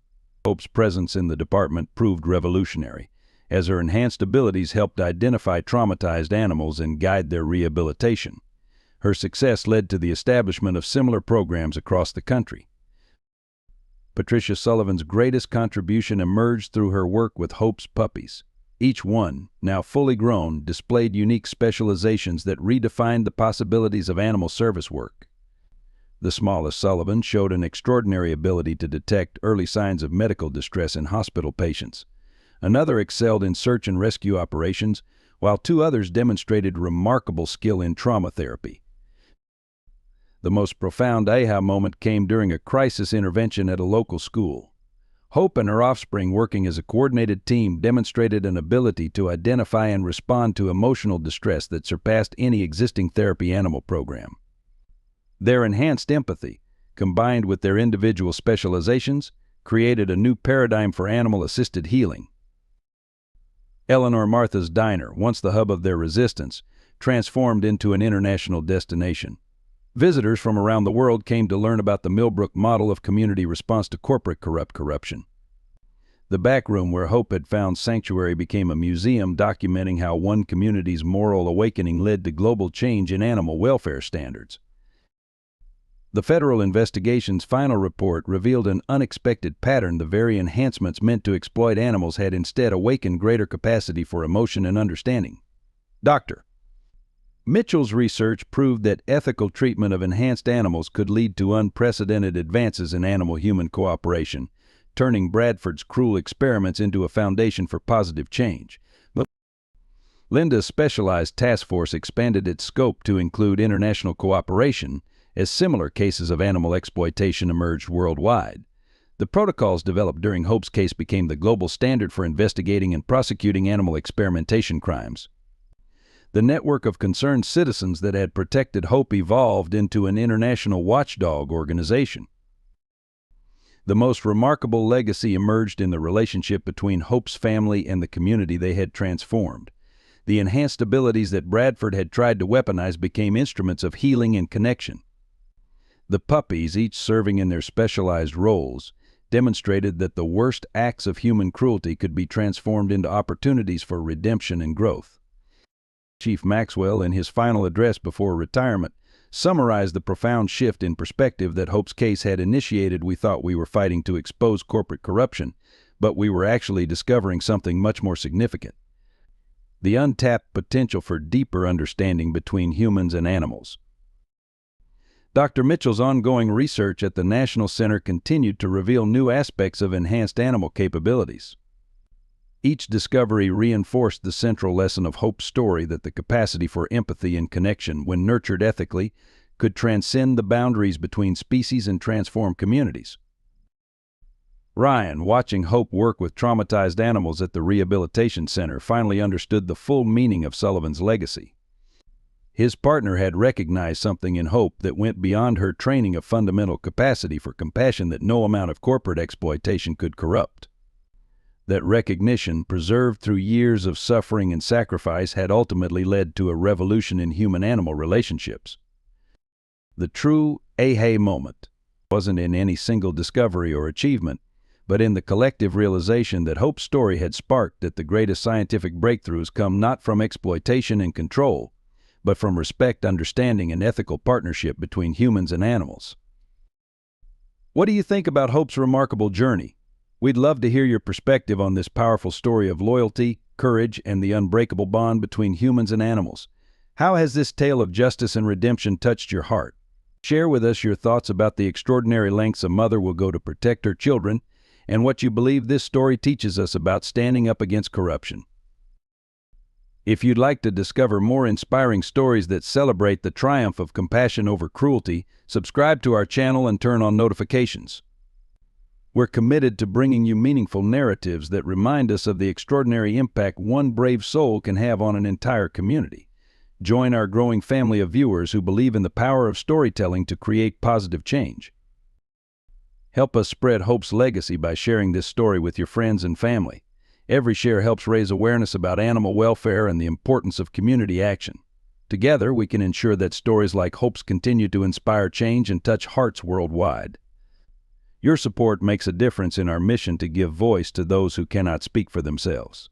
Hope's presence in the department proved revolutionary, as her enhanced abilities helped identify traumatized animals and guide their rehabilitation. Her success led to the establishment of similar programs across the country. Patricia Sullivan's greatest contribution emerged through her work with Hope's puppies. Each one, now fully grown, displayed unique specializations that redefined the possibilities of animal service work. The smallest Sullivan showed an extraordinary ability to detect early signs of medical distress in hospital patients. Another excelled in search and rescue operations, while 2 others demonstrated remarkable skill in trauma therapy. The most profound aha moment came during a crisis intervention at a local school. Hope and her offspring, working as a coordinated team, demonstrated an ability to identify and respond to emotional distress that surpassed any existing therapy animal program. Their enhanced empathy, combined with their individual specializations, created a new paradigm for animal-assisted healing. Eleanor Martha's Diner, once the hub of their resistance, transformed into an international destination. Visitors from around the world came to learn about the Millbrook model of community response to corporate corruption. The back room where Hope had found sanctuary became a museum documenting how one community's moral awakening led to global change in animal welfare standards. The federal investigation's final report revealed an unexpected pattern. The very enhancements meant to exploit animals had instead awakened greater capacity for emotion and understanding. Dr. Mitchell's research proved that ethical treatment of enhanced animals could lead to unprecedented advances in animal-human cooperation, turning Bradford's cruel experiments into a foundation for positive change. But Linda's specialized task force expanded its scope to include international cooperation, as similar cases of animal exploitation emerged worldwide. The protocols developed during Hope's case became the global standard for investigating and prosecuting animal experimentation crimes. The network of concerned citizens that had protected Hope evolved into an international watchdog organization. The most remarkable legacy emerged in the relationship between Hope's family and the community they had transformed. The enhanced abilities that Bradford had tried to weaponize became instruments of healing and connection. The puppies, each serving in their specialized roles, demonstrated that the worst acts of human cruelty could be transformed into opportunities for redemption and growth. Chief Maxwell, in his final address before retirement, summarized the profound shift in perspective that Hope's case had initiated. We thought we were fighting to expose corporate corruption, but we were actually discovering something much more significant: the untapped potential for deeper understanding between humans and animals. Dr. Mitchell's ongoing research at the National Center continued to reveal new aspects of enhanced animal capabilities. Each discovery reinforced the central lesson of Hope's story that the capacity for empathy and connection, when nurtured ethically, could transcend the boundaries between species and transform communities. Ryan, watching Hope work with traumatized animals at the rehabilitation center, finally understood the full meaning of Sullivan's legacy. His partner had recognized something in Hope that went beyond her training, a fundamental capacity for compassion that no amount of corporate exploitation could corrupt. That recognition, preserved through years of suffering and sacrifice, had ultimately led to a revolution in human-animal relationships. The true aha moment wasn't in any single discovery or achievement, but in the collective realization that Hope's story had sparked that the greatest scientific breakthroughs come not from exploitation and control, but from respect, understanding, and ethical partnership between humans and animals. What do you think about Hope's remarkable journey? We'd love to hear your perspective on this powerful story of loyalty, courage, and the unbreakable bond between humans and animals. How has this tale of justice and redemption touched your heart? Share with us your thoughts about the extraordinary lengths a mother will go to protect her children, and what you believe this story teaches us about standing up against corruption. If you'd like to discover more inspiring stories that celebrate the triumph of compassion over cruelty, subscribe to our channel and turn on notifications. We're committed to bringing you meaningful narratives that remind us of the extraordinary impact one brave soul can have on an entire community. Join our growing family of viewers who believe in the power of storytelling to create positive change. Help us spread Hope's legacy by sharing this story with your friends and family. Every share helps raise awareness about animal welfare and the importance of community action. Together, we can ensure that stories like Hope's continue to inspire change and touch hearts worldwide. Your support makes a difference in our mission to give voice to those who cannot speak for themselves.